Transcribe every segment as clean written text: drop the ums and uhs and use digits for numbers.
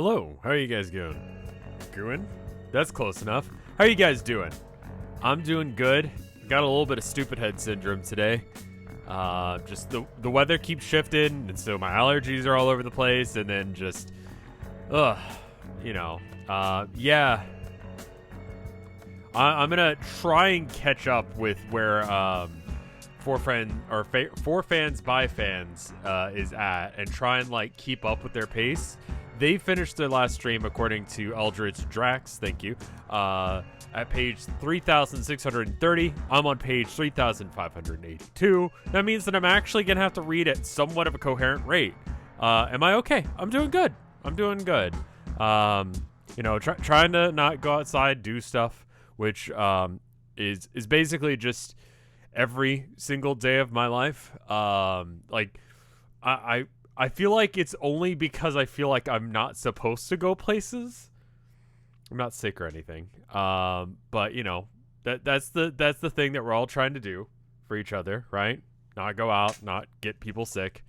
Hello, how are you guys going? Going? That's close enough. How are you guys doing? I'm doing good. Got a little bit of stupid head syndrome today. Just the weather keeps shifting, and so my allergies are all over the place, and then just, yeah. I'm gonna try and catch up with where Four Fans by Fans is at, and try and like keep up with their pace. They finished their last stream, according to Eldritch Drax, thank you, at page 3,630. I'm on page 3,582. That means that I'm actually going to have to read at somewhat of a coherent rate. Am I okay? I'm doing good. Trying to not go outside, do stuff, which is basically just every single day of my life. I feel like it's only because I feel like I'm not supposed to go places. I'm not sick or anything. But you know, that's the thing that we're all trying to do for each other, right? Not go out, not get people sick.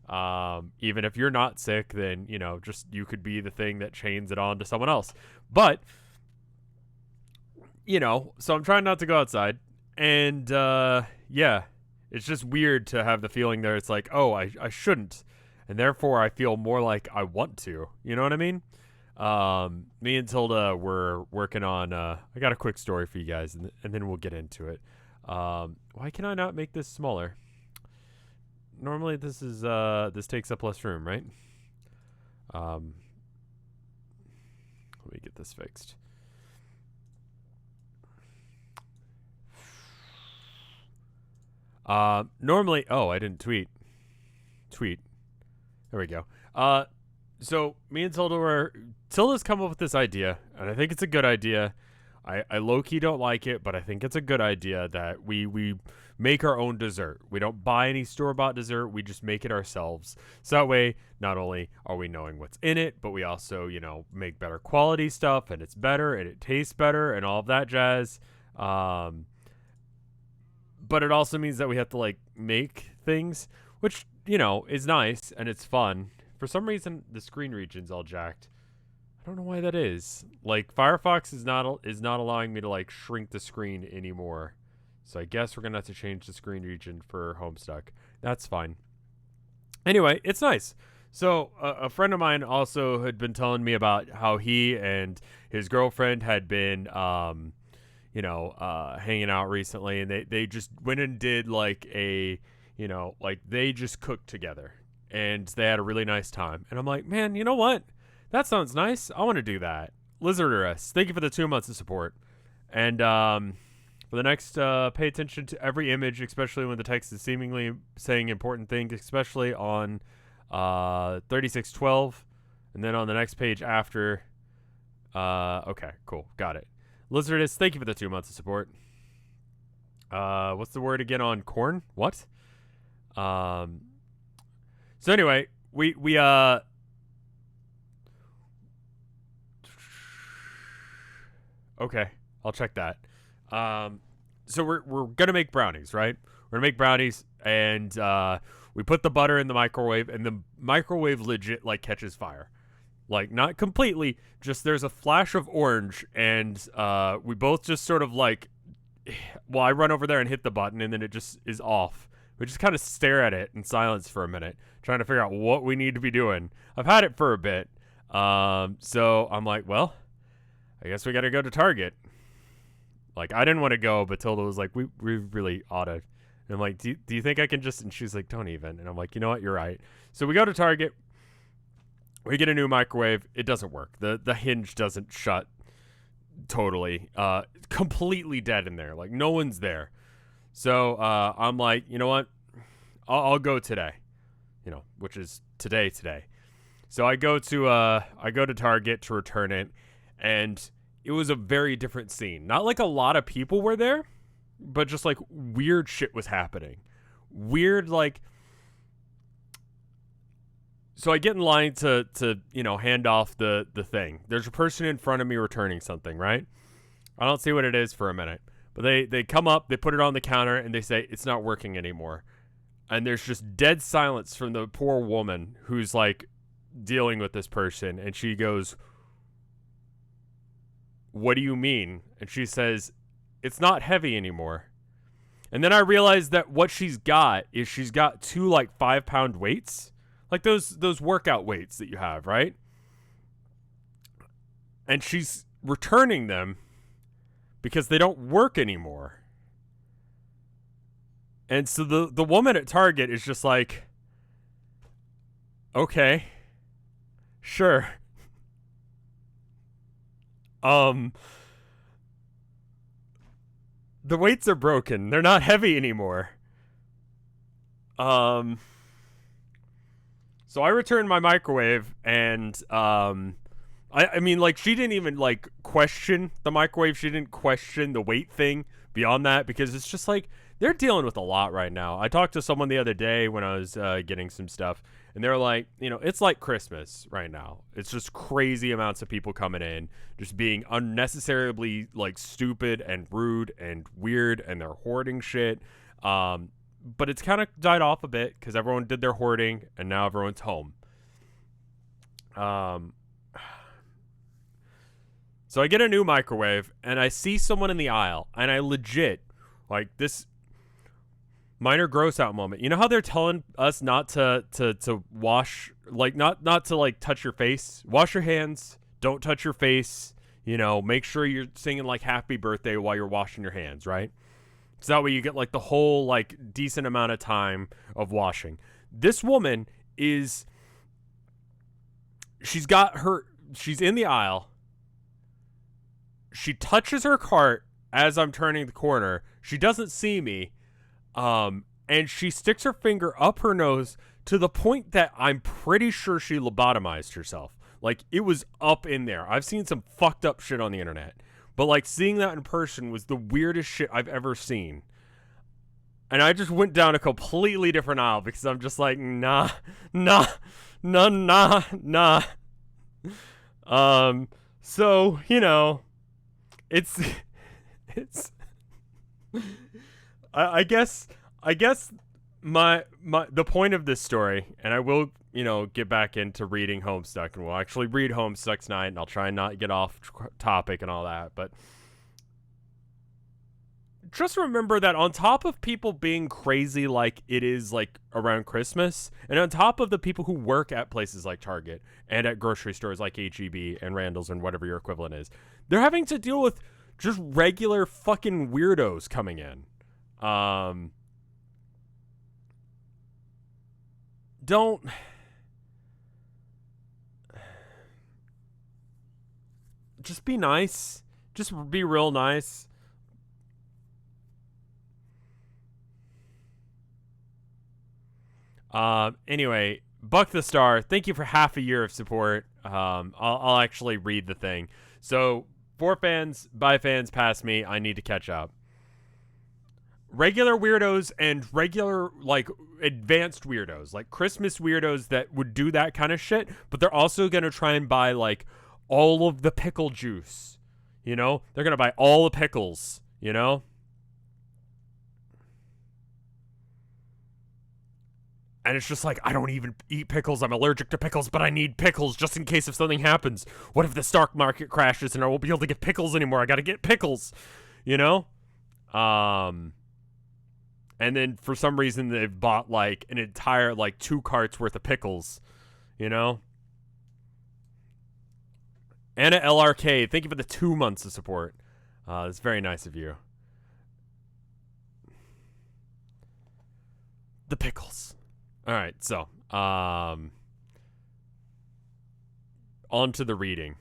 Even if you're not sick, then, you know, just you could be the thing that chains it on to someone else. But, you know, so I'm trying not to go outside. And, yeah, it's just weird to have the feeling that it's like, oh, I shouldn't. And therefore, I feel more like I want to. You know what I mean? Me and Tilda were working on... I got a quick story for you guys, and then we'll get into it. Why can I not make this smaller? Normally, this is this takes up less room, right? Let me get this fixed. Normally... Oh, I didn't tweet. There we go. So me and Tilda's come up with this idea, and I think it's a good idea. I low-key don't like it, but I think it's a good idea that we make our own dessert. We don't buy any store-bought dessert. We just make it ourselves. So that way, not only are we knowing what's in it, but we also, you know, make better quality stuff, and it's better, and it tastes better, and all of that jazz. But it also means that we have to, like, make things, which... you know, is nice and it's fun. For some reason, the screen region's all jacked. I don't know why that is. Like, Firefox is not allowing me to like shrink the screen anymore. So I guess we're gonna have to change the screen region for Homestuck. That's fine. Anyway, it's nice. So a friend of mine also had been telling me about how he and his girlfriend had been, hanging out recently, and they just went and did like a. You know, like they just cooked together and they had a really nice time. And I'm like, man, you know what? That sounds nice. I want to do that. Lizardress, thank you for the 2 months of support. And for the next, pay attention to every image, especially when the text is seemingly saying important things, especially on 3612. And then on the next page after. Okay, cool. Got it. Lizardress, thank you for the 2 months of support. What's the word again on corn? What? So anyway, we okay, I'll check that. So we're gonna make brownies, right? We're gonna make brownies, and we put the butter in the microwave, and the microwave legit like catches fire. Like, not completely, just there's a flash of orange, and we both just sort of like, well, I run over there and hit the button, and then it just is off. We just kind of stare at it in silence for a minute, trying to figure out what we need to be doing. I've had it for a bit. So I'm like, well, I guess we got to go to Target. Like, I didn't want to go, but Tilda was like, we really ought to. And I'm like, do you think I can just, and she's like, don't even. And I'm like, you know what? You're right. So we go to Target. We get a new microwave. It doesn't work. The hinge doesn't shut totally. Completely dead in there. Like, no one's there. So I'm like, you know what? I'll go today, you know, which is today. So I go to Target to return it, and it was a very different scene. Not like a lot of people were there, but just like weird shit was happening. Weird, like. So I get in line to you know, hand off the thing. There's a person in front of me returning something, right? I don't see what it is for a minute. But they come up, they put it on the counter, and they say, it's not working anymore. And there's just dead silence from the poor woman who's like dealing with this person, and she goes, "What do you mean?" And she says, "It's not heavy anymore." And then I realized that what she's got is she's got 2 like 5-pound weights, like those workout weights that you have, right? And she's returning them because they don't work anymore. And so the woman at Target is just like, okay, sure. The weights are broken. They're not heavy anymore. So I returned my microwave, and I mean, like, she didn't even like question the microwave. She didn't question the weight thing beyond that, because it's just like they're dealing with a lot right now. I talked to someone the other day when I was getting some stuff, and they were like, it's like Christmas right now. It's just crazy amounts of people coming in, just being unnecessarily like stupid and rude and weird, and they're hoarding shit. But it's kind of died off a bit because everyone did their hoarding, and now everyone's home. So I get a new microwave, and I see someone in the aisle, and I legit, like, this minor gross out moment. You know how they're telling us not to wash, like, not to like touch your face, wash your hands, don't touch your face, make sure you're singing like happy birthday while you're washing your hands, right? So that way you get like the whole like decent amount of time of washing. This woman she's in the aisle. She touches her cart as I'm turning the corner. She doesn't see me. And she sticks her finger up her nose to the point that I'm pretty sure she lobotomized herself. Like, it was up in there. I've seen some fucked up shit on the internet, but like seeing that in person was the weirdest shit I've ever seen. And I just went down a completely different aisle because I'm just like, nah. So, it's I guess the point of this story, and I will, get back into reading Homestuck, and we'll actually read Homestuck tonight, and I'll try and not get off topic and all that, but just remember that on top of people being crazy like it is like around Christmas, and on top of the people who work at places like Target and at grocery stores like H-E-B and Randall's and whatever your equivalent is, they're having to deal with just regular fucking weirdos coming in. Don't just be nice. Just be real nice. Anyway, Buck the Star, thank you for half a year of support. I'll actually read the thing. So, for fans, by fans past me, I need to catch up. Regular weirdos and regular, like, advanced weirdos, like Christmas weirdos that would do that kind of shit, but they're also going to try and buy, like, all of the pickle juice, They're going to buy all the pickles, And it's just like, I don't even eat pickles. I'm allergic to pickles, but I need pickles just in case if something happens. What if the stock market crashes and I won't be able to get pickles anymore? I got to get pickles, And then for some reason they've bought like an entire like 2 carts worth of pickles, Anna LRK, thank you for the 2 months of support. It's very nice of you. The pickles. All right, so on to the reading.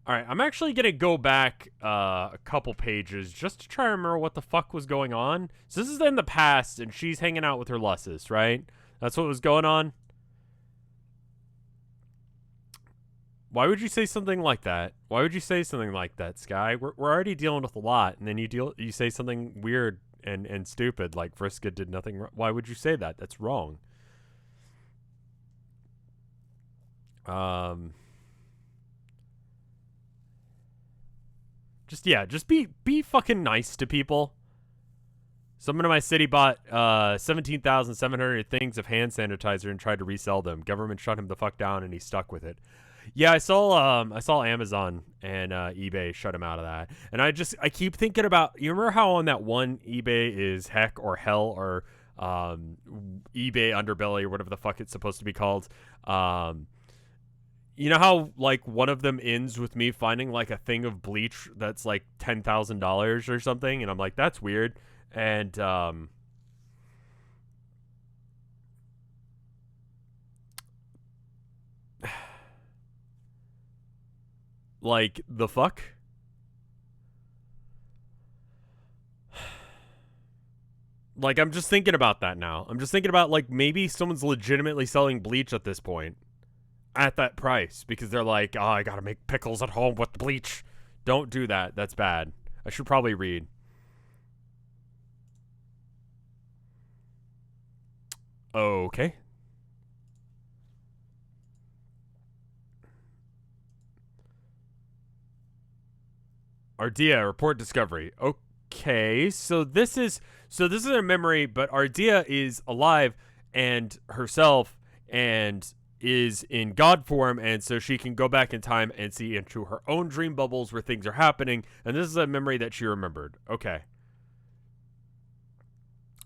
All right, I'm actually going to go back a couple pages just to try to remember what the fuck was going on. So this is in the past, and she's hanging out with her Lusses, right? That's what was going on? Why would you say something like that? Why would you say something like that, Sky? We're already dealing with a lot, and then you say something weird and stupid, like Vriska did nothing wrong. Why would you say that? That's wrong. Just be fucking nice to people. Someone in my city bought 17,700 things of hand sanitizer and tried to resell them. Government shut him the fuck down, and he's stuck with it. Yeah, I saw Amazon and eBay shut him out of that. And I keep thinking about, you remember how on that one eBay is heck or hell or eBay underbelly or whatever the fuck it's supposed to be called? You know how like one of them ends with me finding like a thing of bleach that's like $10,000 or something, and I'm like, that's weird. And like the fuck? Like I'm just thinking about that now. I'm just thinking about like maybe someone's legitimately selling bleach at this point at that price because they're like, oh, I gotta make pickles at home with the bleach. Don't do that. That's bad. I should probably read. Okay. Ardea, report discovery. Okay, so this is a memory, but Ardea is alive and herself and is in God form, and so she can go back in time and see into her own dream bubbles where things are happening, and this is a memory that she remembered. Okay.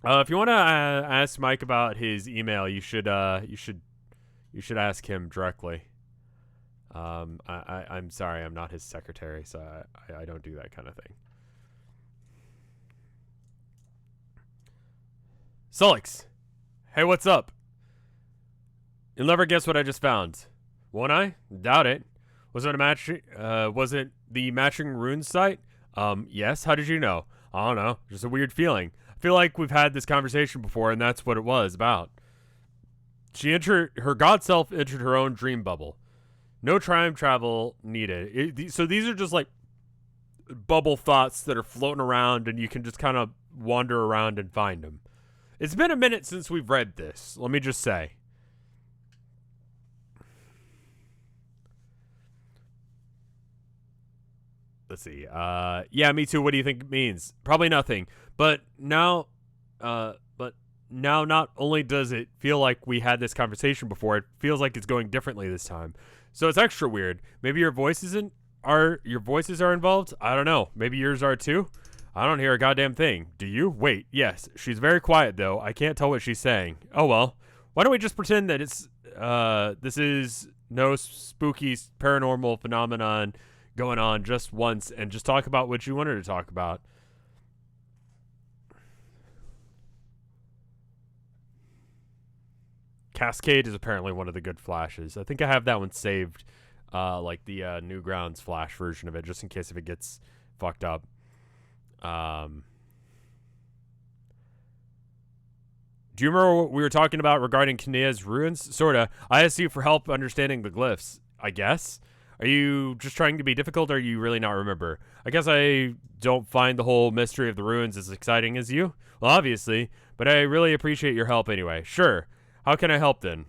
If you want to ask Mike about his email, you should ask him directly. I'm sorry, I'm not his secretary, so I don't do that kind of thing. Solix, hey, what's up? You'll never guess what I just found. Won't I? Doubt it. Was it a match? Was it the matching runes site? Yes. How did you know? I don't know. Just a weird feeling. I feel like we've had this conversation before, and that's what it was about. Her god self entered her own dream bubble. No time travel needed. So these are just like bubble thoughts that are floating around, and you can just kind of wander around and find them. It's been a minute since we've read this. Let me just say. Let's see. Yeah, me too. What do you think it means? Probably nothing. But now, not only does it feel like we had this conversation before, it feels like it's going differently this time. So it's extra weird. Maybe your voices are involved? I don't know. Maybe yours are too? I don't hear a goddamn thing. Do you? Wait, yes. She's very quiet though. I can't tell what she's saying. Oh well. Why don't we just pretend that this is no spooky paranormal phenomenon going on just once and just talk about what you wanted to talk about. Cascade is apparently one of the good flashes. I think I have that one saved, like the Newgrounds flash version of it, just in case if it gets fucked up. Do you remember what we were talking about regarding Kinea's ruins? Sorta. I asked you for help understanding the glyphs, I guess. Are you just trying to be difficult, or you really not remember? I guess I don't find the whole mystery of the ruins as exciting as you. Well, obviously, but I really appreciate your help anyway. Sure. How can I help then?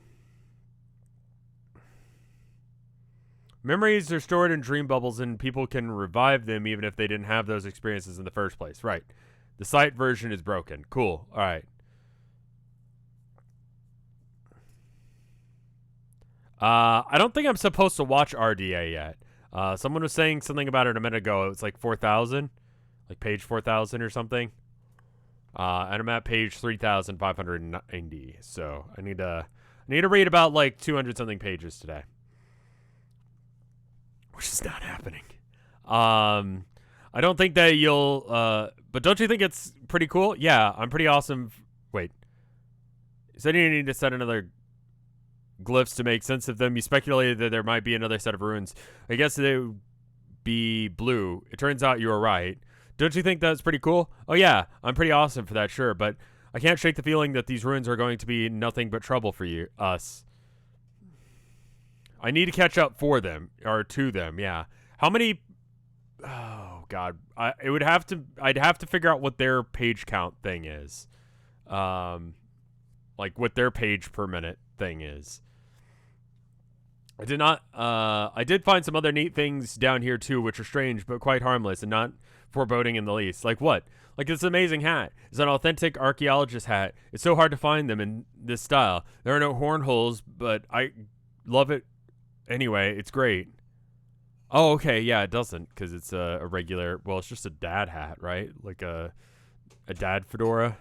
Memories are stored in dream bubbles, and people can revive them even if they didn't have those experiences in the first place. Right. The site version is broken. Cool. All right. I don't think I'm supposed to watch RDA yet. Someone was saying something about it a minute ago. It's like 4,000, like page 4,000 or something. And I'm at page 3,590. So I need to read about like 200 something pages today, which is not happening. I don't think that you'll. But don't you think it's pretty cool? Yeah, I'm pretty awesome. Wait, you said you need to set another glyphs to make sense of them. You speculated that there might be another set of runes. I guess they would be blue. It turns out you were right. Don't you think that's pretty cool? Oh yeah, I'm pretty awesome for that, sure, but I can't shake the feeling that these runes are going to be nothing but trouble for us. I need to catch up for them, or to them, yeah. How many... Oh, God. I'd have to figure out what their page count thing is. Like, what their page per minute thing is. I did not. I did find some other neat things down here too, which are strange but quite harmless and not foreboding in the least. Like what? Like this amazing hat. It's an authentic archaeologist hat. It's so hard to find them in this style. There are no horn holes, but I love it anyway. It's great. Oh, okay. Yeah, it doesn't because it's a regular. Well, it's just a dad hat, right? Like a dad fedora.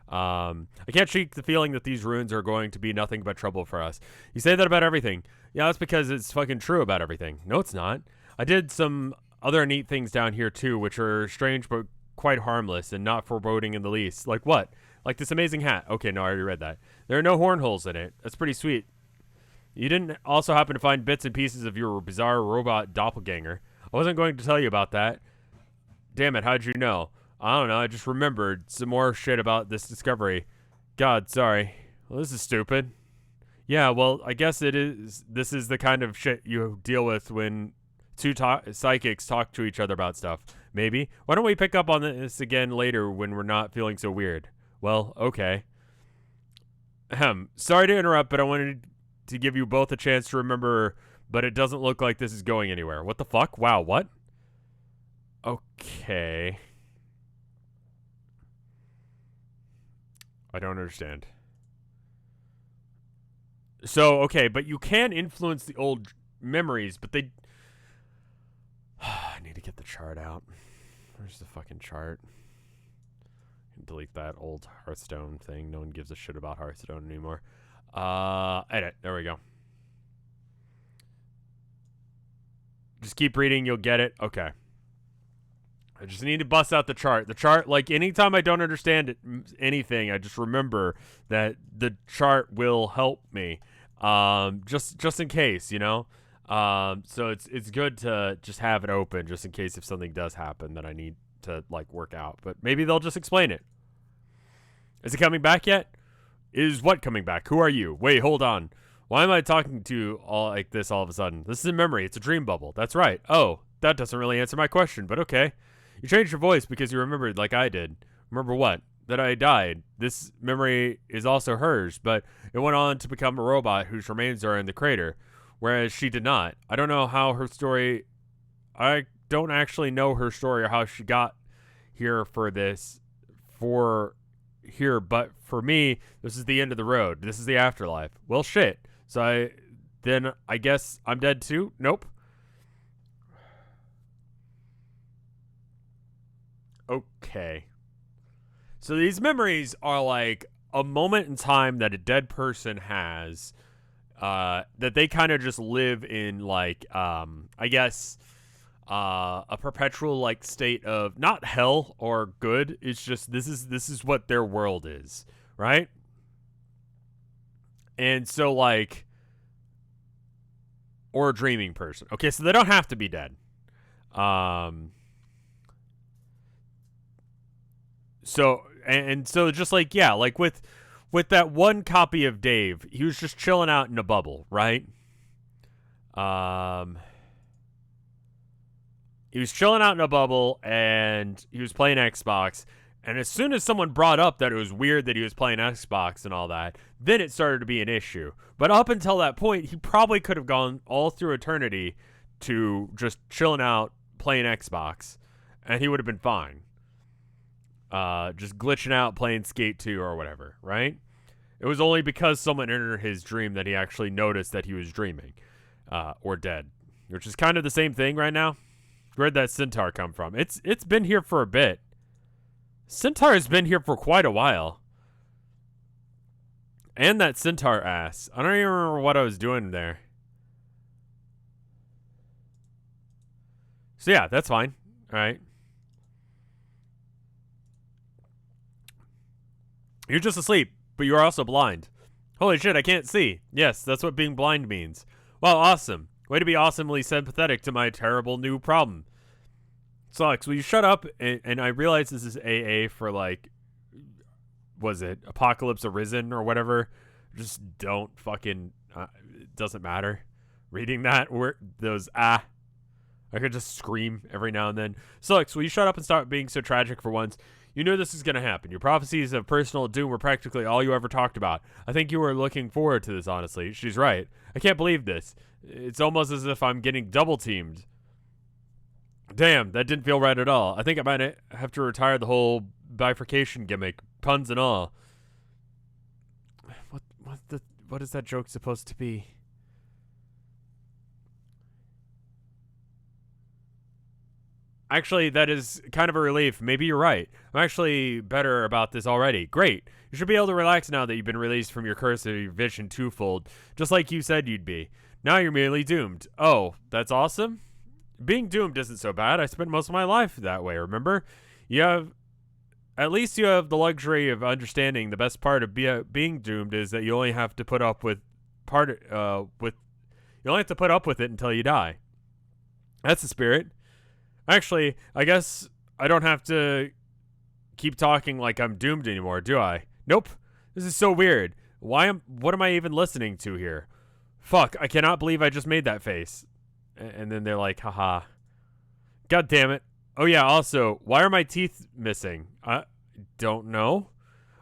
I can't shake the feeling that these ruins are going to be nothing but trouble for us. You say that about everything. Yeah, that's because it's fucking true about everything. No, it's not. I did some other neat things down here too, which are strange but quite harmless and not foreboding in the least. Like what? Like this amazing hat. Okay, no, I already read that. There are no horn holes in it. That's pretty sweet. You didn't also happen to find bits and pieces of your bizarre robot doppelganger. I wasn't going to tell you about that. Damn it, how'd you know? I don't know, I just remembered some more shit about this discovery. God, sorry. Well, this is stupid. Yeah, well, I guess it is. This is the kind of shit you deal with when two psychics talk to each other about stuff. Maybe. Why don't we pick up on this again later when we're not feeling so weird? Well, okay. Sorry to interrupt, but I wanted to give you both a chance to remember, but it doesn't look like this is going anywhere. What the fuck? Wow, what? Okay. I don't understand. So, okay, but you can influence the old memories, but they... I need to get the chart out. Where's the fucking chart? Delete that old Hearthstone thing. No one gives a shit about Hearthstone anymore. Edit. There we go. Just keep reading. You'll get it. Okay. I just need to bust out the chart. The chart, like anytime I don't understand anything, I just remember that the chart will help me. Just in case, you know. So it's good to just have it open just in case if something does happen that I need to like work out. But maybe they'll just explain it. Is it coming back yet? Is what coming back? Who are you? Wait, hold on. Why am I talking to you all like this all of a sudden? This is a memory. It's a dream bubble. That's right. Oh, that doesn't really answer my question, but okay. You changed your voice because you remembered like I did. Remember what? That I died. This memory is also hers, but it went on to become a robot whose remains are in the crater, whereas she did not. I don't know how her story... I don't actually know her story or how she got here but for me, this is the end of the road. This is the afterlife. Well, shit. So I guess I'm dead too? Nope. Okay. So these memories are like a moment in time that a dead person has that they kind of just live in like I guess a perpetual like state of not hell or good. It's just this is what their world is, right? And so like or a dreaming person. Okay, so they don't have to be dead. So and so just like yeah, like with that one copy of Dave, he was just chilling out in a bubble, right? He was chilling out in a bubble and he was playing Xbox. And as soon as someone brought up that it was weird that he was playing Xbox and all that, then it started to be an issue. But up until that point, he probably could have gone all through eternity to just chilling out playing Xbox, and he would have been fine. Just glitching out playing Skate 2 or whatever, right? It was only because someone entered his dream that he actually noticed that he was dreaming or dead, which is kind of the same thing right now. Where'd that centaur come from? It's been here for a bit. Centaur has been here for quite a while. And that centaur ass. I don't even remember what I was doing there. So yeah, that's fine. All right. You're just asleep, but you are also blind. Holy shit, I can't see. Yes, that's what being blind means. Wow, awesome. Way to be awesomely sympathetic to my terrible new problem. Sucks. Will you shut up? And I realize this is AA for like, was it Apocalypse Arisen or whatever? Just don't fucking, it doesn't matter. Reading that, I could just scream every now and then. Sucks. Will you shut up and stop being so tragic for once? You knew this was going to happen. Your prophecies of personal doom were practically all you ever talked about. I think you were looking forward to this, honestly. She's right. I can't believe this. It's almost as if I'm getting double teamed. Damn, that didn't feel right at all. I think I might have to retire the whole bifurcation gimmick, puns and all. What is that joke supposed to be? Actually, that is kind of a relief. Maybe you're right. I'm actually better about this already. Great. You should be able to relax now that you've been released from your curse of your vision twofold, just like you said you'd be. Now you're merely doomed. Oh, that's awesome. Being doomed isn't so bad. I spent most of my life that way, remember? At least you have the luxury of understanding the best part of being doomed is that you only have to put up with you only have to put up with it until you die. That's the spirit. Actually, I guess I don't have to keep talking like I'm doomed anymore, do I? Nope. This is so weird. What am I even listening to here? Fuck, I cannot believe I just made that face. And then they're like, haha. God damn it. Oh yeah, also, why are my teeth missing? I don't know.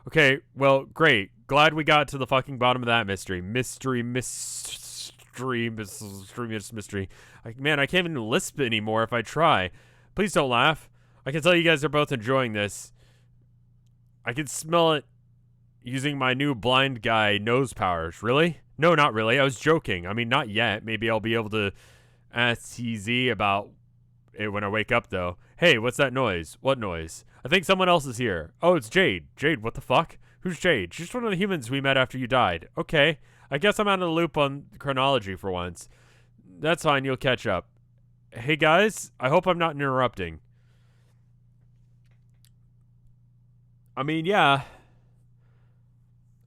Okay, well, great. Glad we got to the fucking bottom of that mystery. Mystery. Man, I can't even lisp anymore if I try. Please don't laugh. I can tell you guys are both enjoying this. I can smell it using my new blind guy nose powers. Really? No, not really. I was joking. I mean, not yet. Maybe I'll be able to ask TZ about it when I wake up, though. Hey, what's that noise? What noise? I think someone else is here. Oh, it's Jade. Jade, what the fuck? Who's Jade? She's one of the humans we met after you died. Okay. I guess I'm out of the loop on chronology for once. That's fine. You'll catch up. Hey, guys. I hope I'm not interrupting. I mean, yeah.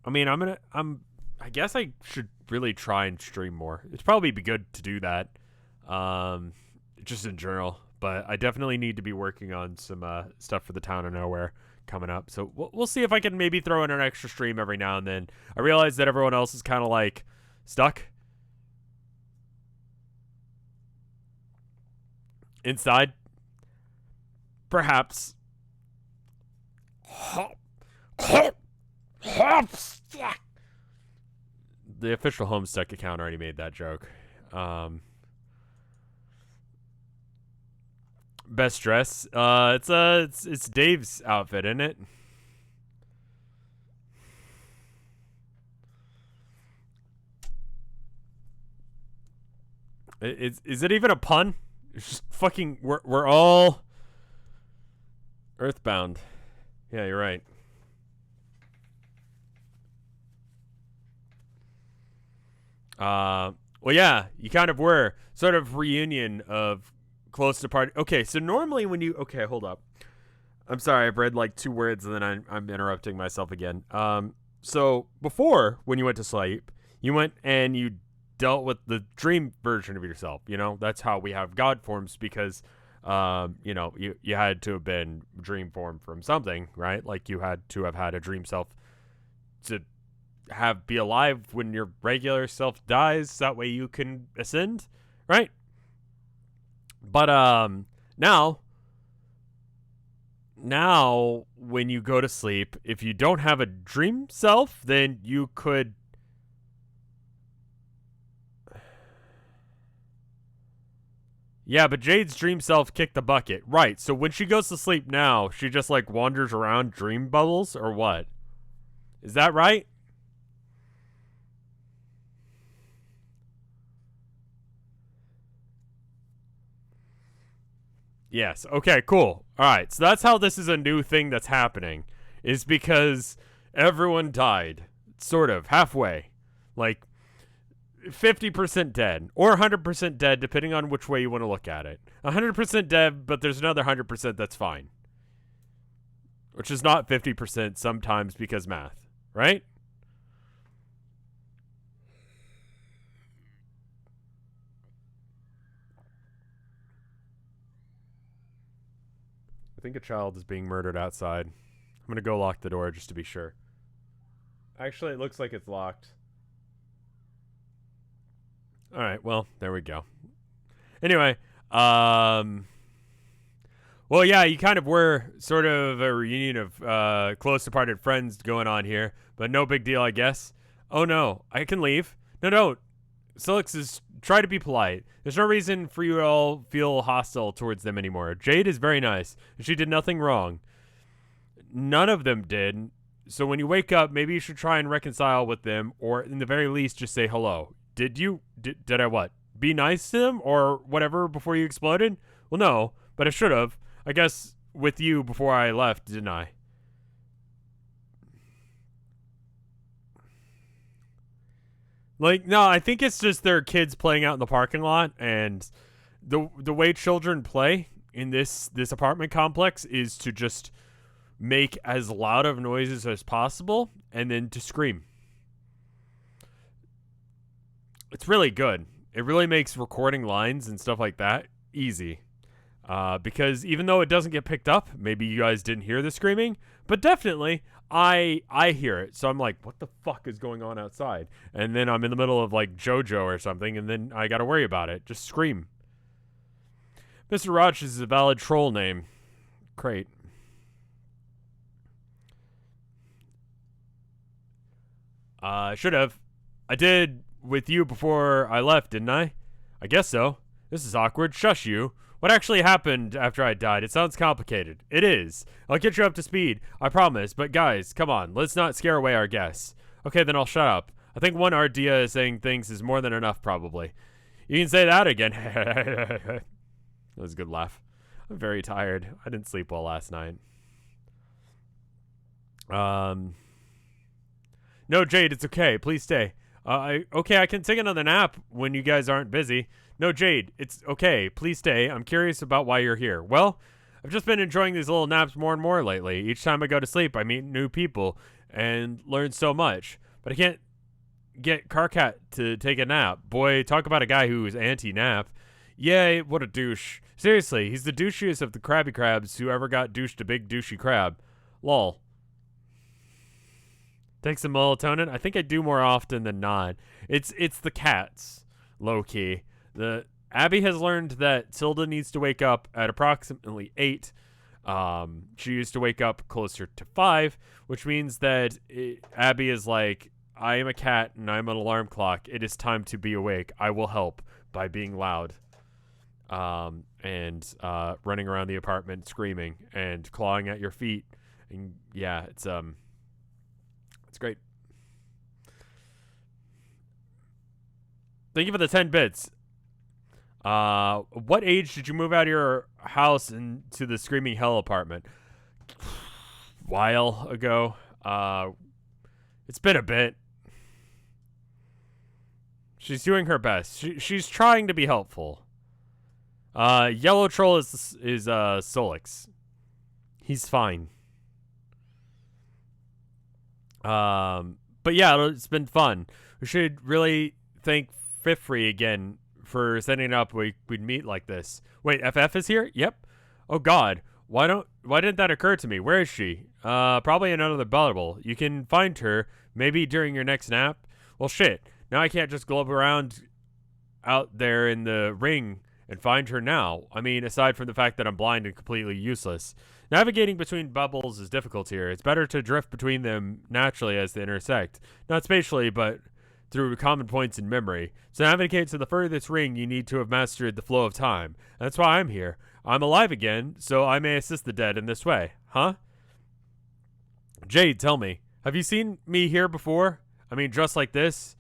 I mean, I guess I should really try and stream more. It'd probably be good to do that. Just in general. But I definitely need to be working on some stuff for the Town of Nowhere coming up. So we'll see if I can maybe throw in an extra stream every now and then. I realize that everyone else is kind of like stuck inside. Perhaps. The official Homestuck account already made that joke. Best dress. It's Dave's outfit, isn't it? Is it even a pun? It's just fucking. We're all earthbound. Yeah, you're right. Well, yeah, you kind of were sort of reunion of close to party. Okay, so normally when you hold up. I'm sorry, I've read like 2 words and then I'm interrupting myself again. So before when you went to sleep, you went and you dealt with the dream version of yourself. You know, that's how we have God forms because, you had to have been dream formed from something, right? Like you had to have had a dream self to be alive when your regular self dies. That way you can ascend, right? But now when you go to sleep, if you don't have a dream self, then you could Yeah, but Jade's dream self kicked the bucket. Right. So when she goes to sleep now, she just like wanders around dream bubbles or what? Is that right? Yes. Okay, cool. All right. So that's how this is a new thing that's happening. Is because everyone died. Sort of. Halfway. Like 50% dead. Or 100% dead, depending on which way you want to look at it. 100% dead, but there's another 100% that's fine. Which is not 50% sometimes because math. Right? I think a child is being murdered outside. I'm going to go lock the door just to be sure. Actually, it looks like it's locked. All right, well, there we go. Anyway, Well, yeah, you kind of were sort of a reunion of close departed friends going on here, but no big deal, I guess. Oh no, I can leave. No, no. Silix is try to be polite. There's no reason for you to all feel hostile towards them anymore. Jade is very nice, and she did nothing wrong. None of them did. So when you wake up, maybe you should try and reconcile with them, or in the very least, just say hello. Did I what? Be nice to them or whatever before you exploded? Well, no, but I should have. I guess with you before I left, didn't I? Like, no, I think it's just their kids playing out in the parking lot, and the way children play in this apartment complex is to just make as loud of noises as possible and then to scream. It's really good. It really makes recording lines and stuff like that easy. Because even though it doesn't get picked up, maybe you guys didn't hear the screaming, but definitely I hear it. So I'm like, what the fuck is going on outside? And then I'm in the middle of like JoJo or something, and then I got to worry about it. Just scream. Mr. Roch is a valid troll name. Great. Should have. I did with you before I left, didn't I? I guess so. This is awkward. Shush you. What actually happened after I died? It sounds complicated. It is. I'll get you up to speed. I promise. But guys, come on. Let's not scare away our guests. Okay, then I'll shut up. I think one idea is saying things is more than enough, probably. You can say that again. That was a good laugh. I'm very tired. I didn't sleep well last night. No, Jade, it's okay. Please stay. Okay, I can take another nap when you guys aren't busy. No, Jade, it's okay. Please stay. I'm curious about why you're here. Well, I've just been enjoying these little naps more and more lately. Each time I go to sleep, I meet new people and learn so much. But I can't get Carcat to take a nap. Boy, talk about a guy who's anti-nap. Yay, what a douche. Seriously, he's the douchiest of the Krabby Crabs who ever got douched a big douchey crab. Lol. Take some melatonin? I think I do more often than not. It's the cats, low-key. The Abby has learned that Tilda needs to wake up at approximately 8. She used to wake up closer to 5, which means that Abby is like, I am a cat and I'm an alarm clock. It is time to be awake. I will help by being loud. And running around the apartment screaming and clawing at your feet. And yeah, it's great. Thank you for the 10 bits. What age did you move out of your house into the Screaming Hell apartment? While ago. It's been a bit. She's doing her best. She's trying to be helpful. Yellow Troll is Solix. He's fine. But yeah, it's been fun. We should really thank Fifree again for setting it up. We'd meet like this. Wait, FF is here? Yep. Oh God, why didn't that occur to me? Where is she? Probably in another bubble. You can find her maybe during your next nap. Well, shit. Now I can't just globe around out there in the ring and find her now. I mean, aside from the fact that I'm blind and completely useless. Navigating between bubbles is difficult here. It's better to drift between them naturally as they intersect. Not spatially, but through common points in memory. To navigate to the furthest ring, you need to have mastered the flow of time. That's why I'm here. I'm alive again, so I may assist the dead in this way. Huh? Jade, tell me. Have you seen me here before? I mean, dressed like this?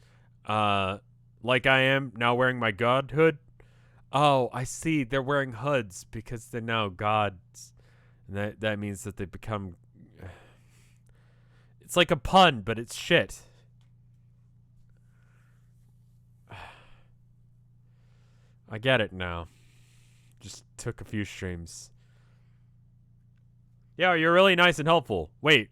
Like I am, now wearing my godhood? Oh, I see. They're wearing hoods because they're now gods. And that means that they become... It's like a pun, but it's shit. I get it now. Just took a few streams. Yeah, you're really nice and helpful. Wait.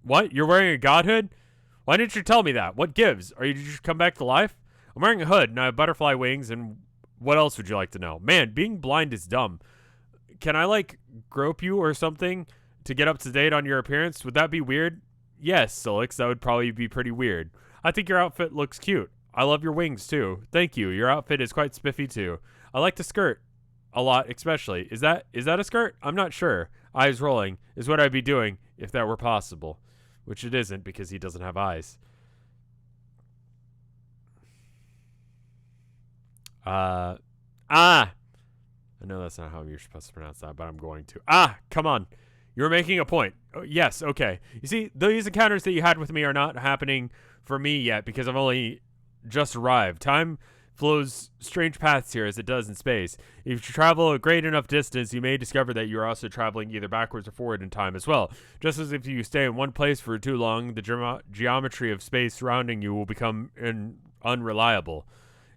What? You're wearing a godhood? Why didn't you tell me that? What gives? Did you just come back to life? I'm wearing a hood and I have butterfly wings, and what else would you like to know? Man, being blind is dumb. Can I, like, grope you or something to get up to date on your appearance? Would that be weird? Yes, Solix, that would probably be pretty weird. I think your outfit looks cute. I love your wings, too. Thank you. Your outfit is quite spiffy, too. I like the skirt. a lot, especially. Is that a skirt? I'm not sure. Eyes rolling is what I'd be doing if that were possible, which it isn't because he doesn't have eyes. I know that's not how you're supposed to pronounce that, but I'm going to. Come on. You're making a point. Oh, yes, okay. You see, these encounters that you had with me are not happening for me yet because I've only just arrived. Time flows strange paths here as it does in space. If you travel a great enough distance, you may discover that you are also traveling either backwards or forward in time as well. Just as if you stay in one place for too long, the geometry of space surrounding you will become unreliable.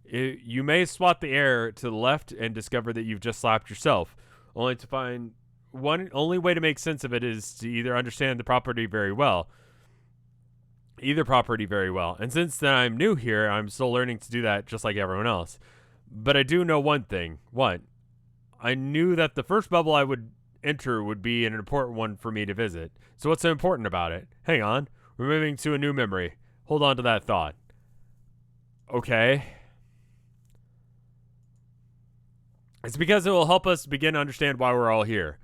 You may swat the air to the left and discover that you've just slapped yourself, only to find only way to make sense of it is to either understand the property very well. And since then I'm new here, I'm still learning to do that just like everyone else. But I do know one thing. What? I knew that the first bubble I would enter would be an important one for me to visit. So what's so important about it? Hang on. We're moving to a new memory. Hold on to that thought. Okay. It's because it will help us begin to understand why we're all here.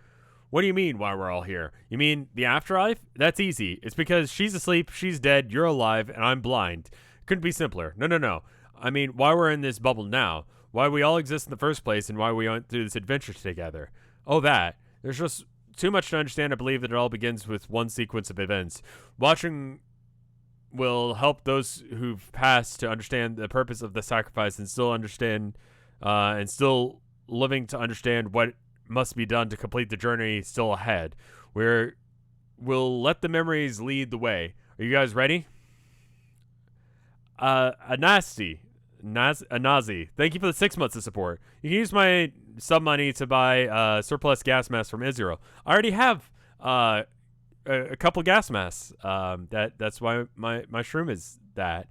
What do you mean, why we're all here? You mean the afterlife? That's easy. It's because she's asleep, she's dead, you're alive, and I'm blind. Couldn't be simpler. No. I mean, why we're in this bubble now. Why we all exist in the first place, and why we went through this adventure together. Oh, that. There's just too much to understand. I believe that it all begins with one sequence of events. Watching will help those who've passed to understand the purpose of the sacrifice and still understand, and still living to understand what must be done to complete the journey still ahead. We'll let the memories lead the way. Are you guys ready? Nazi, thank you for the 6 months of support. You can use my sub money to buy surplus gas masks from Israel. I already have a couple gas masks. That's why my shroom is that.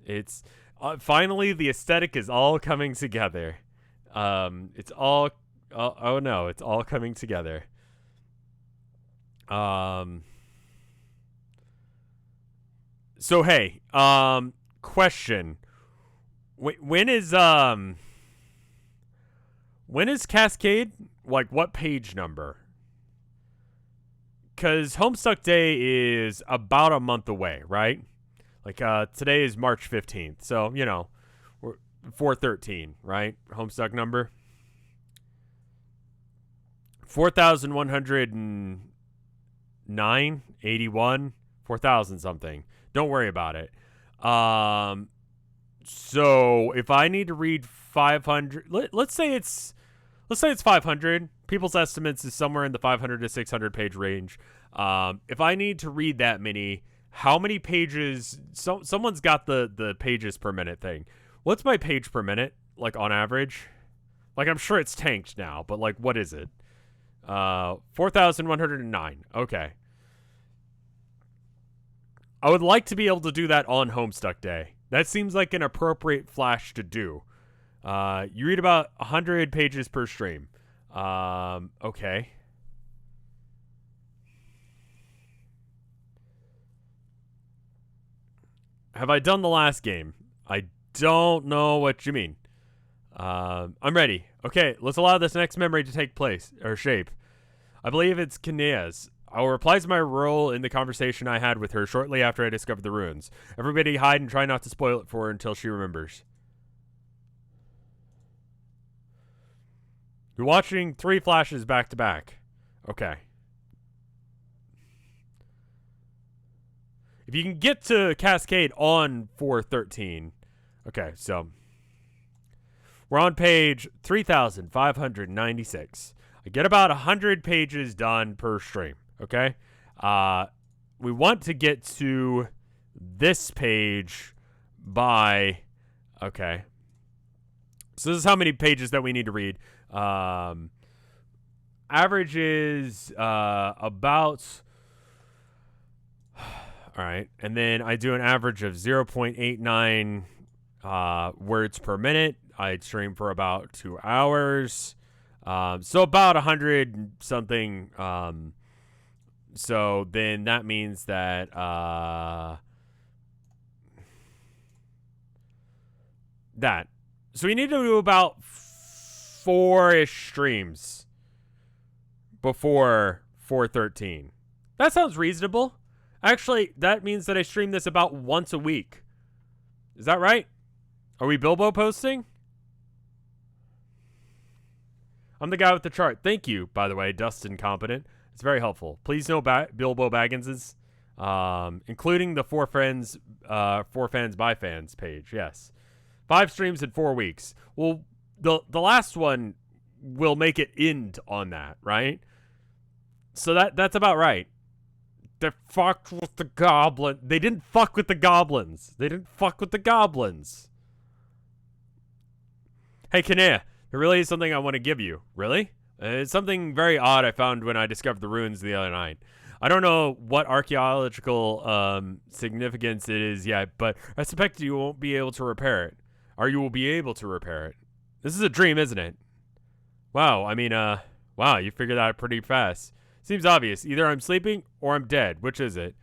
It's finally the aesthetic is all coming together. It's all it's all coming together. So hey, question. When is Cascade? Like what page number? Cause Homestuck Day is about a month away, right? Like today is March 15th. So, you know, we're 413, right? Homestuck number 4,109, 81, 4,000 something. Don't worry about it. So if I need to read 500, let's say it's 500. People's estimates is somewhere in the 500 to 600 page range. If I need to read that many, how many pages? Someone's got the pages per minute thing. What's my page per minute, like, on average? Like, I'm sure it's tanked now, but, like, what is it? 4,109. Okay. I would like to be able to do that on Homestuck Day. That seems like an appropriate flash to do. You read about 100 pages per stream. Okay. Have I done the last game? I don't know what you mean. I'm ready. Okay, let's allow this next memory to take place, or shape. I believe it's Kinea's. I will reply to my role in the conversation I had with her shortly after I discovered the ruins. Everybody hide and try not to spoil it for her until she remembers. You're watching 3 flashes back to back. Okay. If you can get to Cascade on 413. Okay, so we're on page 3,596. I get about 100 pages done per stream. Okay? We want to get to this page by... Okay. So this is how many pages that we need to read. Average is about... All right. And then I do an average of 0.89 words per minute. I stream for about 2 hours. So about 100 something. So then that means that that. So we need to do about 4-ish streams before 413. That sounds reasonable. Actually, that means that I stream this about once a week. Is that right? Are we Bilbo posting? I'm the guy with the chart. Thank you, by the way, Dustin Competent. It's very helpful. Please know Bilbo Baggins's, including the 4 fans by fans page. Yes, 5 streams in 4 weeks. Well, the last one will make it end on that, right? So that's about right. They fucked with the goblin. They didn't fuck with the goblins. They didn't fuck with the goblins. Hey, Kanea, there really is something I want to give you. Really? It's something very odd I found when I discovered the ruins the other night. I don't know what archaeological significance it is yet, but I suspect you won't be able to repair it. Or you will be able to repair it. This is a dream, isn't it? Wow, I mean, wow, you figured that out pretty fast. Seems obvious. Either I'm sleeping or I'm dead. Which is it?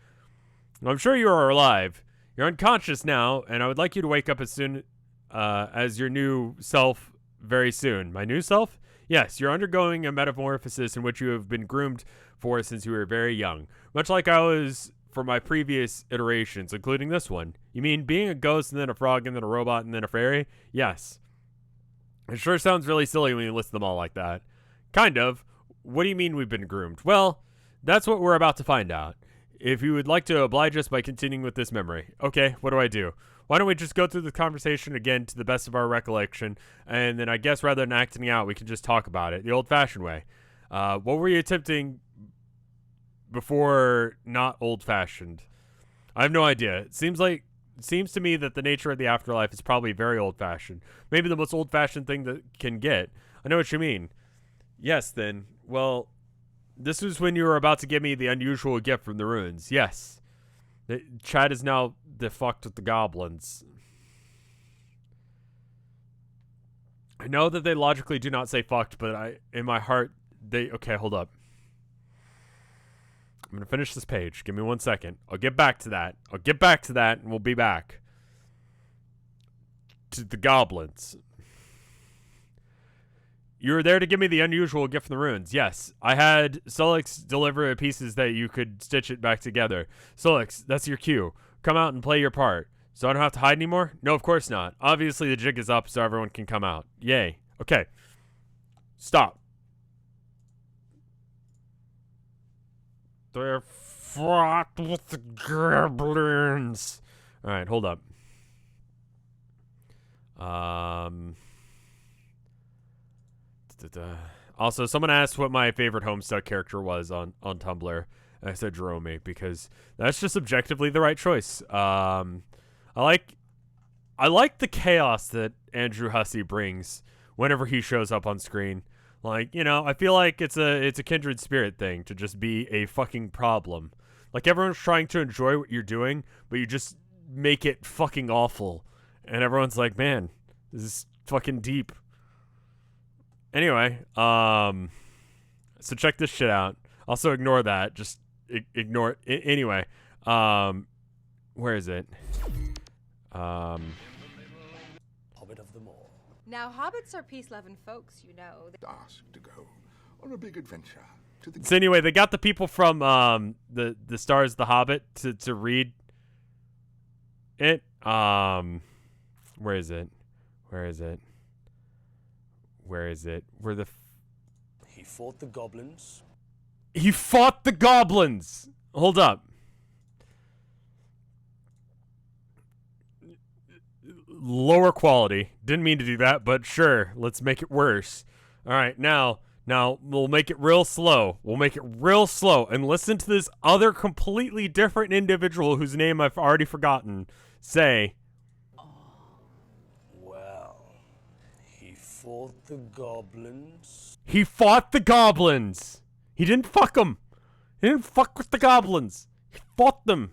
Well, I'm sure you are alive. You're unconscious now, and I would like you to wake up as soon as your new self very soon. My new self? Yes, you're undergoing a metamorphosis in which you have been groomed for since you were very young. Much like I was for my previous iterations, including this one. You mean being a ghost and then a frog and then a robot and then a fairy? Yes. It sure sounds really silly when you list them all like that. Kind of. What do you mean we've been groomed? Well, that's what we're about to find out. If you would like to oblige us by continuing with this memory. Okay, what do I do? Why don't we just go through the conversation again to the best of our recollection, and then I guess rather than acting out, we can just talk about it the old-fashioned way. What were you attempting before not old-fashioned? I have no idea. It seems to me that the nature of the afterlife is probably very old-fashioned. Maybe the most old-fashioned thing that can get. I know what you mean. Yes, then. Well, this was when you were about to give me the unusual gift from the ruins. Yes. Chad is now fucked with the goblins. I know that they logically do not say fucked, but in my heart, okay, hold up. I'm going to finish this page. Give me 1 second. I'll get back to that. And we'll be back to the goblins. You were there to give me the unusual gift from the ruins. Yes, I had Solix deliver pieces that you could stitch it back together. Solix, that's your cue. Come out and play your part. So I don't have to hide anymore? No, of course not. Obviously, the jig is up so everyone can come out. Yay. Okay. Stop. They're fought with the goblins. All right, hold up. Also, someone asked what my favorite Homestuck character was on Tumblr, and I said Jerome because that's just objectively the right choice. I like the chaos that Andrew Hussey brings whenever he shows up on screen. Like, you know, I feel like it's a kindred spirit thing to just be a fucking problem. Like, everyone's trying to enjoy what you're doing, but you just make it fucking awful. And everyone's like, man, this is fucking deep. Anyway, so check this shit out. Also ignore that. Just ignore it. Anyway, where is it? Hobbit of them all. Now, hobbits are peace-loving folks, you know. Asked to go on a big adventure to the... So anyway, they got the people from the Stars of the Hobbit to read it. Where is it? Where is it? Where is it? He fought the goblins. He fought the goblins! Hold up. Lower quality. Didn't mean to do that, but sure. Let's make it worse. Alright, now we'll make it real slow. And listen to this other completely different individual whose name I've already forgotten say... Fought the goblins. He fought the goblins. He didn't fuck them. He didn't fuck with the goblins. He fought them.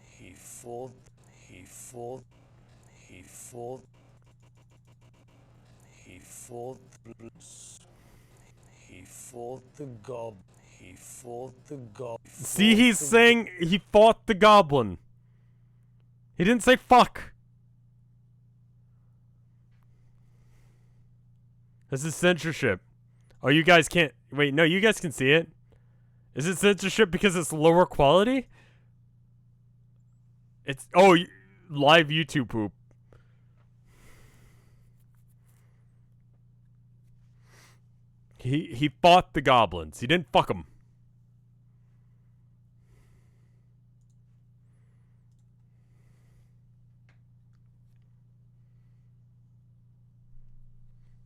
He fought the goblin. See, he's saying he fought the goblin. He didn't say fuck. This is censorship. Oh, you guys can't. Wait, no, you guys can see it. Is it censorship because it's lower quality? It's. Oh, live YouTube poop. He fought the goblins. He didn't fuck them.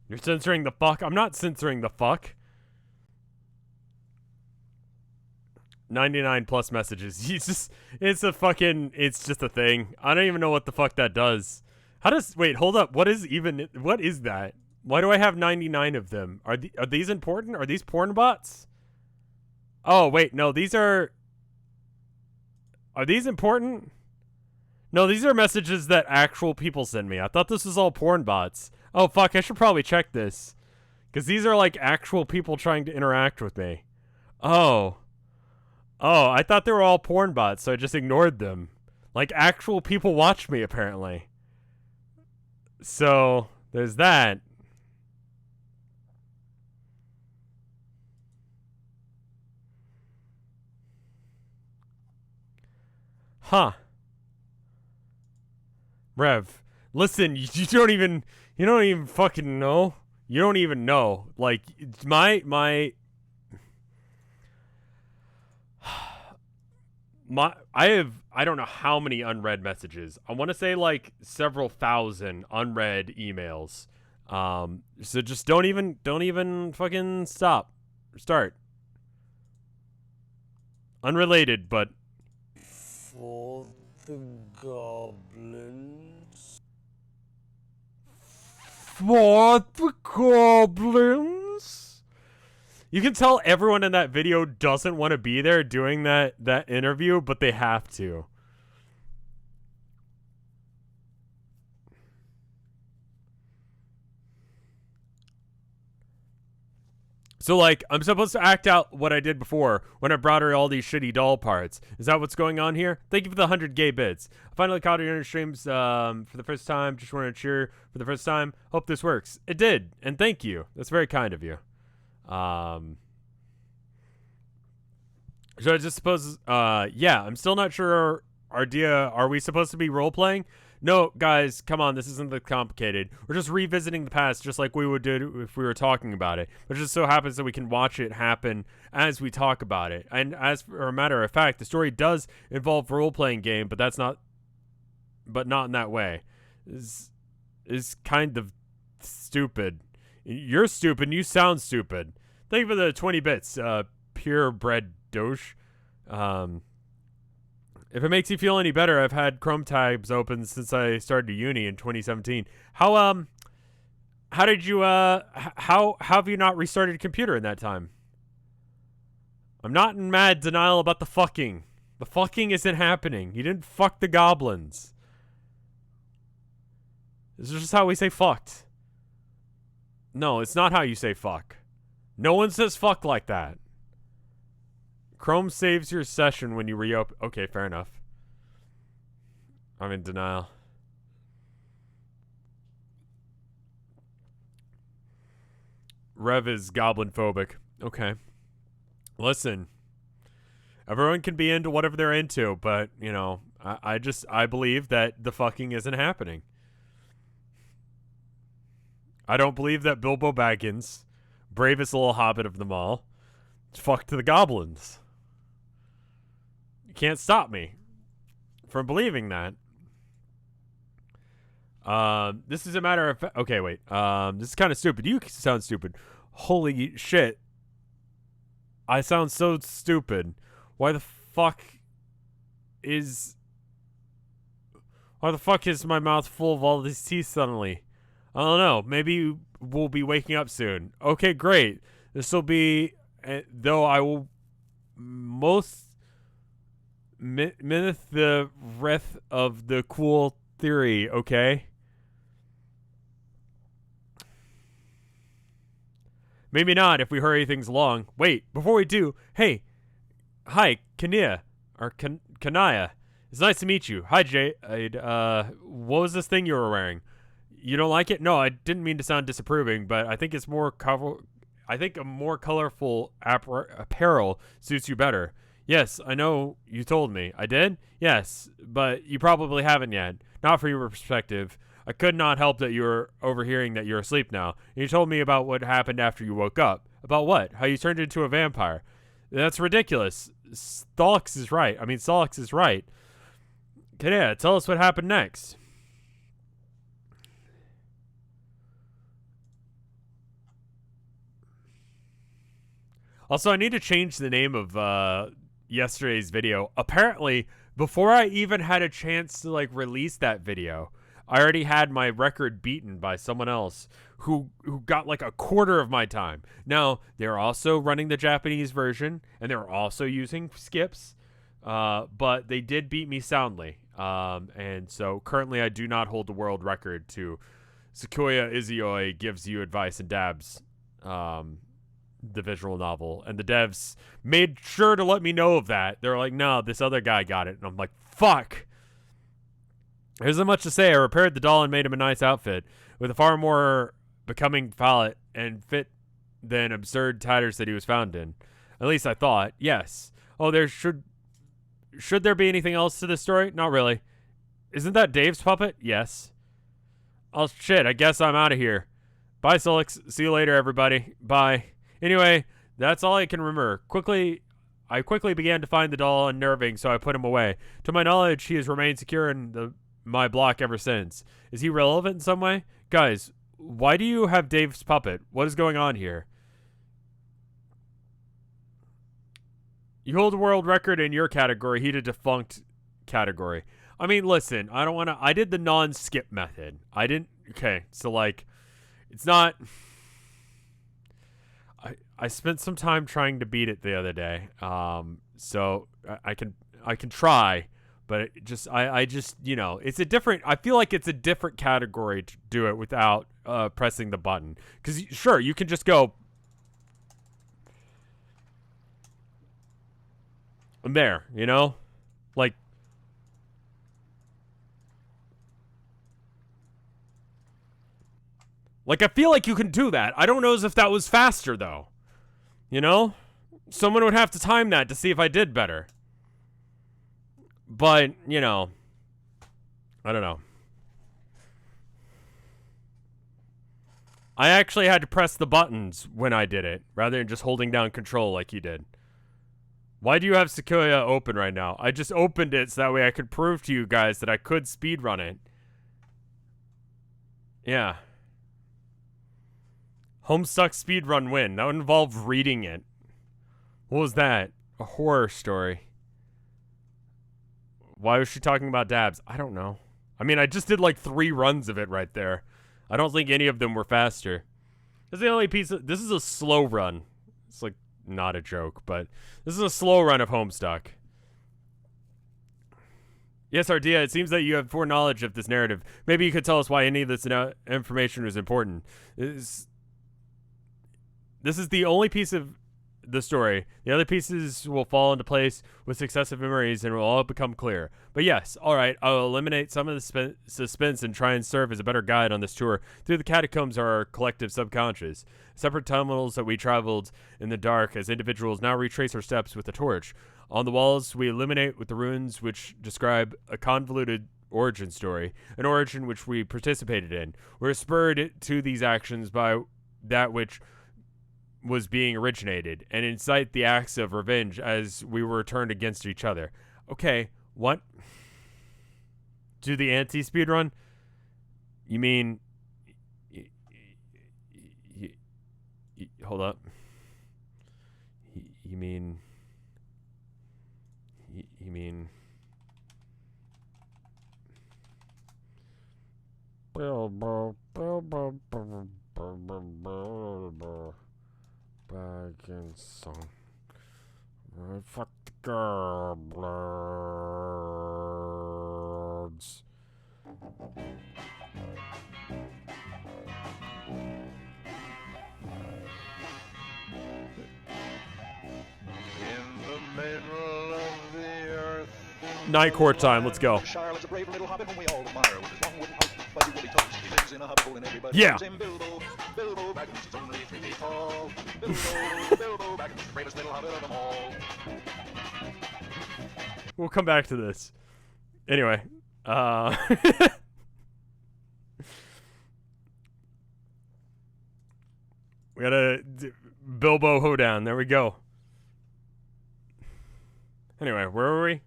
You're censoring the fuck? I'm not censoring the fuck. 99 plus messages. It's just a thing. I don't even know what the fuck that does. Wait, hold up. What is that? Why do I have 99 of them? Are these important? Are these porn bots? Oh, wait, no, are these important? No, these are messages that actual people send me. I thought this was all porn bots. Oh, fuck, I should probably check this. Because these are, like, actual people trying to interact with me. Oh. Oh, I thought they were all porn bots, so I just ignored them. Like, actual people watch me, apparently. So, there's that. Huh. Rev, listen, you don't even fucking know. You don't even know. Like, I don't know how many unread messages. I want to say like several thousand unread emails. So just don't even fucking start. Unrelated, but For the goblins. for the goblins. You can tell everyone in that video doesn't want to be there doing that interview, but they have to. So, like, I'm supposed to act out what I did before when I brought her all these shitty doll parts. Is that what's going on here? Thank you for the 100 gay bits. I finally caught your streams for the first time. Just wanted to cheer for the first time. Hope this works. It did, and thank you. That's very kind of you. So I just suppose, yeah, I'm still not sure. Ardia, are we supposed to be role-playing? No, guys, come on, this isn't that complicated. We're just revisiting the past just like we would do if we were talking about it. But it just so happens that we can watch it happen as we talk about it. And as for a matter of fact, the story does involve role-playing game, but not in that way. Is kind of stupid. You're stupid, you sound stupid. Thank you for the 20 bits, purebred douche. If it makes you feel any better, I've had Chrome tabs open since I started uni in 2017. How did you, how have you not restarted a computer in that time? I'm not in mad denial about the fucking. The fucking isn't happening. You didn't fuck the goblins. This is just how we say fucked. No, it's not how you say fuck. No one says fuck like that. Chrome saves your session when you reopen. Okay, fair enough. I'm in denial. Rev is goblin phobic. Okay. Listen. Everyone can be into whatever they're into, but, you know, I believe that the fucking isn't happening. I don't believe that Bilbo Baggins, bravest little hobbit of them all, fucked the goblins. You can't stop me from believing that. This is a matter of okay, wait. This is kind of stupid. You sound stupid. Holy shit. I sound so stupid. Why the fuck is my mouth full of all these teeth suddenly? I don't know. Maybe we'll be waking up soon. Okay, great. This will be, though I will most minute the rest of the cool theory, okay? Maybe not if we hurry things along. Wait, before we do, hey, hi, Kania, or Kanaya. It's nice to meet you. Hi, Jade. What was this thing you were wearing? You don't like it? No, I didn't mean to sound disapproving, but I think it's more I think a more colorful apparel suits you better. Yes, I know you told me. I did? Yes, but you probably haven't yet. Not from your perspective. I could not help that you were overhearing that you're asleep now. And you told me about what happened after you woke up. About what? How you turned into a vampire. That's ridiculous. Solix is right. Kadea, tell us what happened next. Also, I need to change the name of yesterday's video. Apparently, before I even had a chance to like release that video, I already had my record beaten by someone else who got like a quarter of my time. Now, they're also running the Japanese version, and they're also using skips, but they did beat me soundly. And so currently I do not hold the world record to Sequoia Izioi Gives You Advice and Dabs, the visual novel. And the devs made sure to let me know of that. They're like, no, this other guy got it. And I'm like, fuck. There isn't much to say. I repaired the doll and made him a nice outfit with a far more becoming palette and fit than absurd tatters that he was found in. At least I thought. Yes. Oh, there should there be anything else to this story? Not really. Isn't that Dave's puppet? Yes. Oh, shit. I guess I'm out of here. Bye, Solix. See you later, everybody. Bye. Anyway, that's all I can remember. I quickly began to find the doll unnerving, so I put him away. To my knowledge, he has remained secure in my block ever since. Is he relevant in some way? Guys, why do you have Dave's puppet? What is going on here? You hold a world record in your category. He did a defunct category. I mean, listen, I did the non-skip method. Okay, so like, it's not... I spent some time trying to beat it the other day. So I can try, but I just, you know, it's a different, I feel like it's a different category to do it without pressing the button. Because sure, you can just go there, you know, like I feel like you can do that. I don't know as if that was faster though. You know? Someone would have to time that to see if I did better. But, you know, I don't know. I actually had to press the buttons when I did it, rather than just holding down control like you did. Why do you have Sequoia open right now? I just opened it so that way I could prove to you guys that I could speedrun it. Yeah. Homestuck speedrun win. That would involve reading it. What was that? A horror story. Why was she talking about dabs? I don't know. I mean, I just did like 3 runs of it right there. I don't think any of them were faster. This is the only piece of... This is a slow run. It's like not a joke, but this is a slow run of Homestuck. Yes, Ardea, it seems that you have foreknowledge of this narrative. Maybe you could tell us why any of this information is important. This is the only piece of the story. The other pieces will fall into place with successive memories and will all become clear. But yes, alright, I'll eliminate some of the suspense and try and serve as a better guide on this tour through the catacombs of our collective subconscious. Separate tunnels that we traveled in the dark as individuals now retrace our steps with a torch. On the walls, we illuminate with the runes which describe a convoluted origin story, an origin which we participated in. We're spurred to these actions by that which was being originated, and incite the acts of revenge as we were turned against each other. Okay, what? Do the anti-speedrun? You mean... hold up. You mean... You mean... Back in song. Fuck the girl, birds. Night court time, let's go. Charlotte's a brave little Yeah. We'll come back to this. Anyway, we got a Bilbo hoedown. There we go. Anyway, where were we?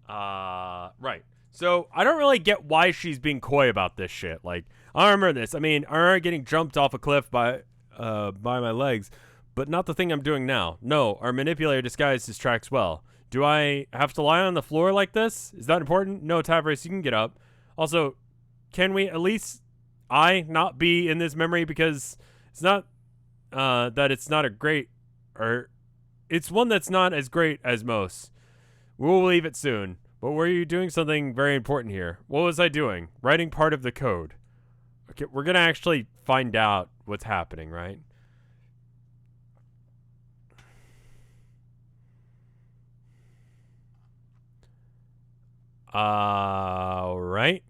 Right. So I don't really get why she's being coy about this shit. Like, I remember this. I mean, I remember getting jumped off a cliff by my legs, but not the thing I'm doing now. No, our manipulator disguise distracts well. Do I have to lie on the floor like this? Is that important? No, Tavros, you can get up. Also, can we at least not be in this memory, because it's not that it's not a great, or it's one that's not as great as most. We'll leave it soon. But were you doing something very important here? What was I doing? Writing part of the code. Okay, we're gonna actually find out what's happening, right? Right.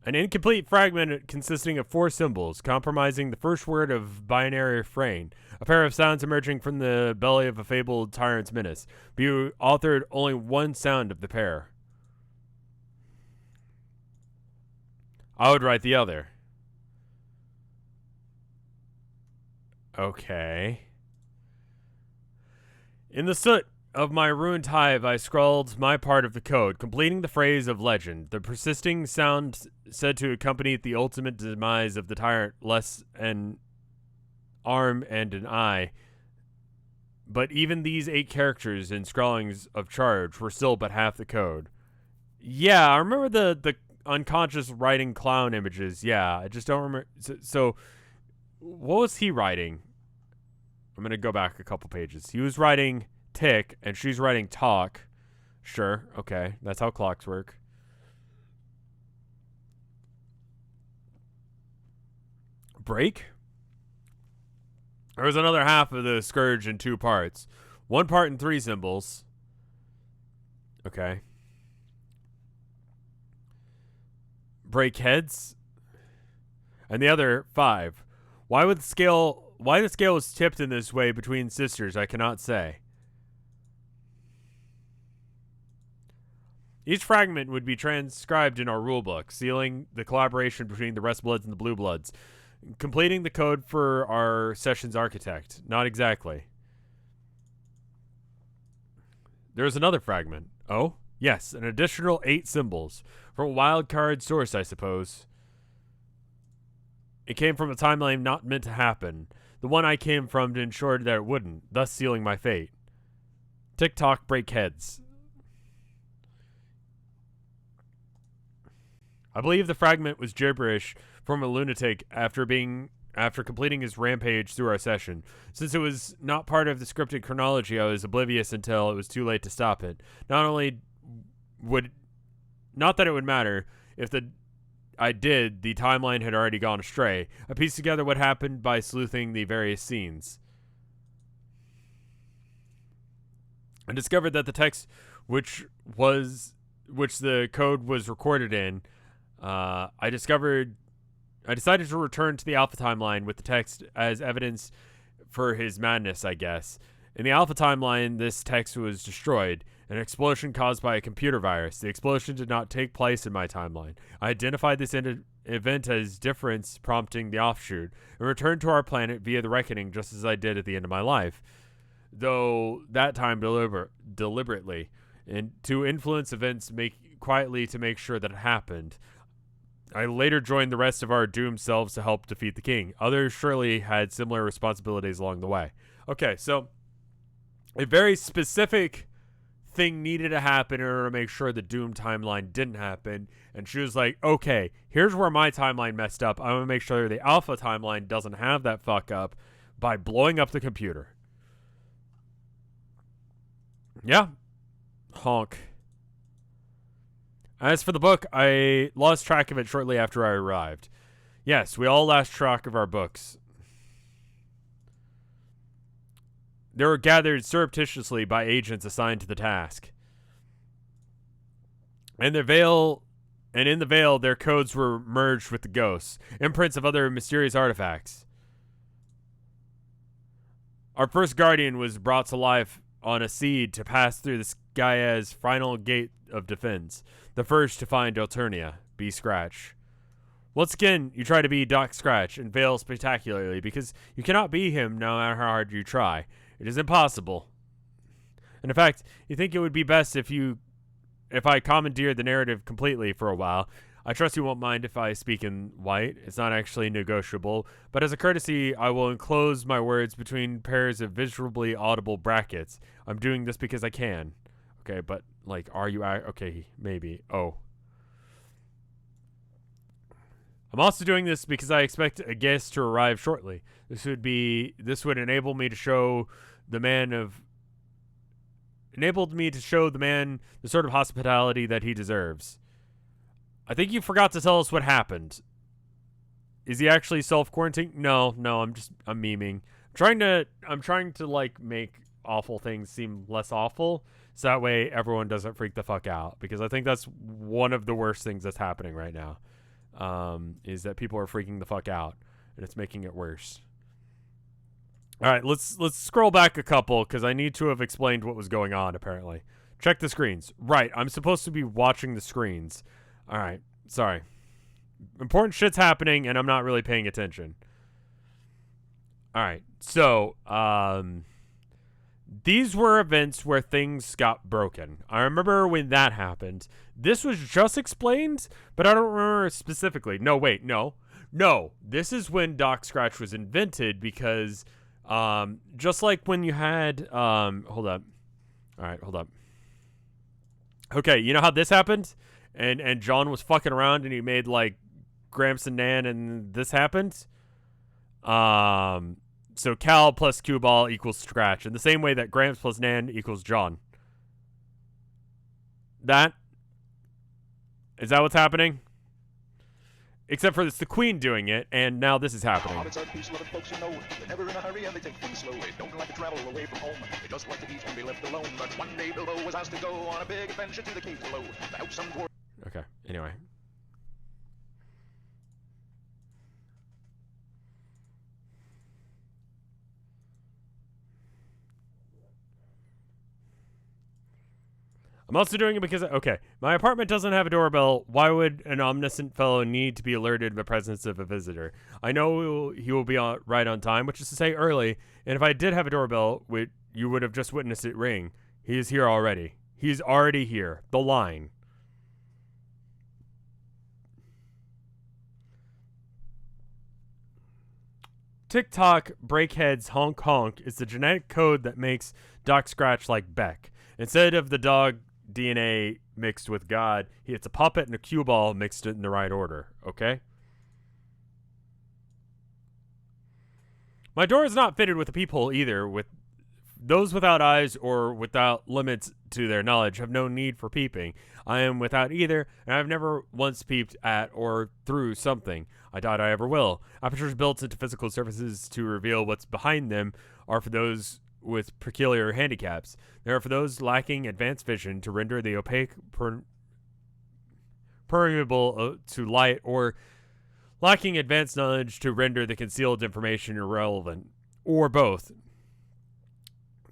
An incomplete fragment consisting of 4 symbols, compromising the first word of binary refrain. A pair of sounds emerging from the belly of a fabled tyrant's menace. But you authored only one sound of the pair. I would write the other. Okay. In the soot of my ruined hive, I scrawled my part of the code, completing the phrase of legend. The persisting sound said to accompany the ultimate demise of the tyrant, less an arm and an eye. But even these 8 characters and scrawlings of charge were still but half the code. Yeah, I remember the unconscious writing clown images. Yeah, I just don't remember. So what was he writing? I'm going to go back a couple pages. He was writing tick, and she's writing talk. Sure, okay. That's how clocks work. Break? There was another half of the scourge in 2 parts. One part in 3 symbols. Okay. Break heads. And the other 5. Why the scale was tipped in this way between sisters, I cannot say. Each fragment would be transcribed in our rulebook, sealing the collaboration between the Rest Bloods and the Blue Bloods, completing the code for our session's architect. Not exactly. There's another fragment. Oh? Yes, an additional 8 symbols. From a wildcard source, I suppose. It came from a timeline not meant to happen. The one I came from to ensure that it wouldn't, thus sealing my fate. Tick-tock, break heads. I believe the fragment was gibberish from a lunatic after completing his rampage through our session. Since it was not part of the scripted chronology, I was oblivious until it was too late to stop it. Not that it would matter if I did, the timeline had already gone astray. I pieced together what happened by sleuthing the various scenes. I discovered that the text which the code was recorded in, I decided to return to the Alpha timeline with the text as evidence for his madness, I guess. In the Alpha timeline, this text was destroyed, an explosion caused by a computer virus. The explosion did not take place in my timeline. I identified this event as difference prompting the offshoot, and returned to our planet via the reckoning just as I did at the end of my life, though that time deliberately, and to influence events quietly to make sure that it happened. I later joined the rest of our doomed selves to help defeat the king. Others surely had similar responsibilities along the way. Okay, so a very specific thing needed to happen in order to make sure the Doom timeline didn't happen. And she was like, okay, here's where my timeline messed up. I want to make sure the Alpha timeline doesn't have that fuck up by blowing up the computer. Yeah. Honk. As for the book, I lost track of it shortly after I arrived. Yes, we all lost track of our books. They were gathered surreptitiously by agents assigned to the task. And in the veil, their codes were merged with the ghosts, imprints of other mysterious artifacts. Our first guardian was brought to life on a seed to pass through the Skya's final gate of defense, the first to find Alternia, B. Scratch. Once again, you try to be Doc Scratch and fail spectacularly because you cannot be him no matter how hard you try. It is impossible. And in fact, you think it would be best if I commandeered the narrative completely for a while. I trust you won't mind if I speak in white. It's not actually negotiable, but as a courtesy, I will enclose my words between pairs of visually audible brackets. I'm doing this because I can. Okay, but, like, are you... Okay, maybe. Oh. I'm also doing this because I expect a guest to arrive shortly. This would enable me to show the man the sort of hospitality that he deserves. I think you forgot to tell us what happened. Is he actually self-quarantining? No, I'm memeing. I'm trying to like make awful things seem less awful, so that way everyone doesn't freak the fuck out, because I think that's one of the worst things that's happening right now. Is that people are freaking the fuck out, and it's making it worse. All right, let's scroll back a couple, because I need to have explained what was going on, apparently. Check the screens. Right, I'm supposed to be watching the screens. All right, sorry. Important shit's happening, and I'm not really paying attention. All right, so, these were events where things got broken. I remember when that happened. This was just explained, but I don't remember specifically. No, wait, no. This is when Doc Scratch was invented, because just like when you had hold up. All right, hold up. Okay, you know how this happened? And John was fucking around and he made like Gramps and Nan, and this happened? So Cal plus Cue Ball equals Scratch, in the same way that Gramps plus Nan equals John. Is that what's happening? Except for it's the Queen doing it, and now this is happening. Hobbits are peace-loving folks, you know. They're never in a hurry and they take things slowly. Don't like to travel away from home. They just like to eat and be left alone. But one day Bilbo was asked to go on a big adventure to the caves below. To help some dwarf. Okay, anyway. I'm also doing it because, okay, my apartment doesn't have a doorbell. Why would an omniscient fellow need to be alerted of the presence of a visitor? I know he will be right on time, which is to say early, and if I did have a doorbell, you would have just witnessed it ring. He is here already. He's already here. The line. Tick-tock, breakheads, honk-honk is the genetic code that makes Doc Scratch like Beck. Instead of the dog DNA mixed with God, it's a puppet and a cue ball mixed in the right order, okay? My door is not fitted with a peephole either. With those without eyes or without limits to their knowledge have no need for peeping. I am without either, and I've never once peeped at or through something. I doubt I ever will. Apertures built into physical surfaces to reveal what's behind them are for those with peculiar handicaps. They are for those lacking advanced vision to render the opaque permeable to light, or lacking advanced knowledge to render the concealed information irrelevant, or both.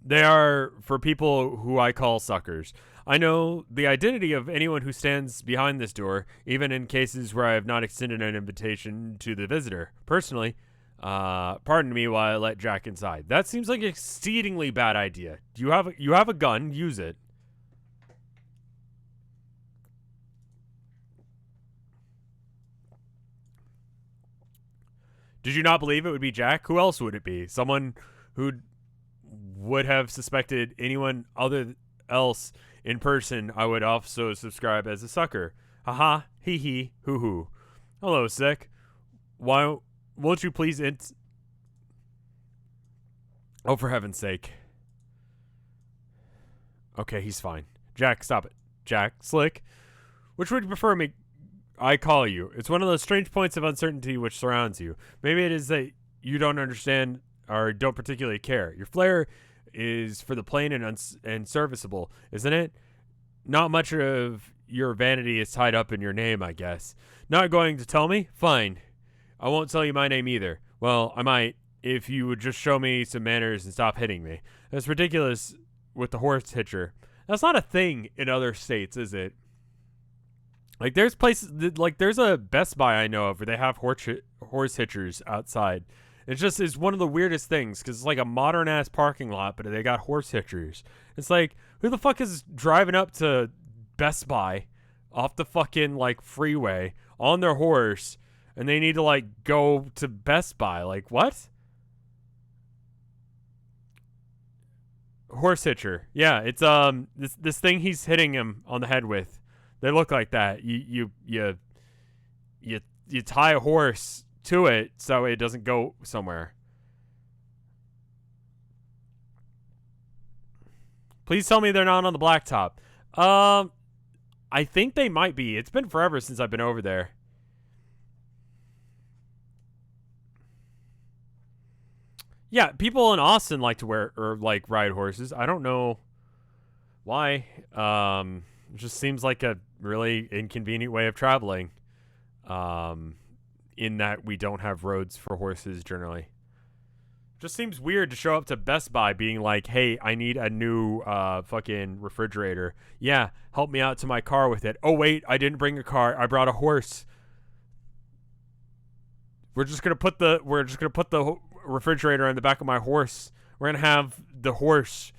They are for people who I call suckers. I know the identity of anyone who stands behind this door, even in cases where I have not extended an invitation to the visitor. Personally, pardon me while I let Jack inside. That seems like an exceedingly bad idea. You have a gun, use it. Did you not believe it would be Jack? Who else would it be? Someone who would have suspected anyone else in person. I would also subscribe as a sucker. Haha, hee hee, hoo hoo. Hello, sick. Why won't you please Oh, for heaven's sake. Okay, he's fine. Jack, stop it. Jack, Slick, which would you prefer me I call you? It's one of those strange points of uncertainty which surrounds you. Maybe it is that you don't understand or don't particularly care. Your flair is for the plain and serviceable, isn't it? Not much of your vanity is tied up in your name, I guess. Not going to tell me? Fine. I won't tell you my name either. Well, I might, if you would just show me some manners and stop hitting me. That's ridiculous with the horse hitcher. That's not a thing in other states, is it? Like, there's places, like, there's a Best Buy I know of where they have horse hitchers outside. It's one of the weirdest things, because it's like a modern-ass parking lot, but they got horse hitchers. It's like, who the fuck is driving up to Best Buy off the fucking, like, freeway on their horse, and they need to, like, go to Best Buy? Like, what? Horse hitcher. Yeah, it's, this thing he's hitting him on the head with. They look like that. You tie a horse to it so it doesn't go somewhere. Please tell me they're not on the blacktop. I think they might be. It's been forever since I've been over there. Yeah, people in Austin like to wear or like ride horses. I don't know why. It just seems like a really inconvenient way of traveling. In that we don't have roads for horses generally. Just seems weird to show up to Best Buy being like, hey, I need a new fucking refrigerator. Yeah, help me out to my car with it. Oh, wait, I didn't bring a car. I brought a horse. We're just gonna put the refrigerator on the back of my horse. We're gonna have the horse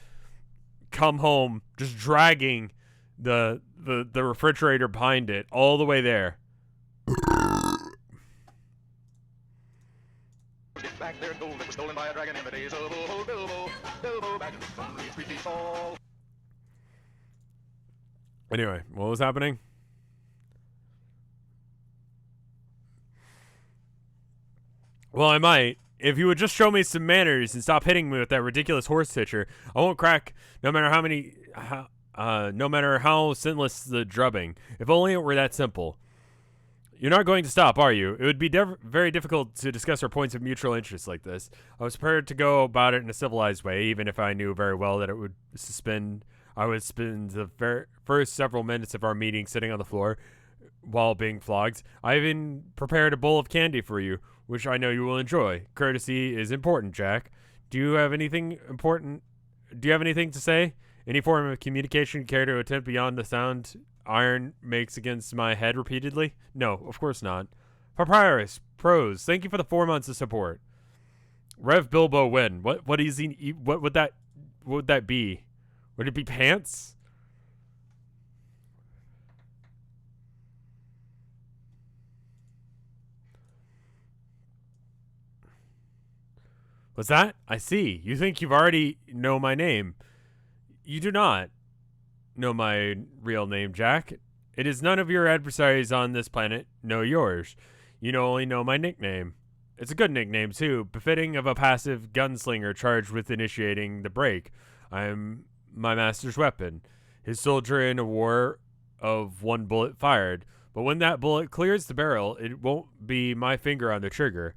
come home just dragging the refrigerator behind it all the way there. Get back there, gold that was stolen by a dragon in the days of old Bilbo. Bilbo Baggins from the 3 feet tall. Anyway, what was happening? Well, I might. If you would just show me some manners and stop hitting me with that ridiculous horse hitcher, I won't crack no matter how sinless the drubbing. If only it were that simple. You're not going to stop, are you? It would be very difficult to discuss our points of mutual interest like this. I was prepared to go about it in a civilized way, even if I knew very well that I would spend the first several minutes of our meeting sitting on the floor while being flogged. I even prepared a bowl of candy for you, which I know you will enjoy. Courtesy is important, Jack. Do you have anything to say? Any form of communication care to attempt beyond the sound iron makes against my head repeatedly? No, of course not. Papyrus, pros, thank you for the 4 months of support. Rev Bilbo win. What would that be? Would it be pants? What's that? I see. You think you've already know my name. You do not know my real name, Jack. It is none of your adversaries on this planet know yours. You only know my nickname. It's a good nickname, too, befitting of a passive gunslinger charged with initiating the break. I am my master's weapon, his soldier in a war of one bullet fired. But when that bullet clears the barrel, it won't be my finger on the trigger.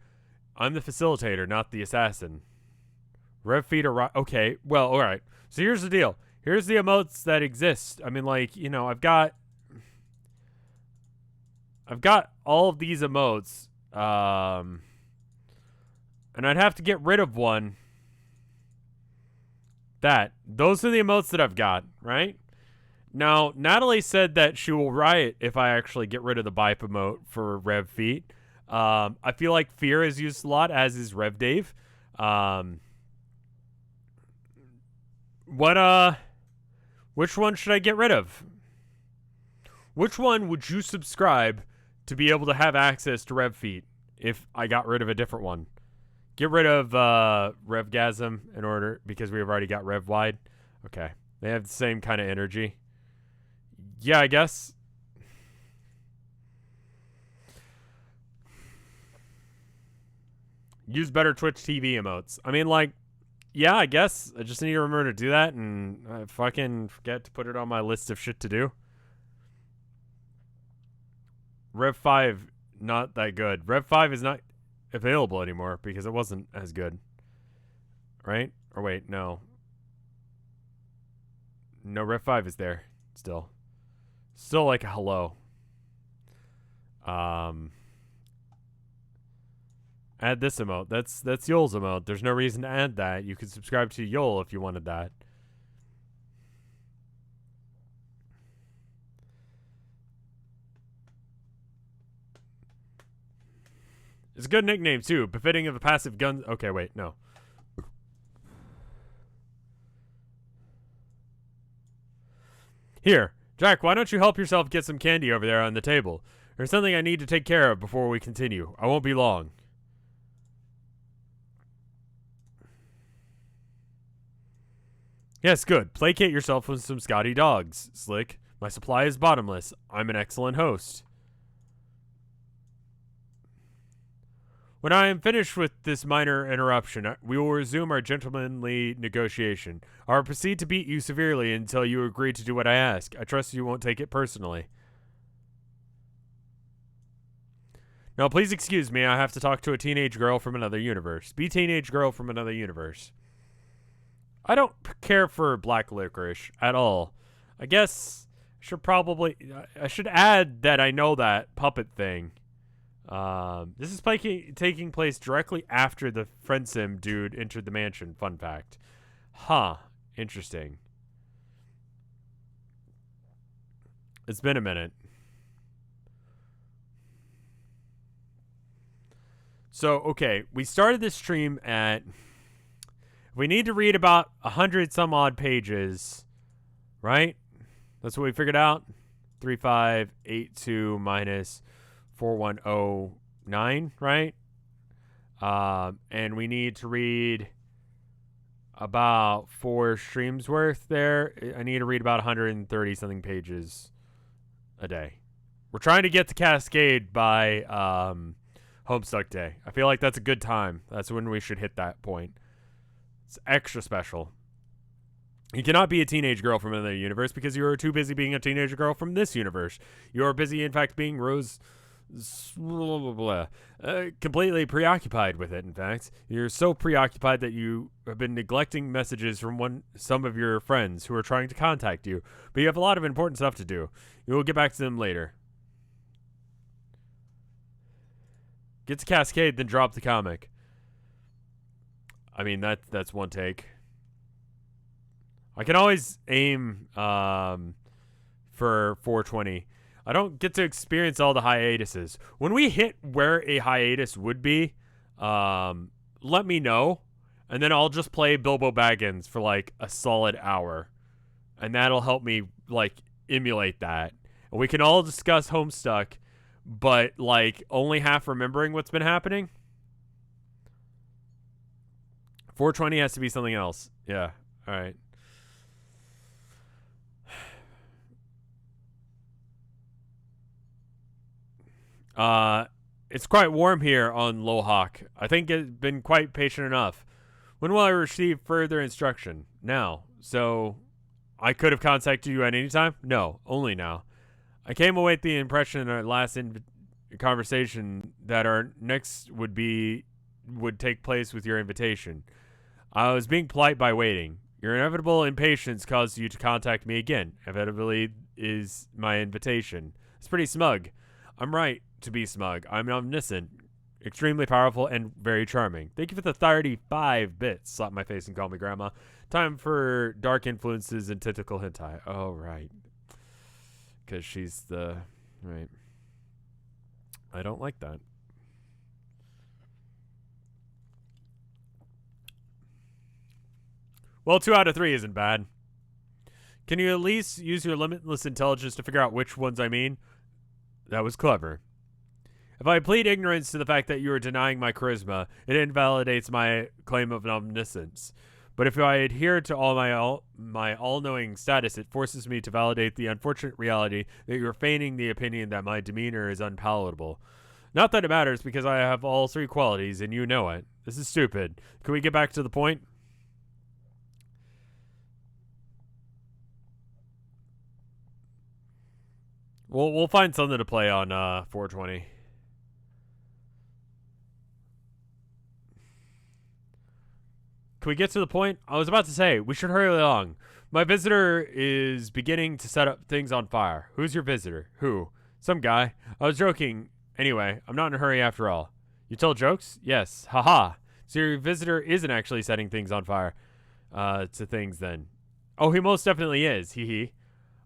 I'm the facilitator, not the assassin. Rev feet are okay, well, alright. So here's the deal. Here's the emotes that exist. I mean, like, I've got all of these emotes. And I'd have to get rid of one. Those are the emotes that I've got, right? Now, Natalie said that she will riot if I actually get rid of the Bipe emote for Rev feet. I feel like Fear is used a lot, as is Rev Dave. Which one should I get rid of? Which one would you subscribe to be able to have access to Rev feet if I got rid of a different one? Get rid of Revgasm in order, because we've already got Rev Wide. Okay. They have the same kind of energy. Yeah, I guess. Use better Twitch TV emotes. I mean, like, yeah, I guess. I just need to remember to do that, and I fucking forget to put it on my list of shit to do. Rev 5, not that good. Rev 5 is not available anymore because it wasn't as good. Right? Or wait, no. No, Rev 5 is there still. Still like a hello. Add this emote. That's Yoel's emote. There's no reason to add that. You could subscribe to Yoel if you wanted that. It's a good nickname too, befitting of a passive gun. Okay, wait, no. Here, Jack, why don't you help yourself get some candy over there on the table? There's something I need to take care of before we continue. I won't be long. Yes, good. Placate yourself with some Scotty dogs, Slick. My supply is bottomless. I'm an excellent host. When I am finished with this minor interruption, we will resume our gentlemanly negotiation. I will proceed to beat you severely until you agree to do what I ask. I trust you won't take it personally. Now, please excuse me. I have to talk to a teenage girl from another universe. Be teenage girl from another universe. I don't care for black licorice at all. I guess I should add that I know that puppet thing. This is taking place directly after the friend sim dude entered the mansion. Fun fact. Huh. Interesting. It's been a minute. So, okay, we started this stream at... We need to read about 100 some odd pages, right? That's what we figured out. 3582 minus 4109, right? And we need to read about 4 streams worth there. I need to read about 130 something pages a day. We're trying to get to Cascade by Homestuck Day. I feel like that's a good time. That's when we should hit that point. It's extra special. You cannot be a teenage girl from another universe because you are too busy being a teenage girl from this universe. You are busy, in fact, being completely preoccupied with it, in fact. You're so preoccupied that you have been neglecting messages from some of your friends who are trying to contact you. But you have a lot of important stuff to do. You will get back to them later. Get to Cascade, then drop the comic. I mean, that's one take. I can always aim for 420. I don't get to experience all the hiatuses. When we hit where a hiatus would be, let me know, and then I'll just play Bilbo Baggins for like a solid hour, and that'll help me like emulate that. And we can all discuss Homestuck, but like only half remembering what's been happening. 420 has to be something else. Yeah. All right. It's quite warm here on Lohawk. I think it's been quite patient enough. When will I receive further instruction? Now. So, I could have contacted you at any time? No, only now. I came away with the impression in our last conversation that our next would take place with your invitation. I was being polite by waiting. Your inevitable impatience caused you to contact me again. Inevitably is my invitation. It's pretty smug. I'm right to be smug. I'm omniscient, extremely powerful, and very charming. Thank you for the 35 bits. Slap my face and call me grandma. Time for dark influences and tentacle hentai. Oh, right. Because she's the... Right. I don't like that. Well, 2 out of 3 isn't bad. Can you at least use your limitless intelligence to figure out which ones I mean? That was clever. If I plead ignorance to the fact that you are denying my charisma, it invalidates my claim of omniscience. But if I adhere to my all-knowing status, it forces me to validate the unfortunate reality that you are feigning the opinion that my demeanor is unpalatable. Not that it matters, because I have all 3 qualities, and you know it. This is stupid. Can we get back to the point? We'll find something to play on 420. Can we get to the point? I was about to say, we should hurry along. My visitor is beginning to set up things on fire. Who's your visitor? Who? Some guy. I was joking. Anyway, I'm not in a hurry after all. You tell jokes? Yes. Haha. So your visitor isn't actually setting things on fire. To things then. Oh, he most definitely is. Hee hee.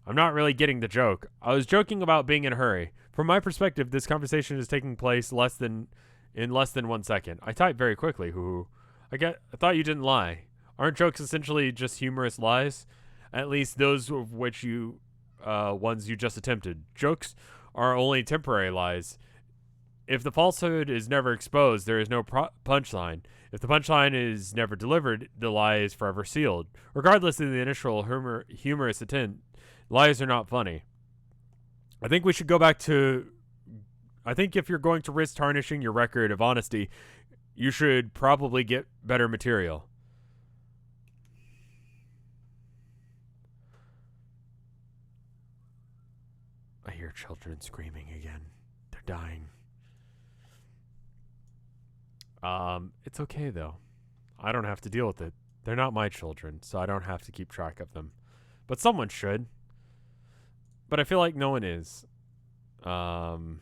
I'm not really getting the joke. I was joking about being in a hurry. From my perspective, this conversation is taking place in less than 1 second. I type very quickly. Hoo hoo. I thought you didn't lie. Aren't jokes essentially just humorous lies? At least those of which you ones you just attempted. Jokes are only temporary lies. If the falsehood is never exposed, there is no punchline. If the punchline is never delivered, the lie is forever sealed. Regardless of the initial humorous intent, lies are not funny. I think we should go back to... I think if you're going to risk tarnishing your record of honesty, you should probably get better material. I hear children screaming again. They're dying. It's okay though. I don't have to deal with it. They're not my children, so I don't have to keep track of them. But someone should. But I feel like no one is. Oh,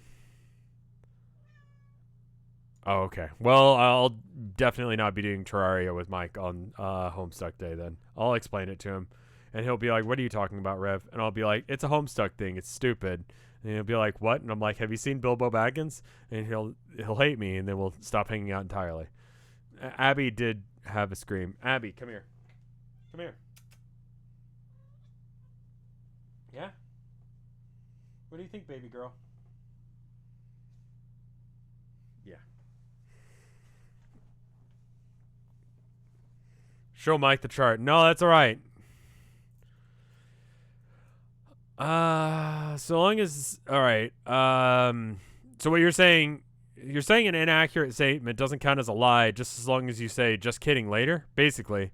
okay. Well, I'll definitely not be doing Terraria with Mike on Homestuck Day then. I'll explain it to him. And he'll be like, what are you talking about, Rev? And I'll be like, it's a Homestuck thing. It's stupid. And he'll be like, what? And I'm like, have you seen Bilbo Baggins? And he'll hate me, and then we'll stop hanging out entirely. Abby did have a scream. Abby, come here. Come here. Yeah? What do you think, baby girl? Yeah. Show Mike the chart. No, that's all right. So long as... All right. So what you're saying an inaccurate statement doesn't count as a lie just as long as you say, just kidding, later? Basically.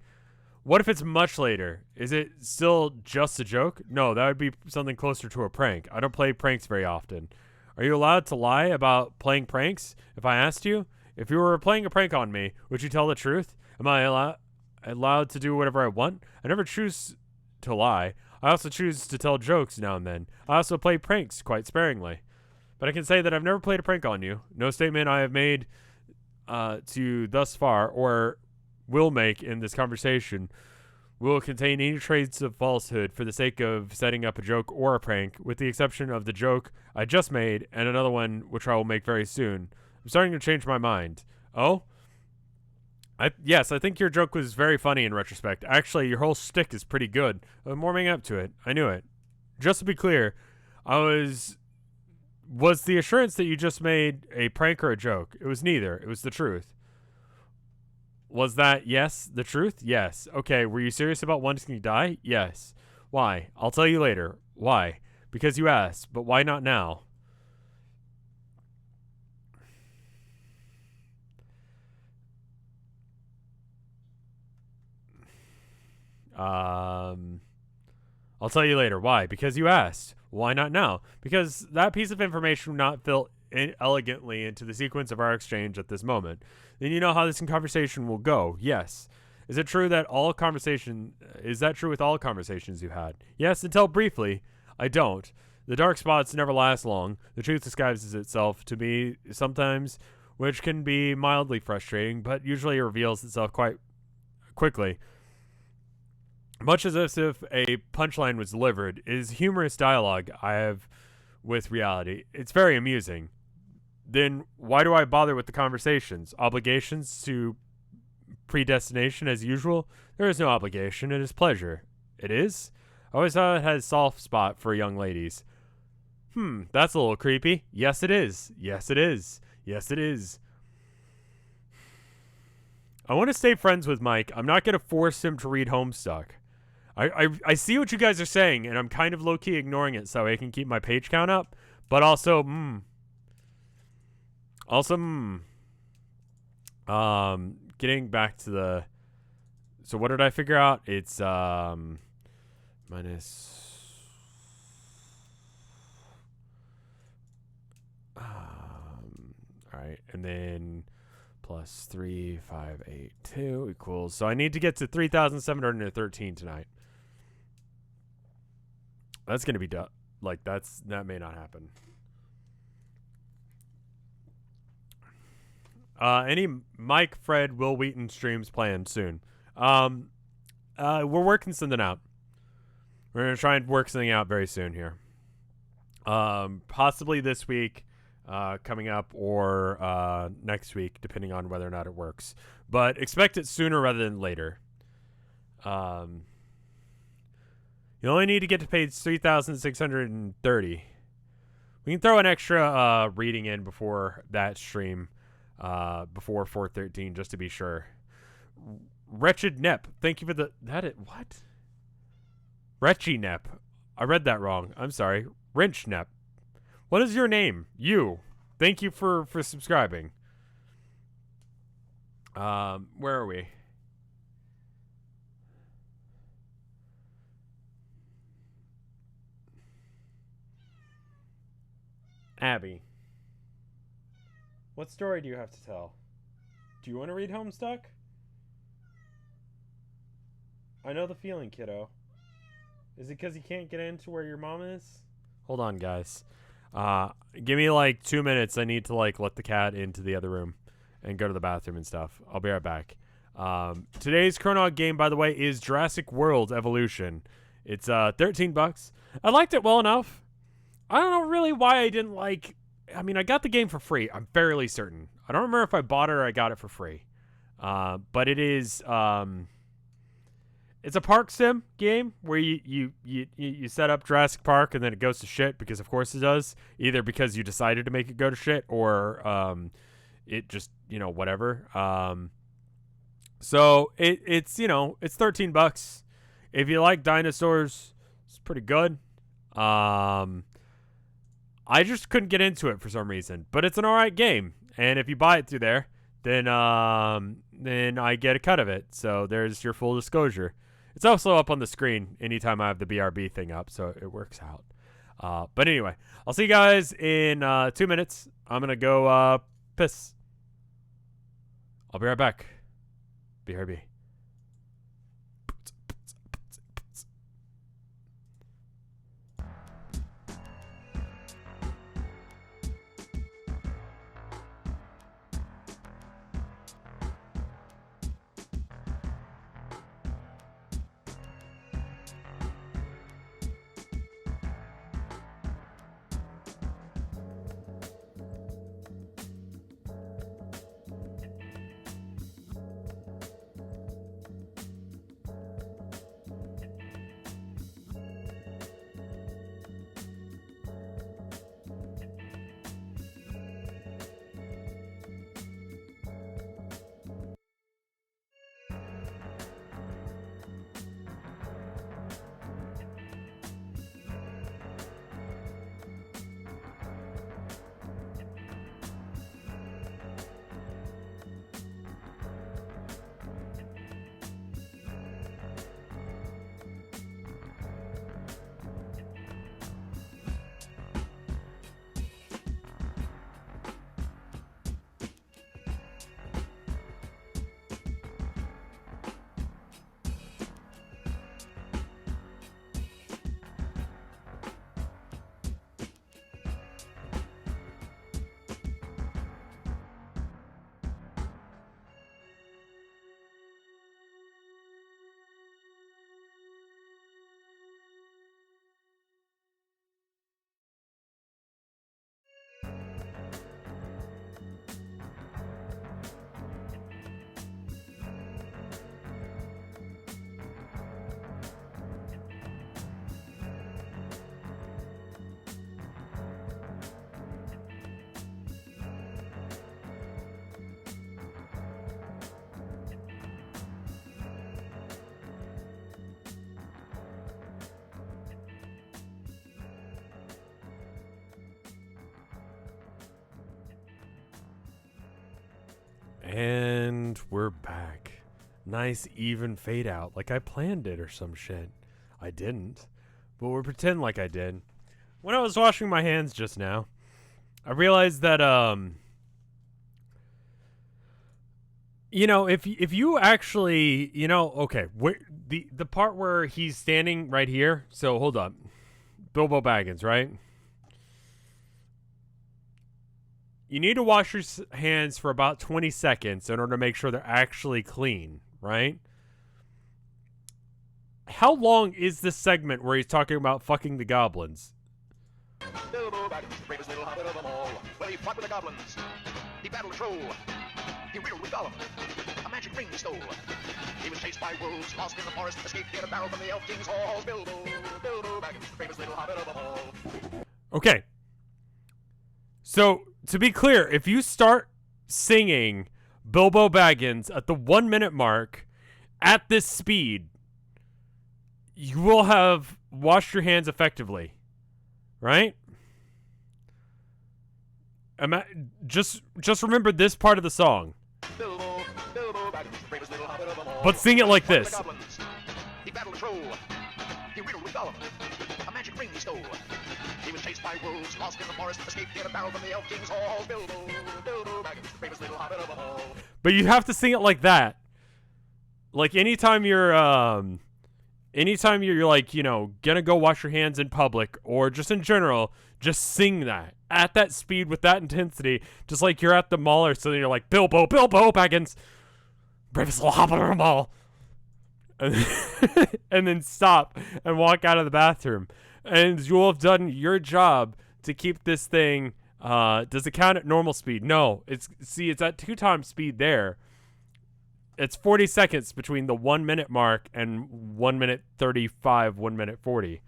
What if it's much later? Is it still just a joke? No, that would be something closer to a prank. I don't play pranks very often. Are you allowed to lie about playing pranks? If I asked you, if you were playing a prank on me, would you tell the truth? Am I allowed to do whatever I want? I never choose to lie. I also choose to tell jokes now and then. I also play pranks quite sparingly. But I can say that I've never played a prank on you. No statement I have made to you thus far or will make in this conversation will contain any traits of falsehood for the sake of setting up a joke or a prank, with the exception of the joke I just made and another one which I will make very soon. I'm starting to change my mind. Oh? Yes, I think your joke was very funny in retrospect. Actually, your whole shtick is pretty good. I'm warming up to it. I knew it. Just to be clear, was the assurance that you just made a prank or a joke? It was neither. It was the truth. Was that, yes, the truth? Yes. Okay, were you serious about wanting to die? Yes. Why? I'll tell you later. Why? Because you asked, but why not now? I'll tell you later. Why? Because you asked. Why not now? Because that piece of information would not fit elegantly into the sequence of our exchange at this moment. Then you know how this conversation will go. Yes. Is that true with all conversations you had? Yes, until briefly. I don't. The dark spots never last long. The truth disguises itself to me sometimes, which can be mildly frustrating, but usually it reveals itself quite quickly. Much as if a punchline was delivered, it is humorous dialogue I have with reality. It's very amusing. Then why do I bother with the conversations? Obligations to predestination as usual? There is no obligation. It is pleasure. It is? I always thought it had a soft spot for young ladies. That's a little creepy. Yes, it is. Yes, it is. Yes, it is. I want to stay friends with Mike. I'm not going to force him to read Homestuck. I see what you guys are saying, and I'm kind of low-key ignoring it so I can keep my page count up. But also, getting back to the... So what did I figure out? It's, minus... Alright, and then... plus 3,582 equals... So I need to get to 3,713 tonight. That's gonna be like that may not happen. Any Mike, Fred, Will Wheaton streams planned soon? We're working something out. We're gonna try and work something out very soon here. Possibly this week, coming up, or next week, depending on whether or not it works. But expect it sooner rather than later. You only need to get to page 3,630. We can throw an extra reading in before that stream, before 4:13, just to be sure. Wretched Nep, thank you for what? Wretchy Nep. I read that wrong. I'm sorry. Wrench Nep. What is your name? You. Thank you for subscribing. Where are we? Abby. What story do you have to tell? Do you want to read Homestuck? I know the feeling, kiddo. Is it because you can't get into where your mom is? Hold on, guys. Give me like 2 minutes. I need to like let the cat into the other room and go to the bathroom and stuff. I'll be right back. Today's Chronology game, by the way, is Jurassic World Evolution. It's $13. I liked it well enough. I don't know really why I didn't like. I mean, I got the game for free. I'm fairly certain. I don't remember if I bought it or I got it for free. But it is. It's a park sim game where you set up Jurassic Park and then it goes to shit because of course it does. Either because you decided to make it go to shit or it just whatever. So it's it's $13. If you like dinosaurs, it's pretty good. I just couldn't get into it for some reason, but it's an alright game. And if you buy it through there, then I get a cut of it. So there's your full disclosure. It's also up on the screen anytime I have the BRB thing up, so it works out. But anyway, I'll see you guys in 2 minutes. I'm gonna go piss. I'll be right back. BRB. And we're back. Nice even fade out, like I planned it or some shit. I didn't, but we're pretending like I did. When I was washing my hands just now, I realized that if you actually okay, the part where he's standing right here. So hold up, Bilbo Baggins, right? You need to wash your hands for about 20 seconds in order to make sure they're actually clean, right? How long is this segment where he's talking about fucking the goblins? Bilbo Baggins, bravest little hobbit of them all. Well, he fought with the goblins. He battled a troll. He riddled with Gollum. A magic ring he stole. He was chased by wolves, lost in the forest, escaped in a barrel from the Elf King's halls. Bilbo Baggins, bravest little hobbit of them all. Okay. So, to be clear, if you start singing Bilbo Baggins at the 1 minute mark at this speed, you will have washed your hands effectively. Right? Just remember this part of the song. Bilbo Baggins, bravest little hobbit of them all. But sing it like this. He battled a troll. He riddled with Gollum. A magic ring he stole. He was chased by wolves, lost in the forest, escaped in a barrel from the Elf King's halls. Bilbo Baggins, bravest little hobbit of them all. But you have to sing it like that. Like anytime you're like, you know, gonna go wash your hands in public or just in general, just sing that at that speed with that intensity, just like you're at the mall or something. You're like, Bilbo Baggins, bravest little hobbit of them all. And then stop and walk out of the bathroom. And you'll have done your job to keep this thing. Does it count at normal speed? No. It's at 2 times speed there. It's 40 seconds between the 1 minute mark and 1 minute 35, 1 minute 40.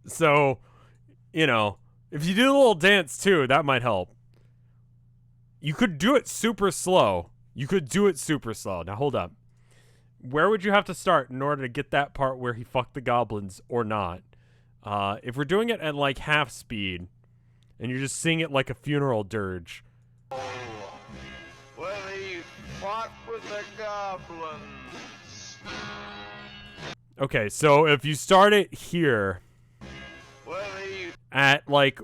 So, you know, if you do a little dance too, that might help. You could do it super slow. Now, hold up. Where would you have to start in order to get that part where he fucked the goblins or not? If we're doing it at like half speed and you just sing it like a funeral dirge. Well, he fought with the goblins. Okay, so if you start it here at like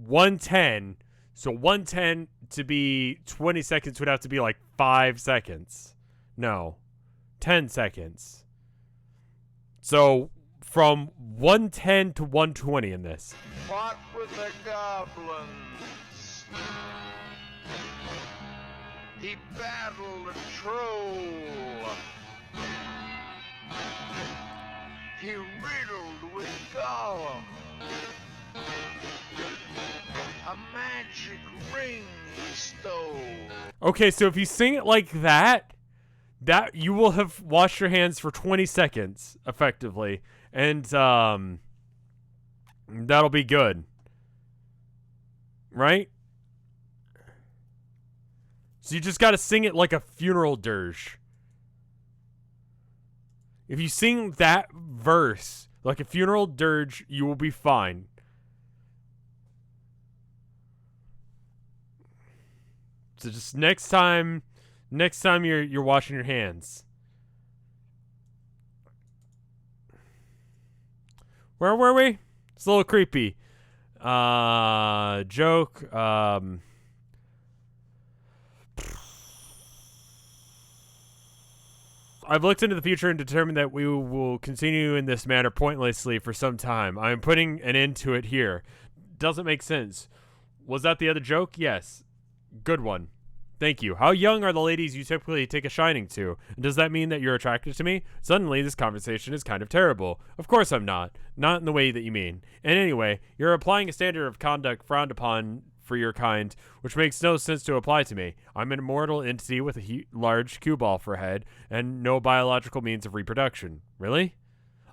110, so 110 to be 20 seconds would have to be like 5 seconds. No, 10 seconds. So from 110 to 120 in this. Fought with the goblins. He battled a troll. He riddled with Gollum. A magic ring he stole. Okay, so if you sing it like that you will have washed your hands for 20 seconds effectively, and that'll be good, right? So you just got to sing it like a funeral dirge. If you sing that verse like a funeral dirge, you will be fine. So just next time you're washing your hands. Where were we? It's a little creepy. Joke. I've looked into the future and determined that we will continue in this manner pointlessly for some time. I am putting an end to it here. Doesn't make sense. Was that the other joke? Yes. Good one. Thank you. How young are the ladies you typically take a shining to? And does that mean that you're attracted to me? Suddenly, this conversation is kind of terrible. Of course I'm not. Not in the way that you mean. And anyway, you're applying a standard of conduct frowned upon for your kind, which makes no sense to apply to me. I'm an immortal entity with a large cue ball for a head and no biological means of reproduction. Really?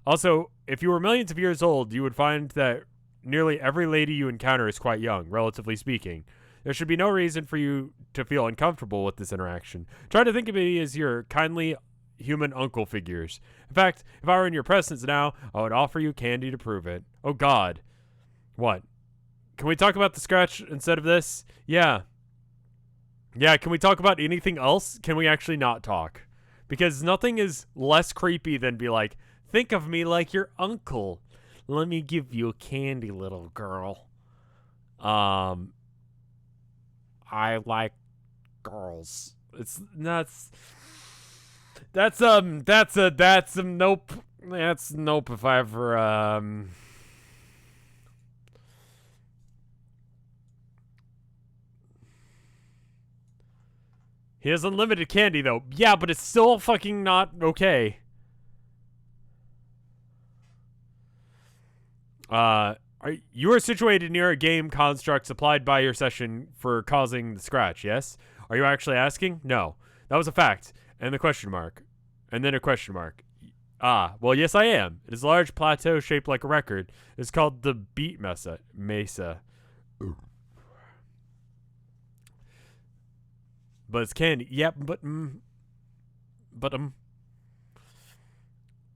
Also, if you were millions of years old, you would find that nearly every lady you encounter is quite young, relatively speaking. There should be no reason for you to feel uncomfortable with this interaction. Try to think of me as your kindly human uncle figures. In fact, if I were in your presence now, I would offer you candy to prove it. Oh God. What? Can we talk about the scratch instead of this? Yeah. Yeah, can we talk about anything else? Can we actually not talk? Because nothing is less creepy than be like, think of me like your uncle. Let me give you a candy, little girl. I like girls. That's nope. That's nope if I ever He has unlimited candy, though. Yeah, but it's still fucking not okay. You are situated near a game construct supplied by your session for causing the scratch, yes? Are you actually asking? No. That was a fact. And the question mark. And then a question mark. Ah, well, yes, I am. It is a large plateau shaped like a record. It's called the Beat Mesa. Ooh. But it's candy. Yep,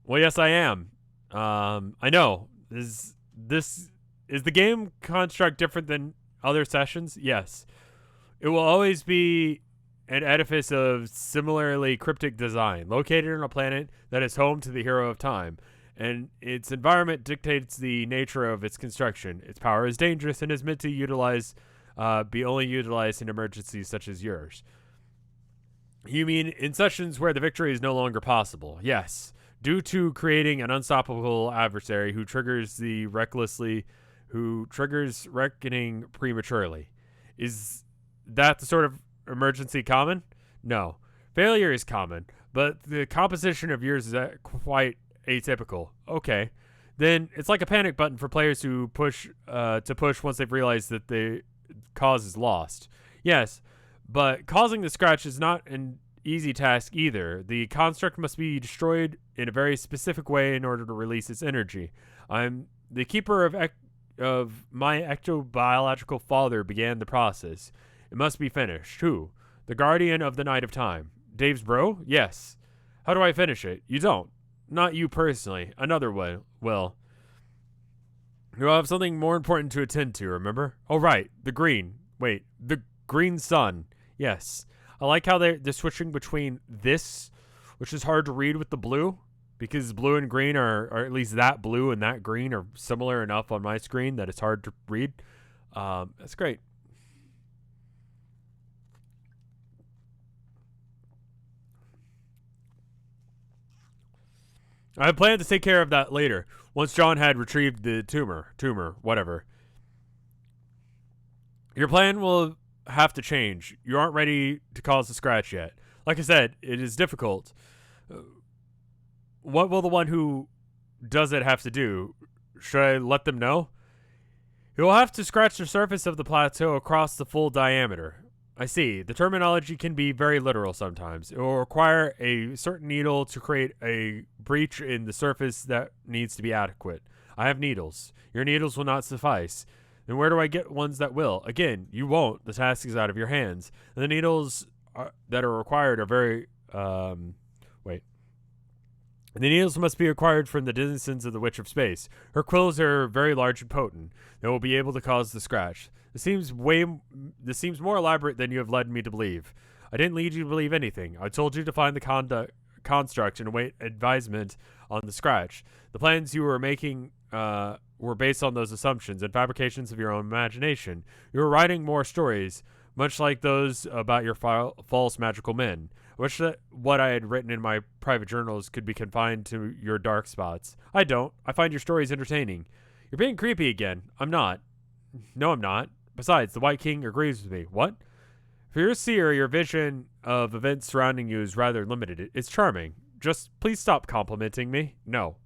Well, yes, I am. I know. Is the game construct different than other sessions? Yes. It will always be an edifice of similarly cryptic design, located on a planet that is home to the hero of time, and its environment dictates the nature of its construction. Its power is dangerous and is meant to be only utilized in emergencies such as yours. You mean in sessions where the victory is no longer possible? Yes. Due to creating an unstoppable adversary who triggers reckoning prematurely. Is that the sort of emergency common? No. Failure is common, but the composition of yours is quite atypical. Okay. Then it's like a panic button for players who push once they've realized that the cause is lost. Yes, but causing the scratch is not an easy task either. The construct must be destroyed in a very specific way in order to release its energy. I'm the keeper of my ectobiological father began the process. It must be finished. Who? The guardian of the night of time. Dave's bro? Yes. How do I finish it? You don't. Not you personally. Another way. Well, you'll have something more important to attend to, remember? Oh, right. The green sun. Yes. I like how they're switching between this, which is hard to read with the blue, because blue and green or at least that blue and that green are similar enough on my screen that it's hard to read. That's great. I plan to take care of that later, once John had retrieved the tumor, whatever. Your plan will have to change. You aren't ready to cause the scratch yet. Like I said, it is difficult. What will the one who does it have to do? Should I let them know? You will have to scratch the surface of the plateau across the full diameter. I see. The terminology can be very literal sometimes. It will require a certain needle to create a breach in the surface that needs to be adequate. I have needles. Your needles will not suffice. Then where do I get ones that will? Again, you won't. The task is out of your hands. And the needles that are required are very... The needles must be acquired from the denizens of the Witch of Space. Her quills are very large and potent. They will be able to cause the scratch. This seems more elaborate than you have led me to believe. I didn't lead you to believe anything. I told you to find the construct and await advisement on the scratch. The plans you were making were based on those assumptions and fabrications of your own imagination. You were writing more stories, much like those about your false magical men. I wish that what I had written in my private journals could be confined to your dark spots. I don't. I find your stories entertaining. You're being creepy again. I'm not. No, I'm not. Besides, the White King agrees with me. What? For your seer, your vision of events surrounding you is rather limited. It's charming. Just please stop complimenting me. No.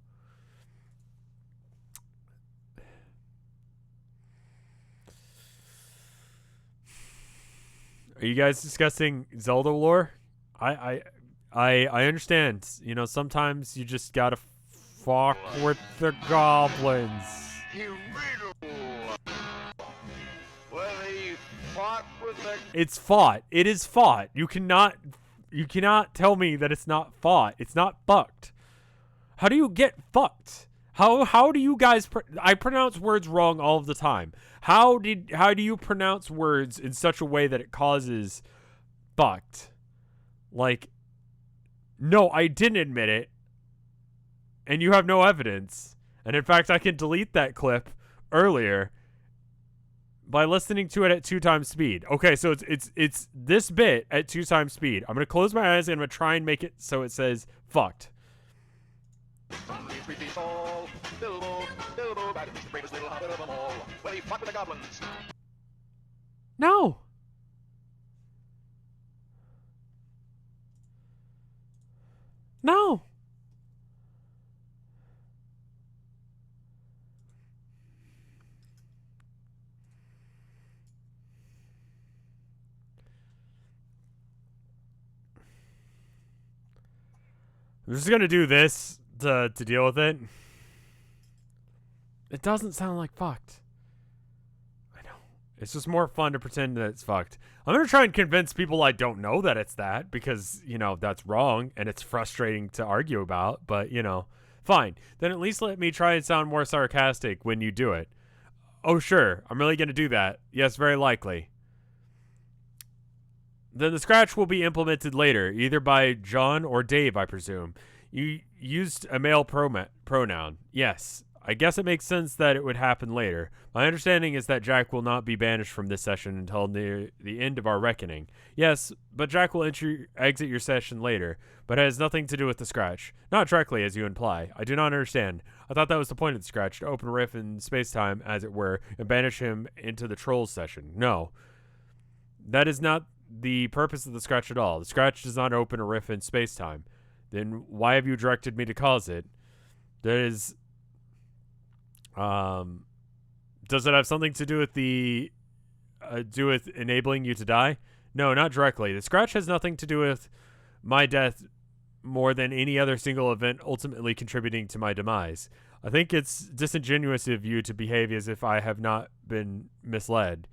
Are you guys discussing Zelda lore? I understand. You know, sometimes you just gotta fuck with the goblins. It's fought. It is fought. You cannot tell me that it's not fought. It's not fucked. How do you get fucked? How do you guys I pronounce words wrong all of the time. How do you pronounce words in such a way that it causes fucked? Like, no, I didn't admit it, and you have no evidence. And in fact, I can delete that clip earlier by listening to it at 2 times speed. Okay, so it's this bit at 2 times speed. I'm gonna close my eyes and I'm gonna try and make it so it says fucked. No. No. I'm just gonna do this to deal with it. It doesn't sound like fucked. I know. It's just more fun to pretend that it's fucked. I'm gonna try and convince people I don't know that it's that because, that's wrong and it's frustrating to argue about, but, fine. Then at least let me try and sound more sarcastic when you do it. Oh, sure. I'm really gonna do that. Yes, very likely. Then the scratch will be implemented later, either by John or Dave, I presume. You used a male pronoun. Yes. I guess it makes sense that it would happen later. My understanding is that Jack will not be banished from this session until near the end of our reckoning. Yes, but Jack will exit your session later, but it has nothing to do with the scratch. Not directly, as you imply. I do not understand. I thought that was the point of the scratch, to open a rift in space-time, as it were, and banish him into the Trolls session. No. That is not the purpose of the scratch at all. The scratch does not open a rift in space-time. Then why have you directed me to cause it? That is... does it have something to do with enabling you to die? No, not directly. The scratch has nothing to do with my death more than any other single event ultimately contributing to my demise. I think it's disingenuous of you to behave as if I have not been misled.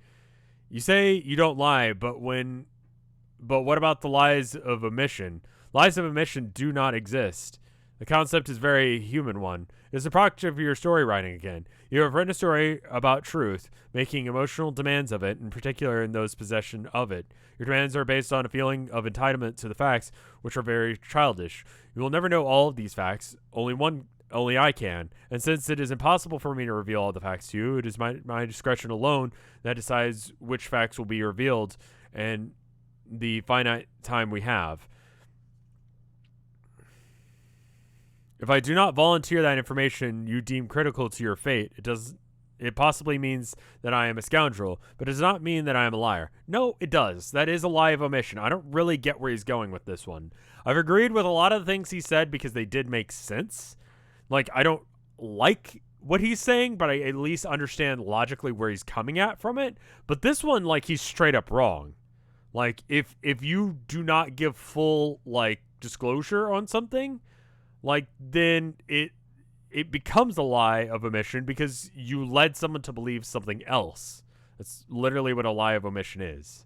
You say you don't lie, but what about the lies of omission? Lies of omission do not exist. The concept is a very human one. It is a product of your story writing again. You have written a story about truth, making emotional demands of it, in particular in those possession of it. Your demands are based on a feeling of entitlement to the facts, which are very childish. You will never know all of these facts. Only I can. And since it is impossible for me to reveal all the facts to you, it is my discretion alone that decides which facts will be revealed and the finite time we have. If I do not volunteer that information you deem critical to your fate, it possibly means that I am a scoundrel, but it does not mean that I am a liar. No, it does. That is a lie of omission. I don't really get where he's going with this one. I've agreed with a lot of the things he said because they did make sense. Like, I don't like what he's saying, but I at least understand logically where he's coming at from it. But this one, like, he's straight up wrong. Like, if you do not give full, like, disclosure on something, like, then it becomes a lie of omission because you led someone to believe something else. That's literally what a lie of omission is.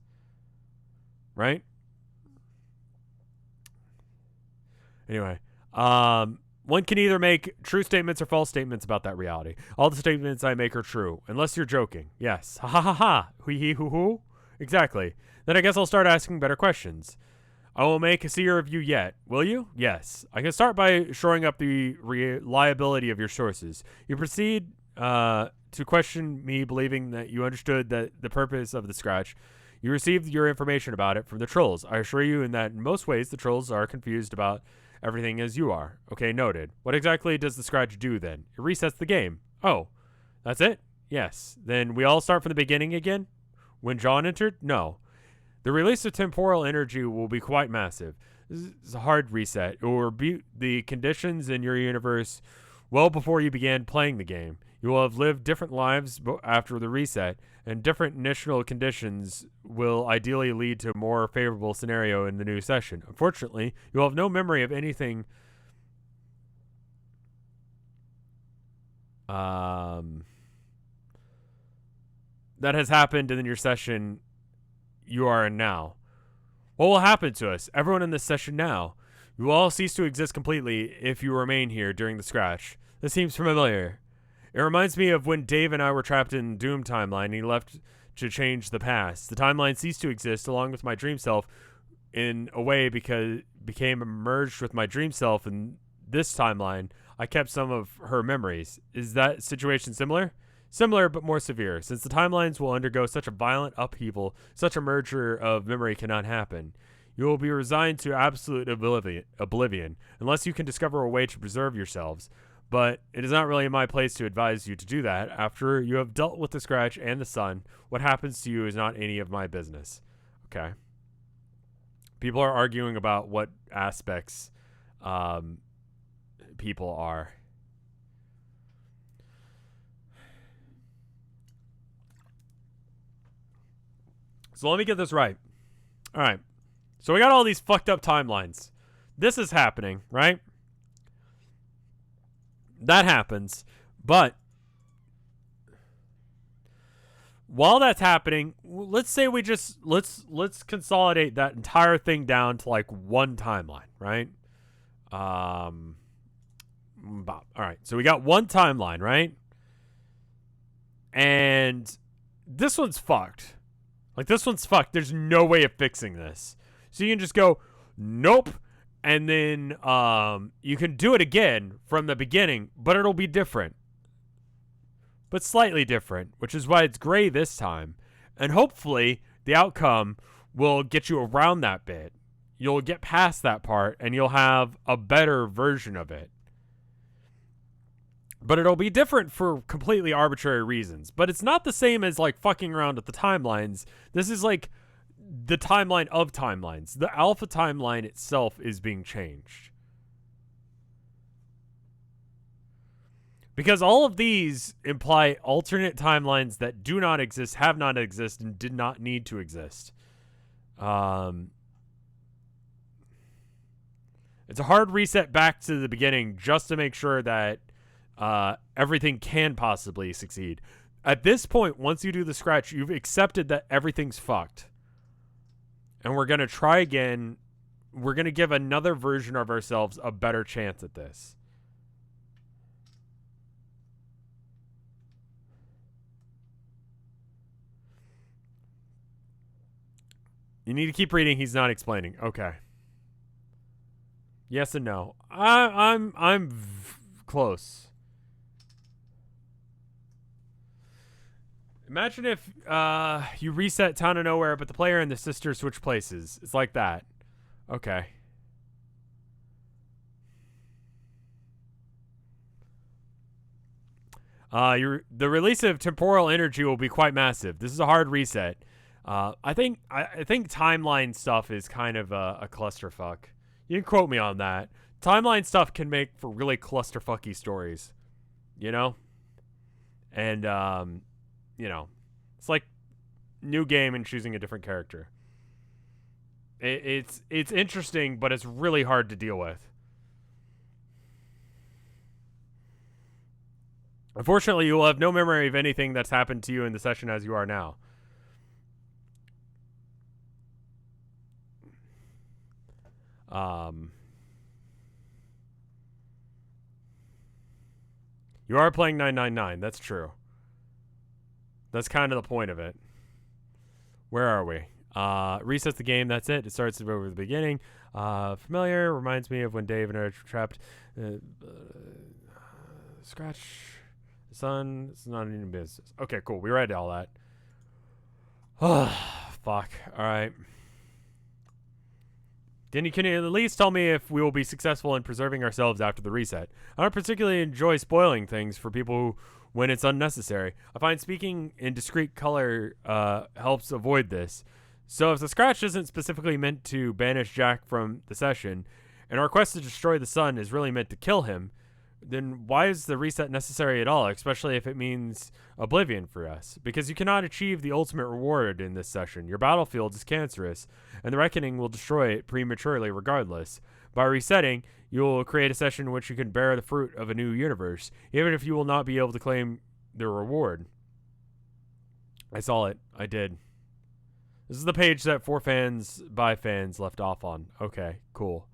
Right? Anyway, one can either make true statements or false statements about that reality. All the statements I make are true, unless you're joking. Yes. Ha ha ha ha. Hee hee hoo hoo. Exactly. Then I guess I'll start asking better questions. I will make a Seer of you yet. Will you? Yes. I can start by shoring up the reliability of your sources. You proceed to question me, believing that you understood that the purpose of the scratch. You received your information about it from the Trolls. I assure you in that in most ways the Trolls are confused about everything as you are. Okay, noted. What exactly does the scratch do then? It resets the game. Oh, that's it? Yes. Then we all start from the beginning again? When John entered? No. The release of temporal energy will be quite massive. This is a hard reset. It will reboot the conditions in your universe well before you began playing the game. You will have lived different lives after the reset, and different initial conditions will ideally lead to a more favorable scenario in the new session. Unfortunately, you will have no memory of anything that has happened in your session you are in now. What will happen to us, everyone in this session now? You will all cease to exist completely if you remain here during the scratch. This seems familiar. It reminds me of when Dave and I were trapped in Doom timeline and he left to change the past. The timeline ceased to exist along with my dream self in a way because it became merged with my dream self in this timeline. I kept some of her memories. Is that situation similar? Similar, but more severe. Since the timelines will undergo such a violent upheaval, such a merger of memory cannot happen. You will be resigned to absolute oblivion, unless you can discover a way to preserve yourselves. But it is not really my place to advise you to do that. After you have dealt with the scratch and the sun, what happens to you is not any of my business. Okay. People are arguing about what aspects people are. So let me get this right. All right. So we got all these fucked up timelines. This is happening, right? That happens. But while that's happening, let's say we just let's consolidate that entire thing down to like one timeline, right? All right. So we got one timeline, right? And this one's fucked. Like, this one's fucked. There's no way of fixing this. So you can just go, nope. And then you can do it again from the beginning, but it'll be different. But slightly different, which is why it's gray this time. And hopefully the outcome will get you around that bit. You'll get past that part, and you'll have a better version of it. But it'll be different for completely arbitrary reasons. But it's not the same as, like, fucking around with the timelines. This is, like, the timeline of timelines. The alpha timeline itself is being changed. Because all of these imply alternate timelines that do not exist, have not existed, and did not need to exist. It's a hard reset back to the beginning just to make sure that everything can possibly succeed. At this point, once you do the scratch, you've accepted that everything's fucked. And we're going to try again. We're going to give another version of ourselves a better chance at this. You need to keep reading. He's not explaining. Okay. Yes and no. I'm close. Imagine if you reset Town of Nowhere, but the player and the sister switch places. It's like that. Okay. The release of temporal energy will be quite massive. This is a hard reset. I think timeline stuff is kind of a clusterfuck. You can quote me on that. Timeline stuff can make for really clusterfucky stories, you know? And, you know, it's like new game and choosing a different character. It's interesting, but it's really hard to deal with. Unfortunately, you will have no memory of anything that's happened to you in the session as you are now. You are playing 999. That's true. That's kind of the point of it. Where are we? Resets the game. That's it. It starts over the beginning. Familiar. Reminds me of when Dave and I were trapped. Scratch. The sun. It's not any business. Okay, cool. We read all that. Fuck. All right. Can you at least tell me if we will be successful in preserving ourselves after the reset? I don't particularly enjoy spoiling things for people when it's unnecessary. I find speaking in discrete color helps avoid this. So if the scratch isn't specifically meant to banish Jack from the session, and our quest to destroy the sun is really meant to kill him, then why is the reset necessary at all, especially if it means oblivion for us? Because you cannot achieve the ultimate reward in this session. Your battlefield is cancerous, and the reckoning will destroy it prematurely regardless. By resetting, you will create a session in which you can bear the fruit of a new universe, even if you will not be able to claim the reward. I saw it. I did. This is the page that For Fans by Fans left off on. Okay, cool.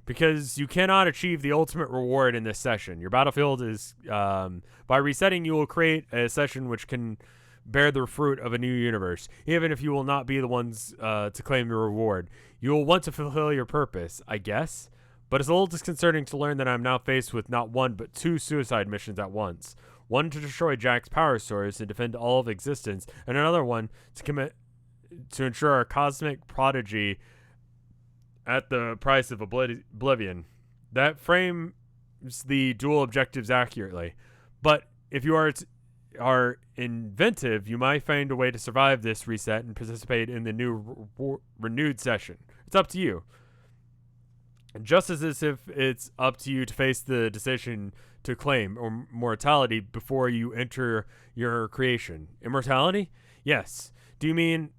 Because you cannot achieve the ultimate reward in this session. Your battlefield is, by resetting, you will create a session which can bear the fruit of a new universe, even if you will not be the ones to claim the reward. You will want to fulfill your purpose, I guess, but it's a little disconcerting to learn that I'm now faced with not one but two suicide missions at once. One to destroy Jack's power source and defend all of existence, and another one to ensure our cosmic prodigy at the price of oblivion. That frames the dual objectives accurately. But if you are inventive, you might find a way to survive this reset and participate in the new renewed session. It's up to you. just as if it's up to you to face the decision to claim or mortality before you enter your creation. Immortality? Yes. Do you mean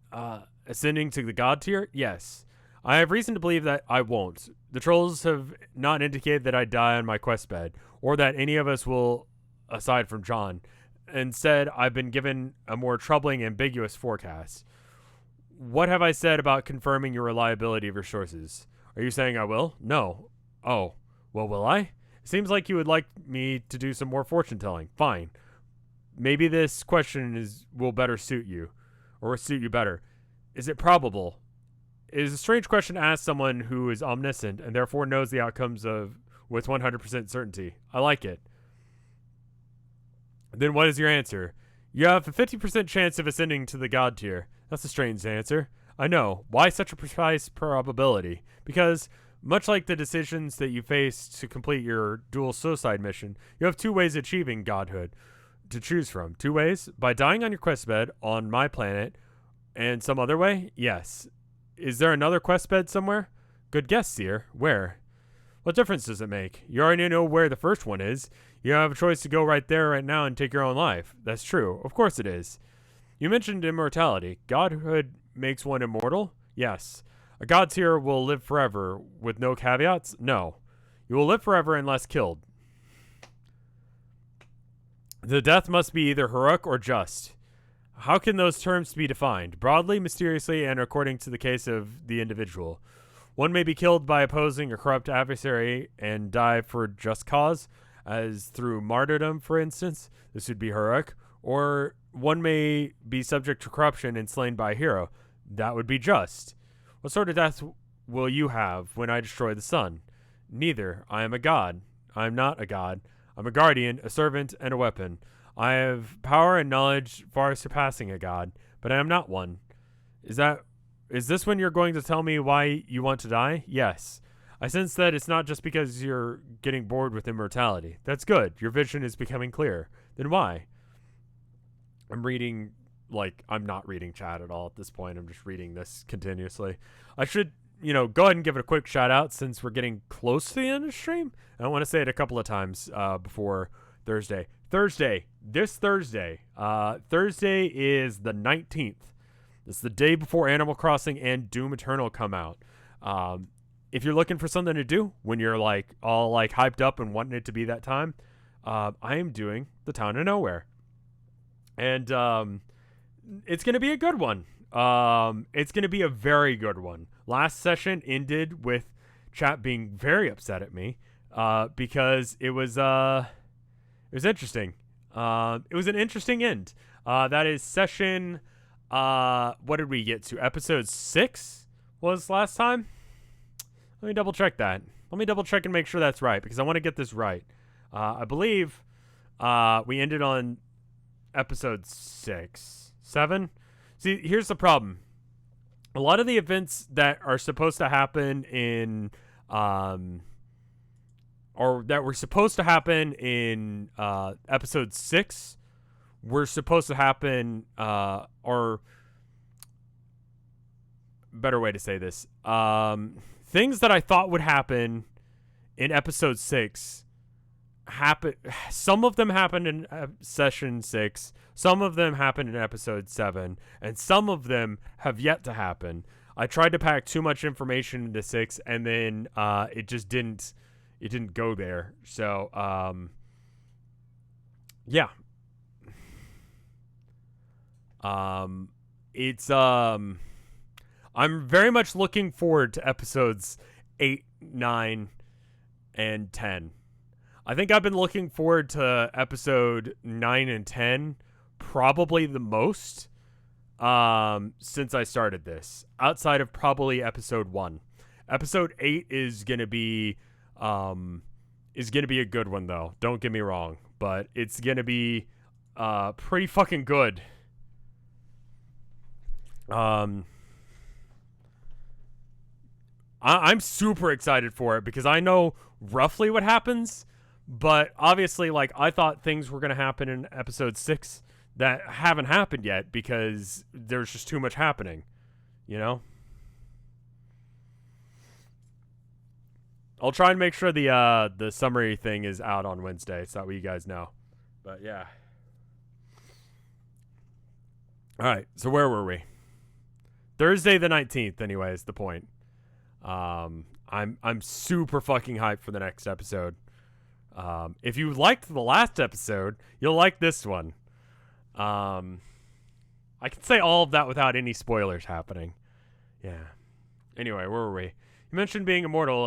ascending to the god tier? Yes. I have reason to believe that I won't. The trolls have not indicated that I die on my quest bed, or that any of us will, aside from John. Instead, I've been given a more troubling, ambiguous forecast. What have I said about confirming your reliability of your sources? Are you saying I will? No. Oh. Well, will I? It seems like you would like me to do some more fortune telling. Fine. Maybe this question will better suit you, or suit you better. Is it probable? It is a strange question to ask someone who is omniscient and therefore knows the outcomes with 100% certainty. I like it. Then what is your answer? You have a 50% chance of ascending to the god tier. That's a strange answer. I know. Why such a precise probability? Because, much like the decisions that you face to complete your dual suicide mission, you have 2 ways of achieving godhood to choose from. 2 ways? By dying on your quest bed on my planet, and some other way? Yes. Is there another quest bed somewhere? Good guess, Seer. Where? What difference does it make? You already know where the first one is. You have a choice to go right there right now and take your own life. That's true. Of course it is. You mentioned immortality. Godhood makes one immortal? Yes. A god tier will live forever with no caveats? No. You will live forever unless killed. The death must be either heroic or just. How can those terms be defined? Broadly, mysteriously, and according to the case of the individual. One may be killed by opposing a corrupt adversary and die for just cause, as through martyrdom, for instance. This would be heroic. Or one may be subject to corruption and slain by a hero. That would be just. What sort of death will you have when I destroy the sun? Neither. I am a god. I am not a god. I'm a guardian, a servant, and a weapon. I have power and knowledge far surpassing a god, but I am not one. Is this when you're going to tell me why you want to die? Yes. I sense that it's not just because you're getting bored with immortality. That's good. Your vision is becoming clear. Then why? I'm not reading chat at all at this point. I'm just reading this continuously. I should, go ahead and give it a quick shout out since we're getting close to the end of the stream. I want to say it a couple of times before Thursday. This Thursday. Thursday is the 19th. It's the day before Animal Crossing and Doom Eternal come out. If you're looking for something to do when you're all hyped up and wanting it to be that time, I am doing the Town of Nowhere. And it's going to be a good one. It's going to be a very good one. Last session ended with chat being very upset at me because it was interesting. It was an interesting end. That is session, what did we get to? Episode 6 was last time? Let me double check that. Let me double check and make sure that's right because I want to get this right. I believe we ended on episode 6. 7? See, here's the problem. A lot of the events that are supposed to happen in or that were supposed to happen in episode 6 were supposed to happen or better way to say this, things that I thought would happen in episode 6 happen. Some of them happened in session 6, some of them happened in episode 7, and some of them have yet to happen. I tried to pack too much information into 6 and then it just didn't go there. So yeah. It's I'm very much looking forward to episodes 8, 9, and 10. I think I've been looking forward to episode 9 and 10 probably the most since I started this, outside of probably episode 1. Episode 8 is going to be a good one though. Don't get me wrong, but it's going to be pretty fucking good. I'm super excited for it because I know roughly what happens, but obviously, I thought things were going to happen in episode 6 that haven't happened yet because there's just too much happening, I'll try and make sure the summary thing is out on Wednesday, so that way you guys know. But yeah. All right. So where were we? Thursday the 19th. Anyway, is the point. I'm super fucking hyped for the next episode. If you liked the last episode, you'll like this one. I can say all of that without any spoilers happening. Yeah. Anyway, where were we? You mentioned being immortal.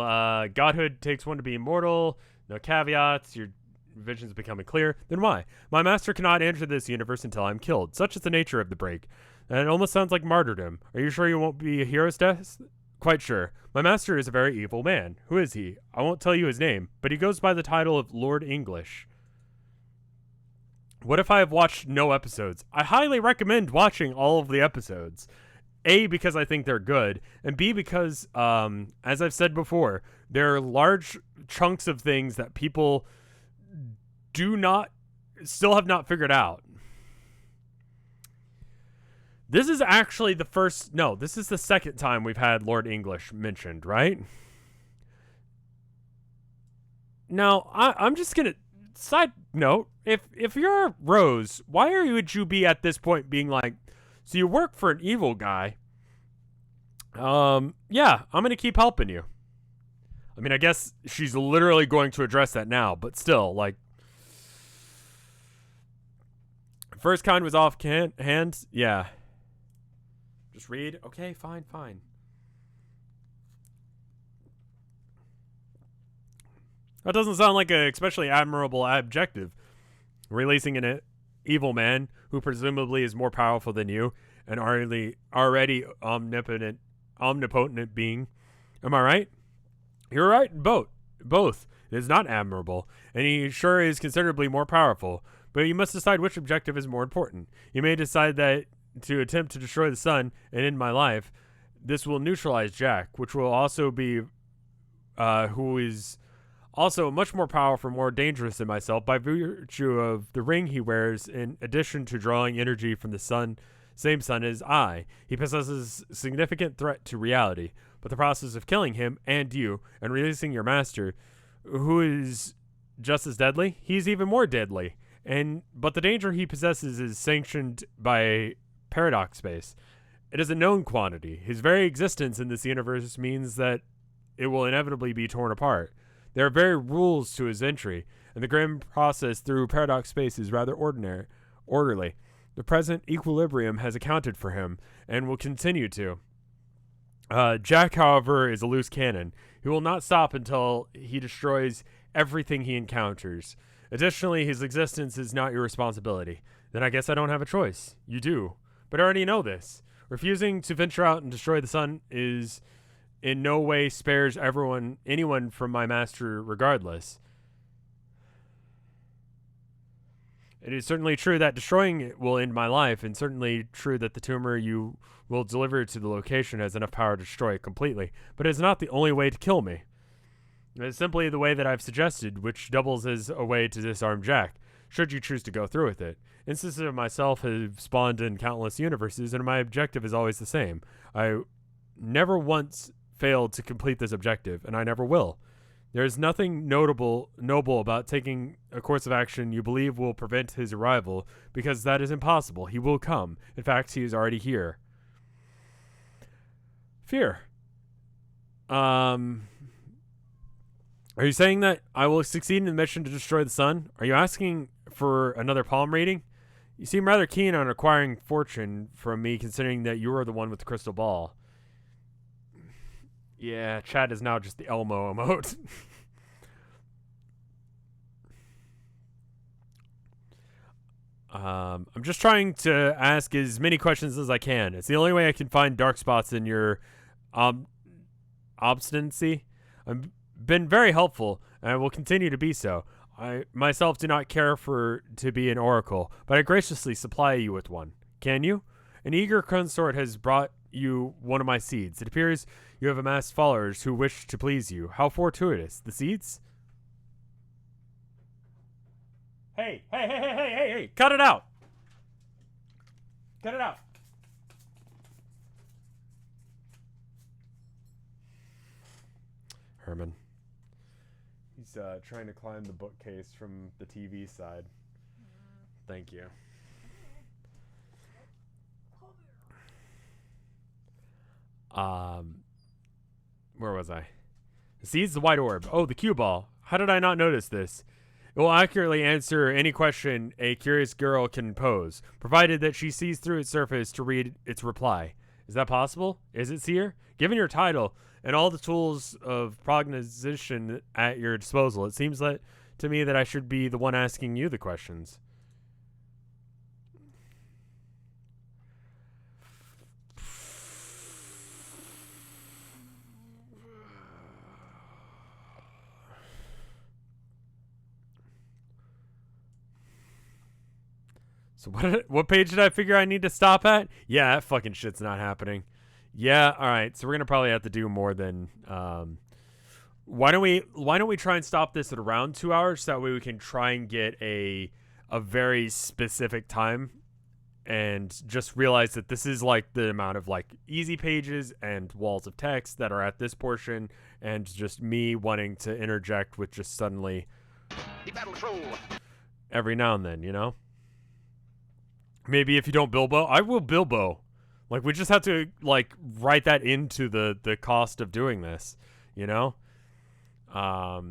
Godhood takes one to be immortal. No caveats. Your vision's becoming clear. Then why? My master cannot enter this universe until I'm killed. Such is the nature of the break. And it almost sounds like martyrdom. Are you sure you won't be a hero's death? Quite sure. My master is a very evil man. Who is he? I won't tell you his name, but he goes by the title of Lord English. What if I have watched no episodes? I highly recommend watching all of the episodes. A, because I think they're good, and B, because, as I've said before, there are large chunks of things that people still have not figured out. This is actually this is the second time we've had Lord English mentioned, right? Now, I'm just gonna, side note, if you're Rose, why would you be at this point being like, so you work for an evil guy, yeah, I'm gonna keep helping you. I mean, I guess she's literally going to address that now, but still, like, first kind was off hand, yeah. Just read. Okay, fine. That doesn't sound like an especially admirable objective. Releasing an evil man who presumably is more powerful than you and already omnipotent being. Am I right? You're right. Both. It is not admirable, and he sure is considerably more powerful. But you must decide which objective is more important. You may decide that to attempt to destroy the sun and end my life, this will neutralize Jack, which will also be, who is also much more powerful, more dangerous than myself by virtue of the ring he wears. In addition to drawing energy from the same sun as I, he possesses significant threat to reality. But the process of killing him and you and releasing your master, who is just as deadly, he's even more deadly. But the danger he possesses is sanctioned by paradox space. It is a known quantity. His very existence in this universe means that it will inevitably be torn apart. There are very rules to his entry, and the grim process through paradox space is rather orderly. The present equilibrium has accounted for him, and will continue to. Jack, however, is a loose cannon. He will not stop until he destroys everything he encounters. Additionally, his existence is not your responsibility. Then I guess I don't have a choice. You do. But I already know this. Refusing to venture out and destroy the sun is in no way spares anyone from my master regardless. It is certainly true that destroying it will end my life, and certainly true that the tumor you will deliver to the location has enough power to destroy it completely, but it is not the only way to kill me. It is simply the way that I've suggested, which doubles as a way to disarm Jack, should you choose to go through with it. Instances of myself have spawned in countless universes, and my objective is always the same. I never once failed to complete this objective, and I never will. There is nothing noble about taking a course of action you believe will prevent his arrival, because that is impossible. He will come. In fact, he is already here. Fear. Are you saying that I will succeed in the mission to destroy the sun? Are you asking for another palm reading? You seem rather keen on acquiring fortune from me, considering that you are the one with the crystal ball. Yeah, chat is now just the Elmo emote. I'm just trying to ask as many questions as I can. It's the only way I can find dark spots in your obstinacy. I've been very helpful, and I will continue to be so. I myself do not care to be an oracle, but I graciously supply you with one. Can you? An eager consort has brought you one of my seeds. It appears you have amassed followers who wish to please you. How fortuitous. The seeds? Hey. Cut it out. Cut it out. Herman. He's trying to climb the bookcase from the TV side. Thank you. Where was I? Sees the white orb. Oh, the cue ball. How did I not notice this? It will accurately answer any question a curious girl can pose, provided that she sees through its surface to read its reply. Is that possible? Is it, Seer? Given your title and all the tools of prognostication at your disposal, it seems to me that I should be the one asking you the questions. So what page did I figure I need to stop at? Yeah, that fucking shit's not happening. Yeah, all right. So we're gonna probably have to do more than. Why don't we try and stop this at around 2 hours? So that way we can try and get a very specific time, and just realize that this is like the amount of like easy pages and walls of text that are at this portion, and just me wanting to interject with just suddenly. He battled a troll. Every now and then, you know. Maybe if you don't Bilbo, I will Bilbo. Like, we just have to, like, write that into the cost of doing this, you know? How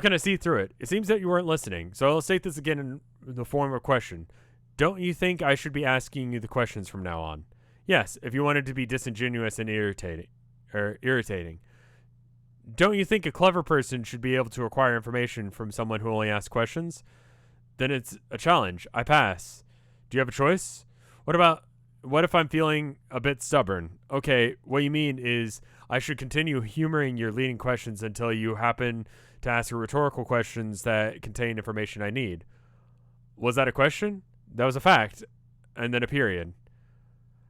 can I see through it? It seems that you weren't listening, so I'll state this again in the form of a question. Don't you think I should be asking you the questions from now on? Yes, if you wanted to be disingenuous and irritating. Don't you think a clever person should be able to acquire information from someone who only asks questions? Then it's a challenge. I pass. Do you have a choice? What if I'm feeling a bit stubborn? Okay, what you mean is I should continue humoring your leading questions until you happen to ask rhetorical questions that contain information I need. Was that a question? That was a fact. And then a period.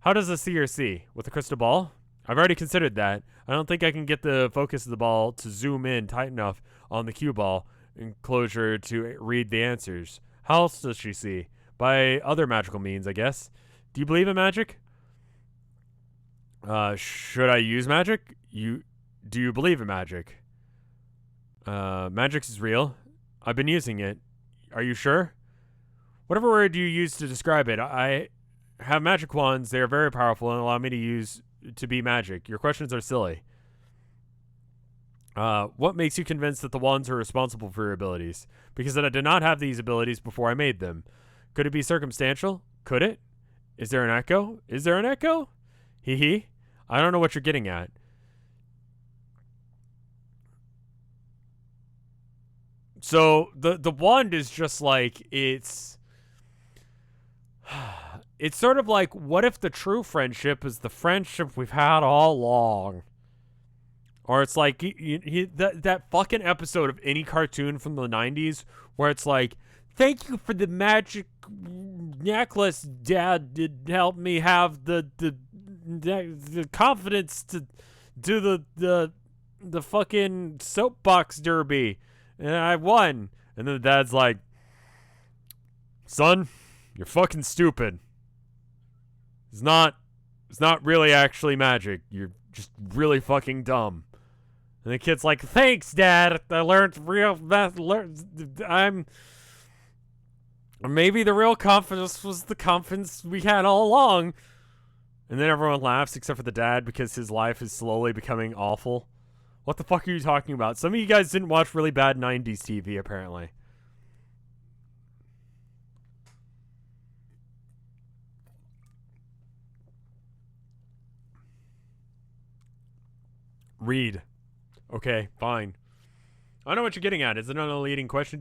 How does a seer see? With a crystal ball? I've already considered that. I don't think I can get the focus of the ball to zoom in tight enough on the cue ball enclosure to read the answers. How else does she see? By other magical means, I guess. Do you believe in magic? Should I use magic? Do you believe in magic? Magic is real. I've been using it. Are you sure? Whatever word you use to describe it, I have magic wands. They are very powerful and allow me to be magic. Your questions are silly. What makes you convinced that the wands are responsible for your abilities? Because I did not have these abilities before I made them. Could it be circumstantial? Could it? Is there an echo? Is there an echo? Hee hee. I don't know what you're getting at. So the wand is just like it's sort of like, what if the true friendship is the friendship we've had all along? Or it's like that fucking episode of any cartoon from the 90s where it's like, thank you for the magic necklace, Dad. Did help me have the confidence to do the fucking soapbox derby, and I won. And then the dad's like, son, you're fucking stupid. It's not really actually magic. You're just really fucking dumb. And the kid's like, thanks, Dad. I learned real math. Maybe the real confidence was the confidence we had all along. And then everyone laughs except for the dad because his life is slowly becoming awful. What the fuck are you talking about? Some of you guys didn't watch really bad 90s TV, apparently. Read. Okay, fine. I know what you're getting at. Is it another leading question?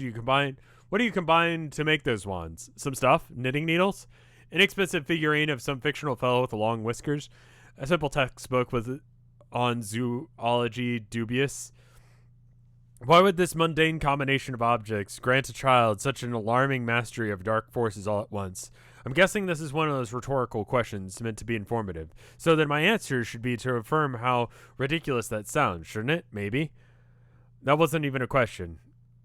What do you combine to make those wands? Some stuff? Knitting needles? Inexpensive figurine of some fictional fellow with long whiskers? A simple textbook on zoology dubious? Why would this mundane combination of objects grant a child such an alarming mastery of dark forces all at once? I'm guessing this is one of those rhetorical questions meant to be informative, so that my answer should be to affirm how ridiculous that sounds, shouldn't it? Maybe. That wasn't even a question.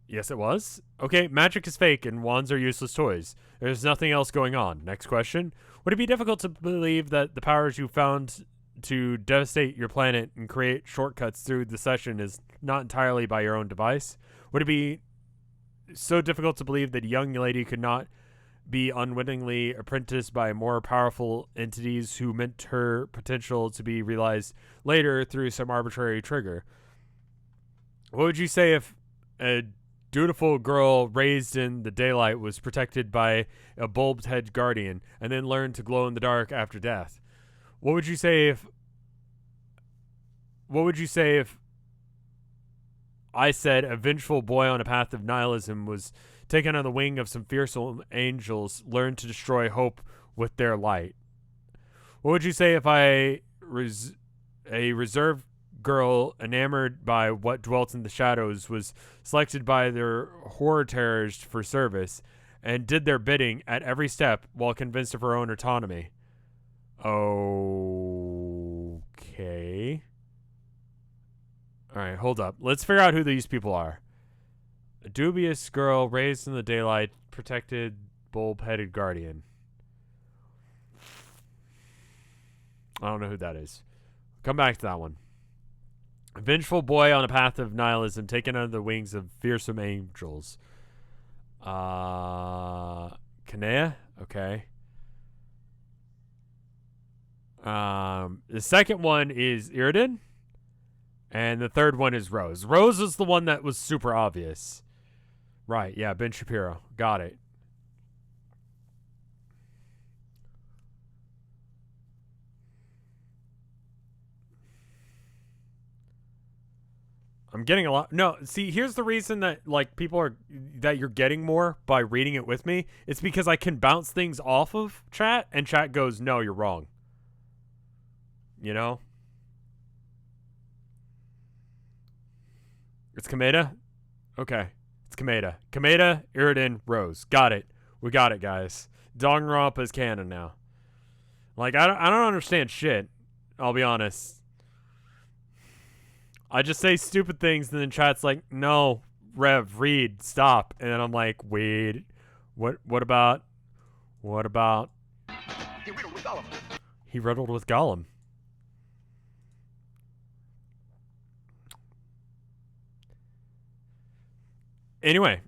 Yes, it was. Okay, magic is fake and wands are useless toys. There's nothing else going on. Next question. Would it be difficult to believe that the powers you found to devastate your planet and create shortcuts through the session is not entirely by your own device? Would it be so difficult to believe that a young lady could not be unwittingly apprenticed by more powerful entities who meant her potential to be realized later through some arbitrary trigger? What would you say if a dutiful girl raised in the daylight was protected by a bulbed head guardian and then learned to glow in the dark after death? What would you say if I said a vengeful boy on a path of nihilism was taken on the wing of some fearsome angels, learned to destroy hope with their light? What would you say if a reserved girl enamored by what dwelt in the shadows was selected by their horror terrors for service and did their bidding at every step while convinced of her own autonomy? Okay. All right, hold up. Let's figure out who these people are. A dubious girl raised in the daylight, protected bulb-headed guardian. I don't know who that is. Come back to that one. A vengeful boy on a path of nihilism, taken under the wings of fearsome angels. Kanea? Okay. The second one is Iridan. And the third one is Rose. Rose is the one that was super obvious. Right, yeah, Ben Shapiro. Got it. I'm getting a lot. No, see, here's the reason that like that you're getting more by reading it with me. It's because I can bounce things off of chat and chat goes, "No, you're wrong." You know? It's Kameda? Okay. It's Kameda. Kameda, Iridan, Rose. Got it. We got it, guys. Danganronpa is canon now. Like, I don't understand shit. I'll be honest. I just say stupid things, and then chat's like, no, Rev, read, stop. And then I'm like, wait, what about? He riddled with Gollum. He riddled with Gollum. Anyway,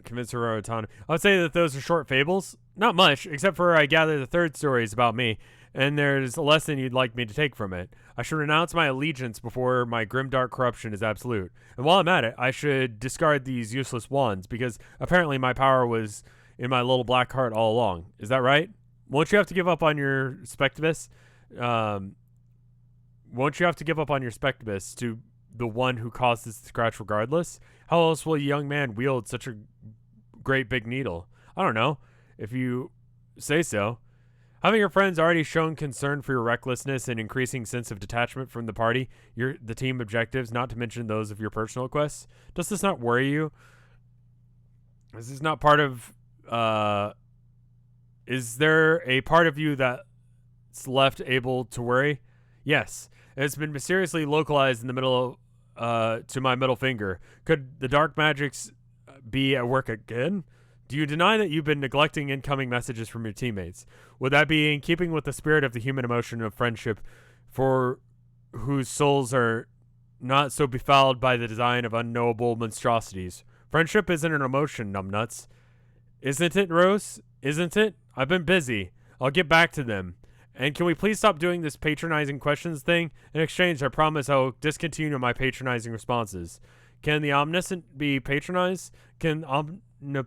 convince her of autonomy. I would say that those are short fables. Not much, except for I gather the third story is about me, and there's a lesson you'd like me to take from it. I should renounce my allegiance before my grimdark corruption is absolute. And while I'm at it, I should discard these useless wands, because apparently my power was in my little black heart all along. Is that right? Won't you have to give up on your spectibus? Won't you have to give up on your spectibus to the one who caused this scratch regardless? How else will a young man wield such a great big needle? I don't know, if you say so. Having your friends already shown concern for your recklessness and increasing sense of detachment from the party, the team objectives, not to mention those of your personal quests, does this not worry you? Is this not part of, is there a part of you that's left able to worry? Yes. It's been mysteriously localized in the middle to my middle finger. Could the dark magics be at work again? Do you deny that you've been neglecting incoming messages from your teammates? Would that be in keeping with the spirit of the human emotion of friendship, for whose souls are not so befouled by the design of unknowable monstrosities? Friendship isn't an emotion, numbnuts. Isn't it, Rose? Isn't it? I've been busy. I'll get back to them. And can we please stop doing this patronizing questions thing? In exchange, I promise I'll discontinue my patronizing responses. Can the omniscient be patronized? Can the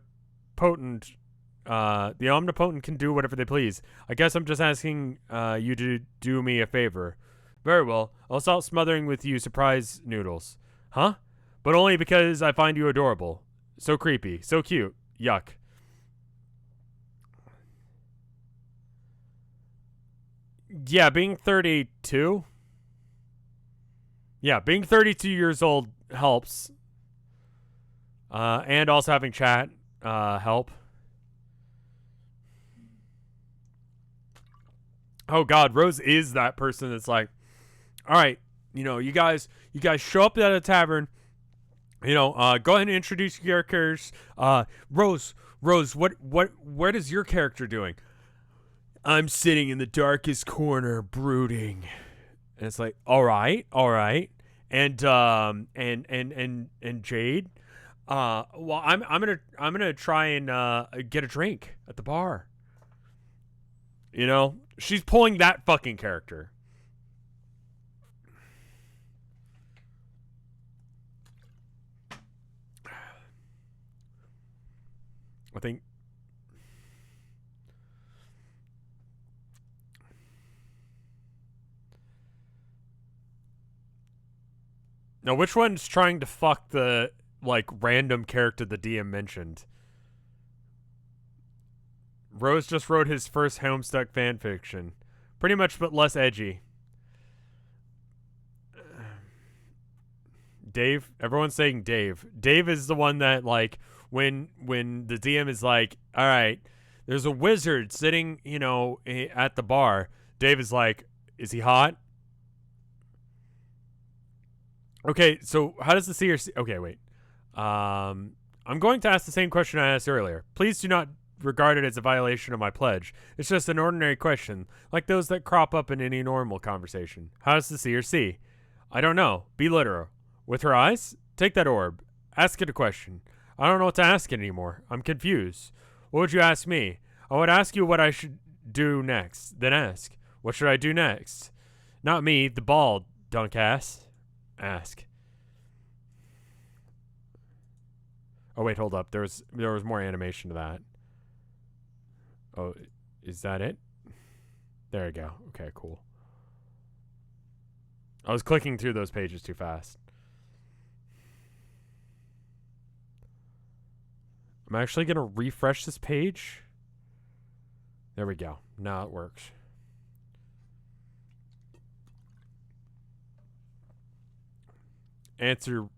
omnipotent can do whatever they please. I guess I'm just asking you to do me a favor. Very well. I'll stop smothering with you surprise noodles. Huh? But only because I find you adorable. So creepy. So cute. Yuck. Yeah, being 32. Yeah, being 32 years old helps. And also having chat help. Oh God, Rose is that person that's like, all right, you guys show up at a tavern. Go ahead and introduce your characters. Rose, what is your character doing? I'm sitting in the darkest corner brooding. And it's like, all right. And Jade, well, I'm gonna try and get a drink at the bar. You know, she's pulling that fucking character. I think. Now, which one's trying to fuck the, like, random character the DM mentioned? Rose just wrote his first Homestuck fanfiction. Pretty much, but less edgy. Dave? Everyone's saying Dave. Dave is the one that, like, when the DM is like, all right, there's a wizard sitting, you know, at the bar. Dave is like, is he hot? Okay, so how does the Seer see? Okay, wait. I'm going to ask the same question I asked earlier. Please do not regard it as a violation of my pledge. It's just an ordinary question, like those that crop up in any normal conversation. How does the Seer see? I don't know. Be literal. With her eyes? Take that orb. Ask it a question. I don't know what to ask it anymore. I'm confused. What would you ask me? I would ask you what I should do next. Then ask, what should I do next? Not me, the bald dunkass. Ask. Oh wait, hold up. There was more animation to that. Oh, is that it? There we go. Okay, cool. I was clicking through those pages too fast. I'm actually gonna refresh this page. There we go. Now it works. Answer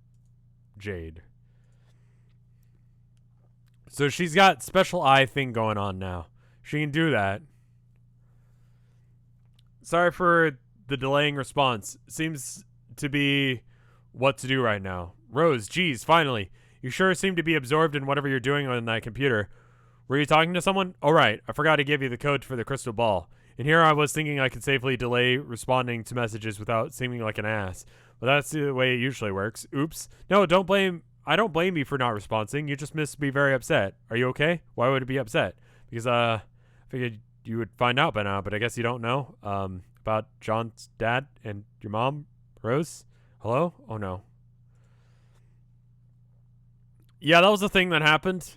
Jade. So she's got special eye thing going on now. She can do that. Sorry for the delaying response. Seems to be what to do right now. Rose, geez, finally. You sure seem to be absorbed in whatever you're doing on that computer. Were you talking to someone? Oh, right. I forgot to give you the code for the crystal ball. And here I was thinking I could safely delay responding to messages without seeming like an ass. But that's the way it usually works. Oops. No, don't blame... I don't blame you for not responding. You just must be very upset. Are you okay? Why would it be upset? Because, I figured you would find out by now, but I guess you don't know. About John's dad and your mom, Rose? Hello? Oh, no. Yeah, that was the thing that happened.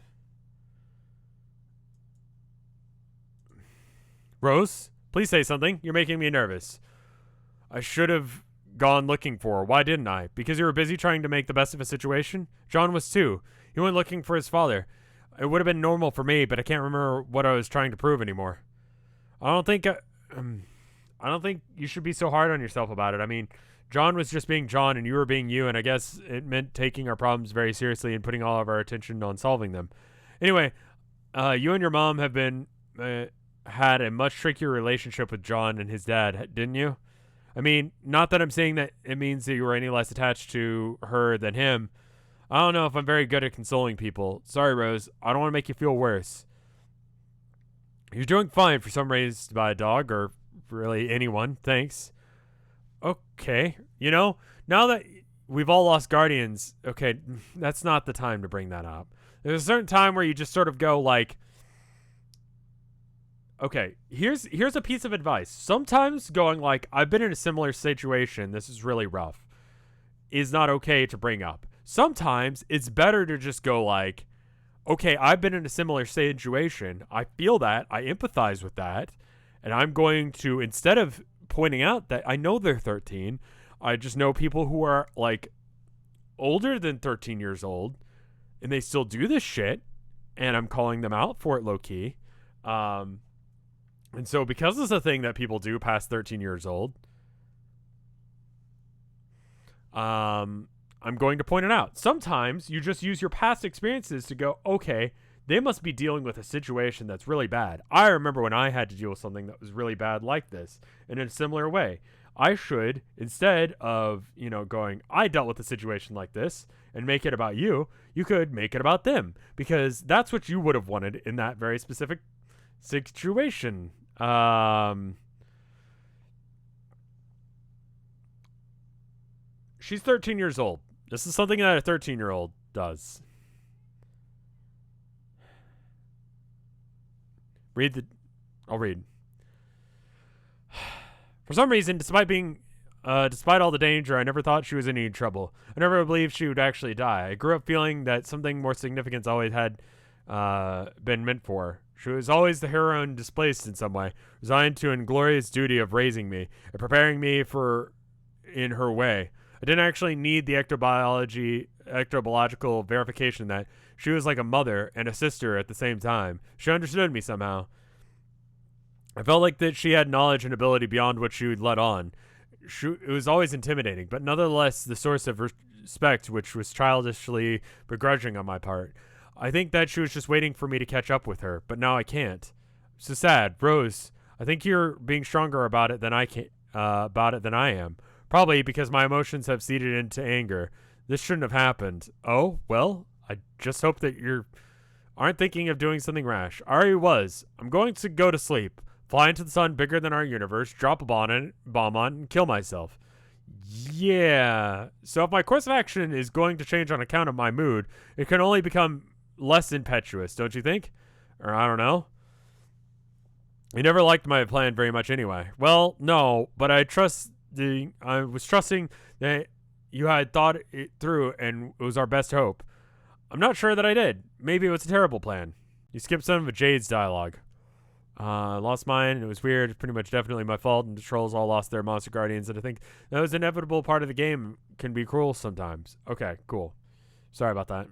Rose, please say something. You're making me nervous. I should have gone looking for her. Why didn't I? Because you were busy trying to make the best of a situation? John was too. He went looking for his father. It would have been normal for me, but I can't remember what I was trying to prove anymore. I don't think you should be so hard on yourself about it. I mean, John was just being John and you were being you, and I guess it meant taking our problems very seriously and putting all of our attention on solving them. Anyway, you and your mom have been had a much trickier relationship with John and his dad, didn't you? I mean, not that I'm saying that it means that you were any less attached to her than him. I don't know if I'm very good at consoling people. Sorry, Rose. I don't want to make you feel worse. You're doing fine for someone raised by a dog, or really anyone. Thanks. Okay. You know, now that we've all lost guardians, okay, that's not the time to bring that up. There's a certain time where you just sort of go like, okay, here's a piece of advice. Sometimes going like, I've been in a similar situation, this is really rough, is not okay to bring up. Sometimes it's better to just go like, okay, I've been in a similar situation. I feel that. I empathize with that. And I'm going to, instead of pointing out that I know they're 13, I just know people who are like older than 13 years old and they still do this shit. And I'm calling them out for it low key. And so because it's a thing that people do past 13 years old, I'm going to point it out. Sometimes you just use your past experiences to go, okay, they must be dealing with a situation that's really bad. I remember when I had to deal with something that was really bad like this. And in a similar way, I should, instead of, you know, going, I dealt with a situation like this and make it about you, you could make it about them. Because that's what you would have wanted in that very specific situation. She's 13 years old. This is something that a 13-year-old does. I'll read. For some reason, despite all the danger, I never thought she was in any trouble. I never believed she would actually die. I grew up feeling that something more significant always had been meant for her. She was always the heroine displaced in some way, resigned to an inglorious duty of raising me and preparing me for in her way. I didn't actually need the ectobological verification that she was like a mother and a sister at the same time. She understood me somehow. I felt like that she had knowledge and ability beyond what she would let on. It was always intimidating, but nonetheless the source of respect, which was childishly begrudging on my part. I think that she was just waiting for me to catch up with her, but now I can't. So sad. Rose, I think you're being stronger about it than I am. Probably because my emotions have seeded into anger. This shouldn't have happened. Oh, well, I just hope that you aren't thinking of doing something rash. I already was. I'm going to go to sleep, fly into the sun bigger than our universe, drop a bomb on, and kill myself. Yeah. So if my course of action is going to change on account of my mood, it can only become less impetuous, don't you think? Or I don't know. You never liked my plan very much anyway. Well, no, but I was trusting that you had thought it through and it was our best hope. I'm not sure that I did. Maybe it was a terrible plan. You skipped some of Jade's dialogue. I lost mine. It was weird. It's pretty much definitely my fault. And the trolls all lost their monster guardians. And I think that was an inevitable part of the game. Can be cruel sometimes. Okay, cool. Sorry about that.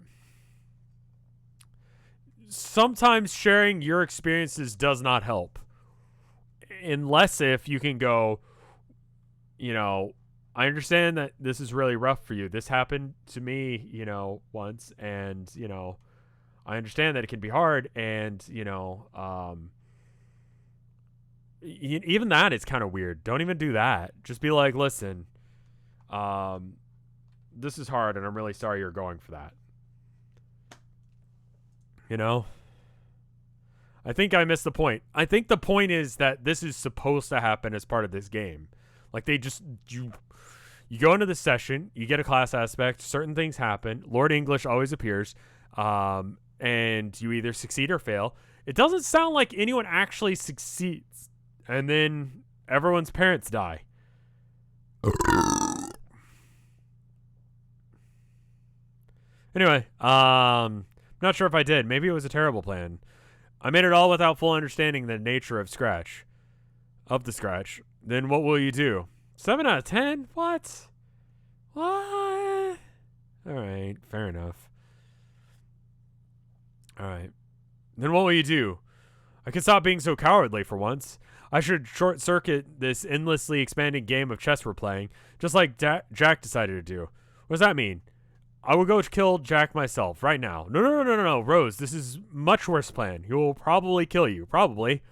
Sometimes sharing your experiences does not help. Unless if you can go, I understand that this is really rough for you. This happened to me, once. And, I understand that it can be hard. And, even that is kind of weird. Don't even do that. Just be like, listen, this is hard and I'm really sorry you're going for that. I think I missed the point. I think the point is that this is supposed to happen as part of this game. Like you go into the session, you get a class aspect, certain things happen, Lord English always appears, and you either succeed or fail. It doesn't sound like anyone actually succeeds. And then everyone's parents die. Anyway, not sure if I did. Maybe it was a terrible plan. I made it all without full understanding the nature of the scratch. Then what will you do? 7 out of 10? What? All right, fair enough. All right. Then what will you do? I can stop being so cowardly for once. I should short-circuit this endlessly expanding game of chess we're playing, just like Jack decided to do. What does that mean? I will go kill Jack myself right now. No, Rose, this is much worse plan. He will probably kill you. Probably.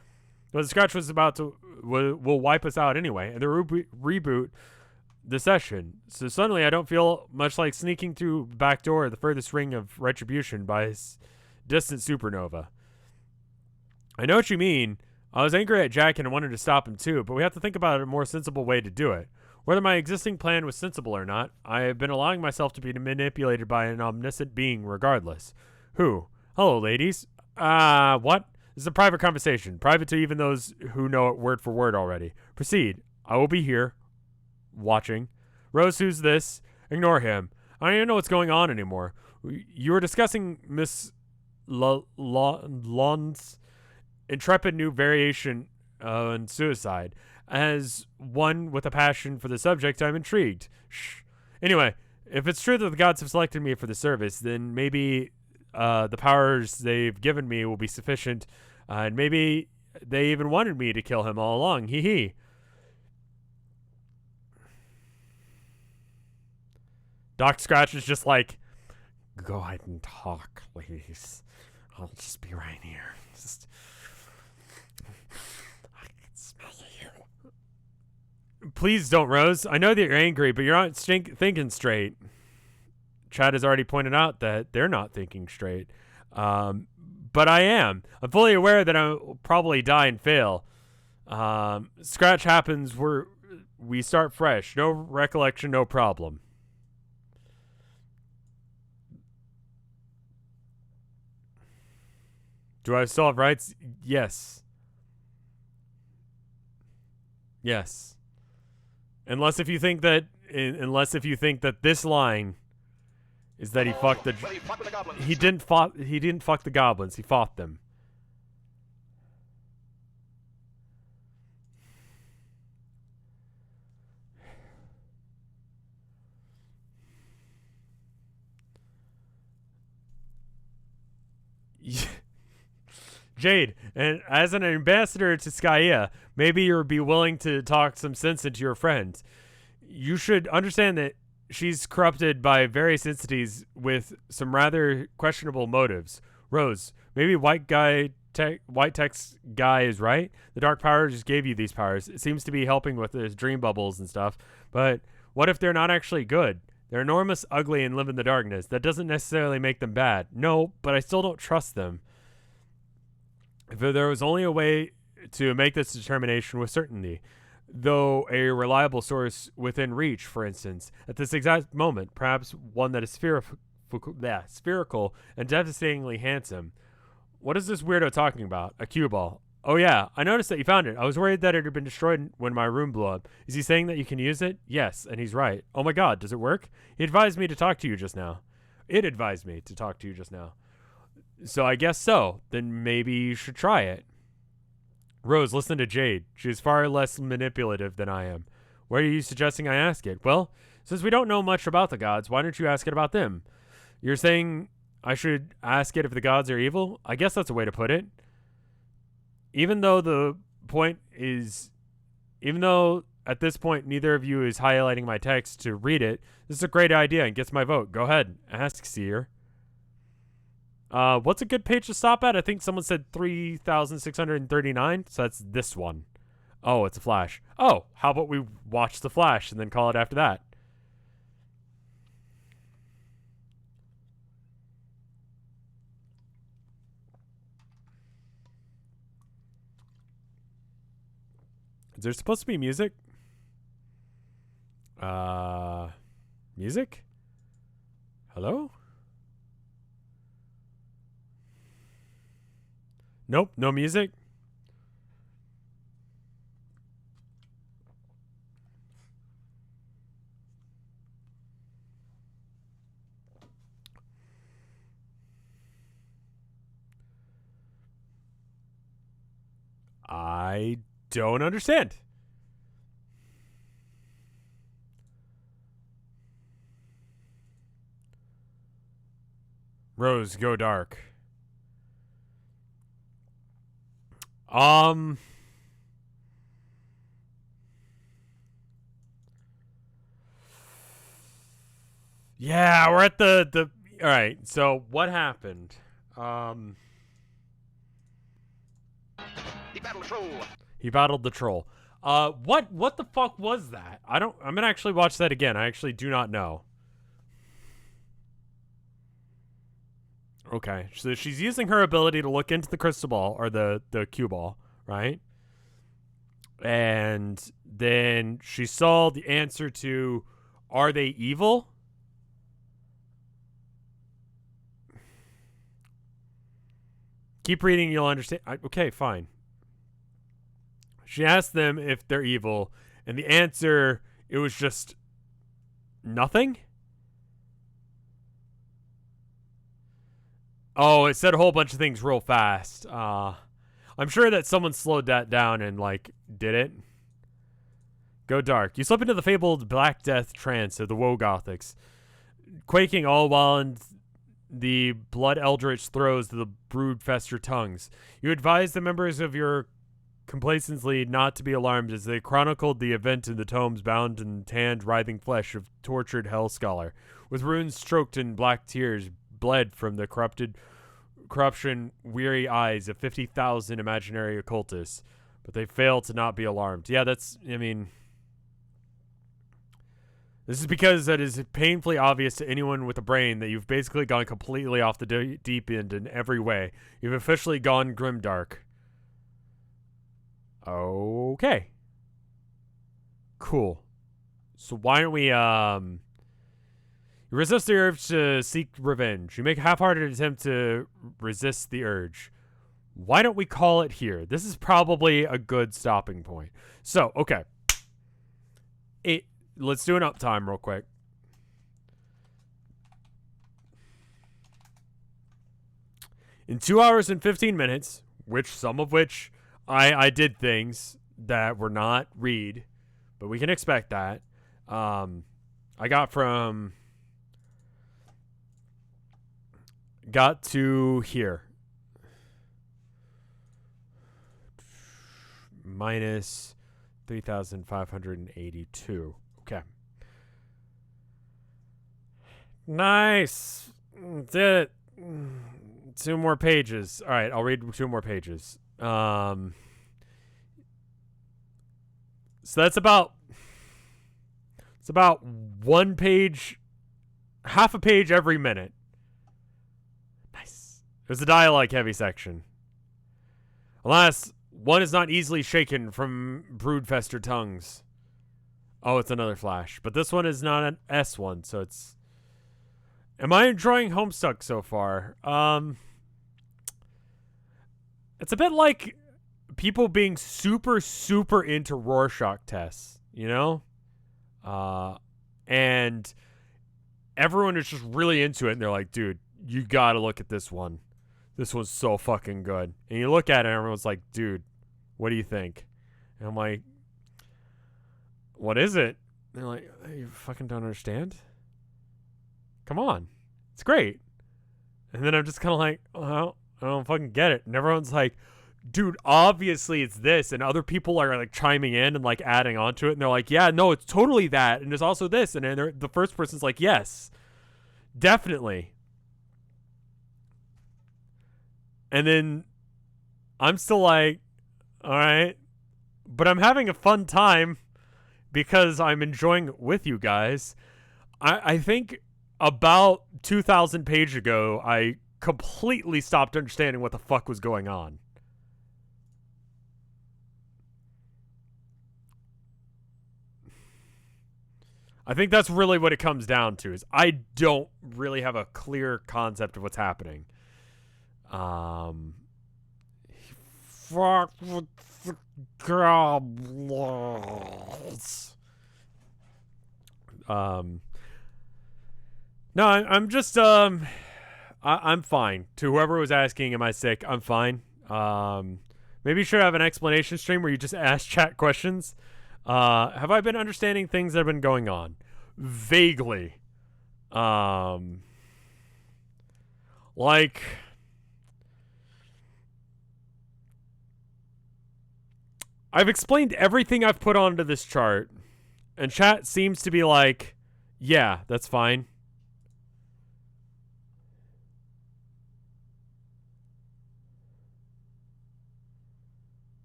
But the scratch will wipe us out anyway, and the reboot the session. So suddenly I don't feel much like sneaking through the back door of the furthest ring of retribution by a distant supernova. I know what you mean. I was angry at Jack and I wanted to stop him too, but we have to think about a more sensible way to do it. Whether my existing plan was sensible or not, I have been allowing myself to be manipulated by an omniscient being regardless. Who? Hello, ladies. What? This is a private conversation. Private to even those who know it word for word already. Proceed. I will be here. Watching. Rose, who's this? Ignore him. I don't even know what's going on anymore. You were discussing Miss Lon's intrepid new variation on suicide. As one with a passion for the subject, I'm intrigued. Shh. Anyway, if it's true that the gods have selected me for the service, then maybe the powers they've given me will be sufficient, and maybe they even wanted me to kill him all along. Hee hee. Doc Scratch is just like, go ahead and talk, please. I'll just be right here. I can smell you. Please don't, Rose. I know that you're angry, but you're not thinking straight. Chad has already pointed out that they're not thinking straight. But I am. I'm fully aware that I'll probably die and fail. Scratch happens. We start fresh. No recollection, no problem. Do I still have rights? Yes. Yes. Unless if you think that this line is that he fucked the Well, he fought with the goblins. he didn't fuck the goblins. He fought them. Jade, and as an ambassador to Skya, maybe you'll be willing to talk some sense into your friend. You should understand that she's corrupted by various entities with some rather questionable motives. Rose, maybe White Tech's guy is right. The dark power just gave you these powers. It seems to be helping with his dream bubbles and stuff. But what if they're not actually good? They're enormous, ugly, and live in the darkness. That doesn't necessarily make them bad. No, but I still don't trust them. If there was only a way to make this determination with certainty, though a reliable source within reach, for instance, at this exact moment, perhaps one that is spherical and devastatingly handsome. What is this weirdo talking about? A cue ball. Oh yeah, I noticed that you found it. I was worried that it had been destroyed when my room blew up. Is he saying that you can use it? Yes, and he's right. Oh my god, does it work? He advised me to talk to you just now. It advised me to talk to you just now. So I guess so. Then maybe you should try it. Rose, listen to Jade. She is far less manipulative than I am. Why are you suggesting I ask it? Well, since we don't know much about the gods, why don't you ask it about them? You're saying I should ask it if the gods are evil? I guess that's a way to put it. Even though at this point neither of you is highlighting my text to read it, this is a great idea and gets my vote. Go ahead. Ask Seer. What's a good page to stop at? I think someone said 3,639, so that's this one. Oh, it's a Flash. Oh, how about we watch the Flash and then call it after that? Is there supposed to be music? Music? Hello? Nope, no music. I don't understand. Rose, go dark. Yeah, we're at the all right. So what happened? He battled a troll. He battled the troll. What the fuck was that? I'm gonna actually watch that again. I actually do not know. Okay, so she's using her ability to look into the crystal ball, or the cue ball, right? And then she saw the answer to, are they evil? Keep reading, you'll understand. Okay, fine. She asked them if they're evil, and the answer, it was just nothing? Oh, it said a whole bunch of things real fast. I'm sure that someone slowed that down and, like, did it. Go dark. You slip into the fabled Black Death trance of the Woe Gothics, quaking all while in the blood eldritch throes of the brood fester tongues. You advise the members of your complacency not to be alarmed as they chronicled the event in the tomes bound in tanned, writhing flesh of tortured hell scholar, with runes stroked in black tears bled from the corruption weary eyes of 50,000 imaginary occultists, but they fail to not be alarmed. Yeah, this is because it is painfully obvious to anyone with a brain that you've basically gone completely off the deep end in every way. You've officially gone grimdark. Oh. Okay. Cool. So why don't we, you resist the urge to seek revenge. You make a half-hearted attempt to resist the urge. Why don't we call it here? This is probably a good stopping point. So, okay. Let's do an uptime real quick. In 2 hours and 15 minutes, some of which I did things that were not read, but we can expect that. I got to here. Minus 3,582. Okay. Nice. Did it. 2 more pages. All right, I'll read 2 more pages. So that's about 1 page, half a page every minute. Nice. It was a dialogue heavy section. Alas, one is not easily shaken from brood-festered tongues. Oh, it's another flash. But this one is not an S one, so it's... Am I enjoying Homestuck so far? It's a bit like people being super, super into Rorschach tests, you know? And everyone is just really into it, and they're like, dude, you gotta look at this one. This one's so fucking good. And you look at it, and everyone's like, dude, what do you think? And I'm like, what is it? And they're like, you fucking don't understand? Come on. It's great. And then I'm just kind of like, well, I don't fucking get it. And everyone's like, dude, obviously it's this. And other people are like chiming in and like adding on to it. And they're like, yeah, no, it's totally that. And there's also this. And then the first person's like, yes, definitely. And then I'm still like, all right, but I'm having a fun time because I'm enjoying it with you guys. I think about 2,000 pages ago, I completely stopped understanding what the fuck was going on. I think that's really what it comes down to, is I don't really have a clear concept of what's happening. Fuck with the goblins. No, I'm just, I'm fine. To whoever was asking, am I sick? I'm fine. Maybe you should have an explanation stream where you just ask chat questions. Have I been understanding things that have been going on? Vaguely. Like, I've explained everything I've put onto this chart, and chat seems to be like, yeah, that's fine.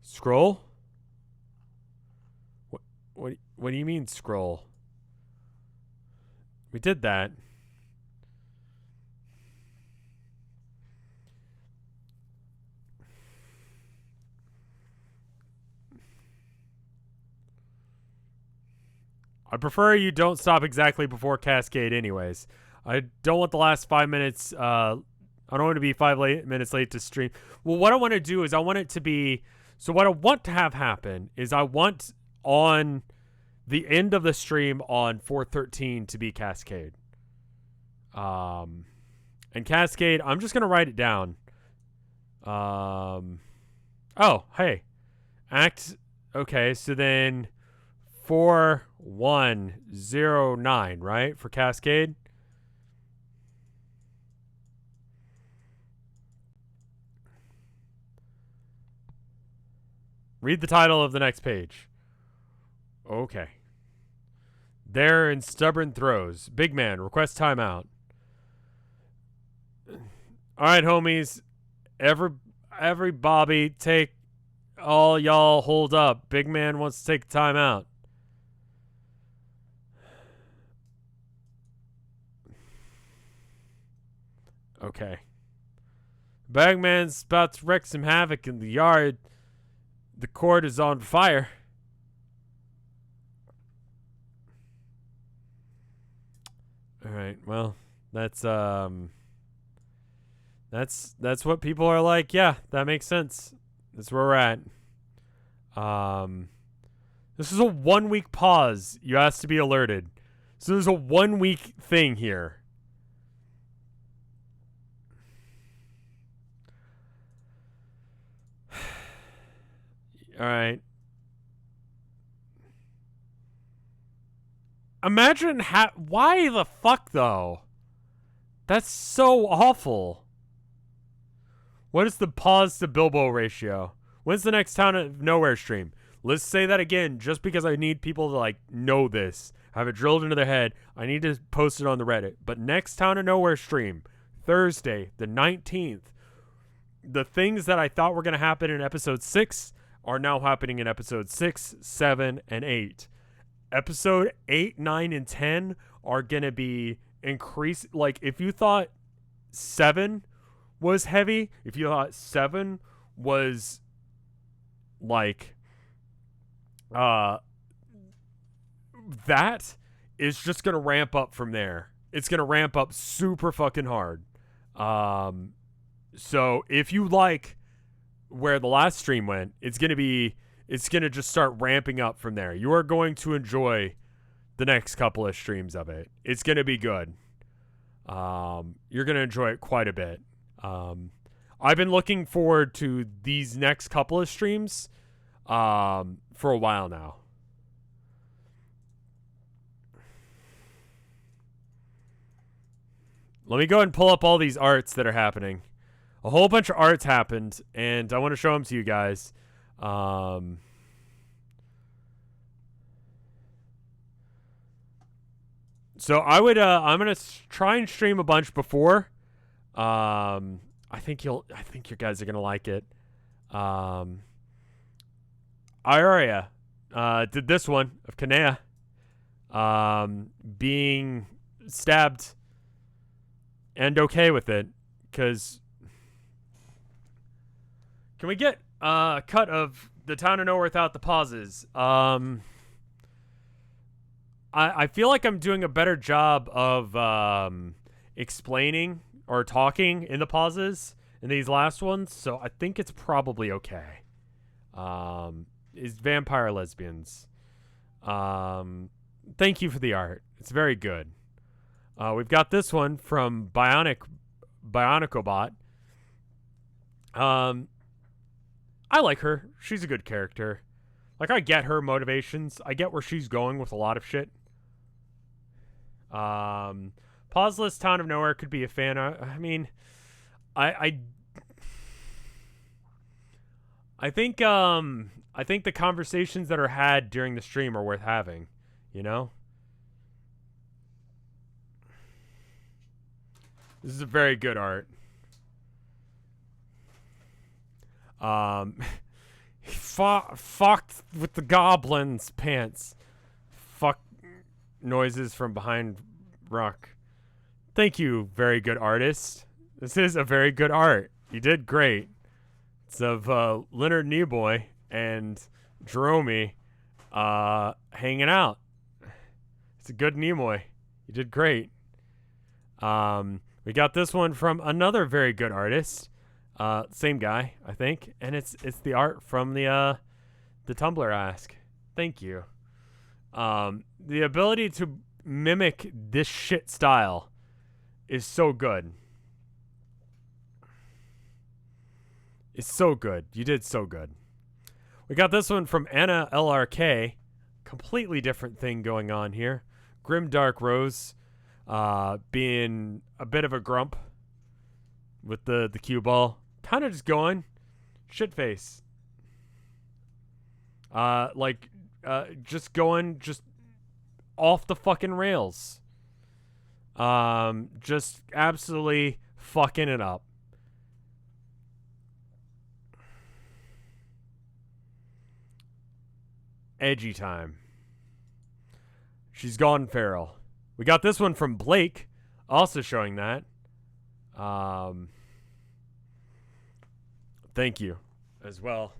Scroll? What do you mean scroll? We did that. I prefer you don't stop exactly before Cascade anyways. I don't want the last 5 minutes, I don't want to be 5 minutes late to stream. Well, what I want to do is I want it to be, so what I want to have happen is I want on the end of the stream on 4/13 to be Cascade. And Cascade, I'm just going to write it down. Oh, hey. Okay, so then 4109, right? For Cascade. Read the title of the next page. Okay. There in stubborn throes. Big man, request timeout. Alright, homies. Every Bobby, take all y'all hold up. Big man wants to take a timeout. Okay. Bagman's about to wreak some havoc in the yard. The court is on fire. right. Well, that's what people are like. Yeah, that makes sense. That's where we're at. This is a 1 week pause. You asked to be alerted. So there's a 1 week thing here. All right. Imagine why the fuck though? That's so awful. What is the pause to Bilbo ratio? When's the next Town of Nowhere stream? Let's say that again, just because I need people to like know this, have it drilled into their head. I need to post it on the Reddit. But next Town of Nowhere stream, Thursday, the 19th. The things that I thought were going to happen in episode 6 are now happening in episode 6, 7, and 8. Episode 8, 9, and 10 are going to be increased. Like, if you thought 7 was heavy, if you thought 7 was, like, that is just going to ramp up from there. It's going to ramp up super fucking hard. So if you like where the last stream went, it's going to just start ramping up from there. You are going to enjoy the next couple of streams of it. It's going to be good. You're going to enjoy it quite a bit. I've been looking forward to these next couple of streams for a while now. Let me go ahead and pull up all these arts that are happening. A whole bunch of arts happened, and I want to show them to you guys. So I'm gonna try and stream a bunch before. I think you guys are gonna like it. Ioria did this one of Kanea being stabbed and okay with it, because can we get a cut of the Town of Nowhere without the pauses? I feel like I'm doing a better job of explaining or talking in the pauses in these last ones, so I think it's probably okay. Is vampire lesbians. Thank you for the art. It's very good. We've got this one from Bionicobot. I like her. She's a good character. Like, I get her motivations. I get where she's going with a lot of shit. Pauseless Town of Nowhere could be a fan. I mean, I think the conversations that are had during the stream are worth having, you know? This is a very good art. Fucked with the goblins pants. Fuck noises from behind rock. Thank you, very good artist. This is a very good art. You did great. It's of Leonard Nimoy and Jerome hanging out. It's a good Nimoy. You did great. We got this one from another very good artist. Same guy, I think, and it's the art from the Tumblr ask. Thank you. The ability to mimic this shit style is so good. It's so good. You did so good. We got this one from Anna LRK. Completely different thing going on here. Grim Dark Rose being a bit of a grump with the cue ball. Kind of just going shit face. Just going just off the fucking rails. Just absolutely fucking it up. Edgy time. She's gone feral. We got this one from Blake, also showing that. Thank you as well.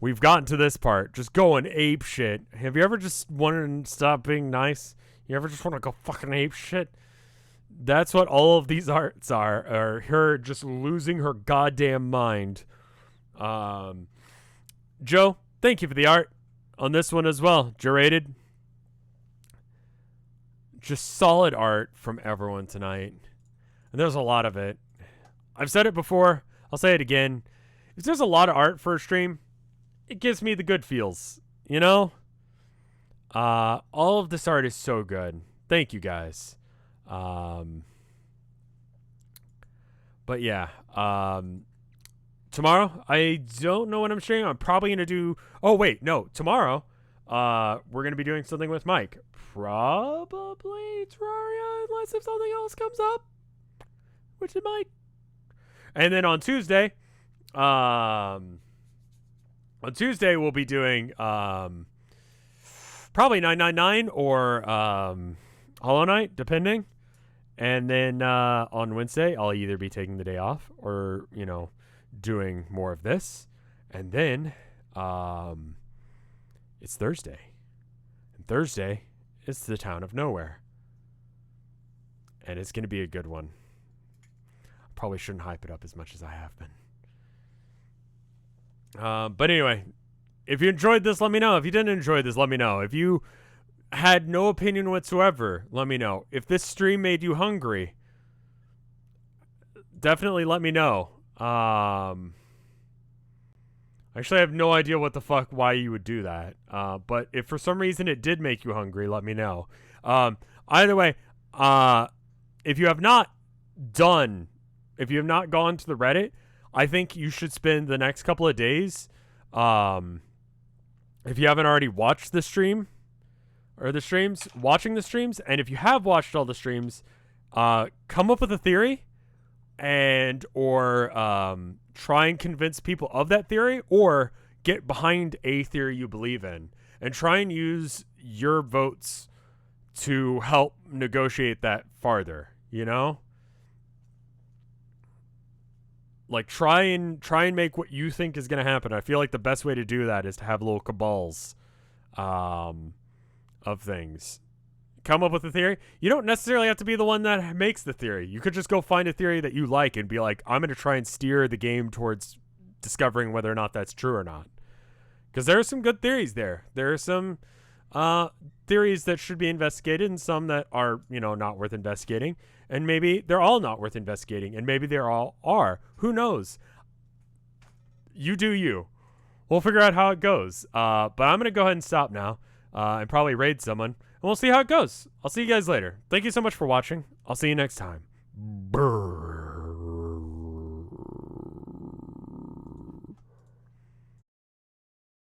We've gotten to this part. Just going ape shit. Have you ever just wanted to stop being nice? You ever just want to go fucking ape shit? That's what all of these arts are her just losing her goddamn mind. Joe, thank you for the art on this one as well. Jarated. Just solid art from everyone tonight. And there's a lot of it. I've said it before. I'll say it again. If there's a lot of art for a stream, it gives me the good feels. You know? All of this art is so good. Thank you guys. But yeah. Tomorrow, I don't know what I'm streaming. I'm probably going to do... Oh, wait. No. Tomorrow, we're going to be doing something with Mike. Probably Terraria, unless if something else comes up. Which it might. And then on Tuesday, we'll be doing probably 999 or Hollow Knight, depending. And then on Wednesday, I'll either be taking the day off or, doing more of this. And then it's Thursday. And Thursday is the town of Nowhere. And it's going to be a good one. Probably shouldn't hype it up as much as I have been. But anyway, if you enjoyed this, let me know. If you didn't enjoy this, let me know. If you had no opinion whatsoever, let me know. If this stream made you hungry, definitely let me know. Actually, I have no idea why you would do that. But if for some reason it did make you hungry, let me know. Either way, if you have not gone to the Reddit, I think you should spend the next couple of days, if you haven't already watched the stream, or the streams, watching the streams, and if you have watched all the streams, come up with a theory, or try and convince people of that theory, or get behind a theory you believe in, and try and use your votes to help negotiate that farther, Like try and make what you think is going to happen. I feel like the best way to do that is to have little cabals of things. Come up with a theory. You don't necessarily have to be the one that makes the theory. You could just go find a theory that you like and be like, I'm going to try and steer the game towards discovering whether or not that's true or not. Because there are some good theories there. There are some theories that should be investigated and some that are, not worth investigating. And maybe they're all not worth investigating. And maybe they all are. Who knows? You do you. We'll figure out how it goes. But I'm going to go ahead and stop now and probably raid someone. And we'll see how it goes. I'll see you guys later. Thank you so much for watching. I'll see you next time. Brr.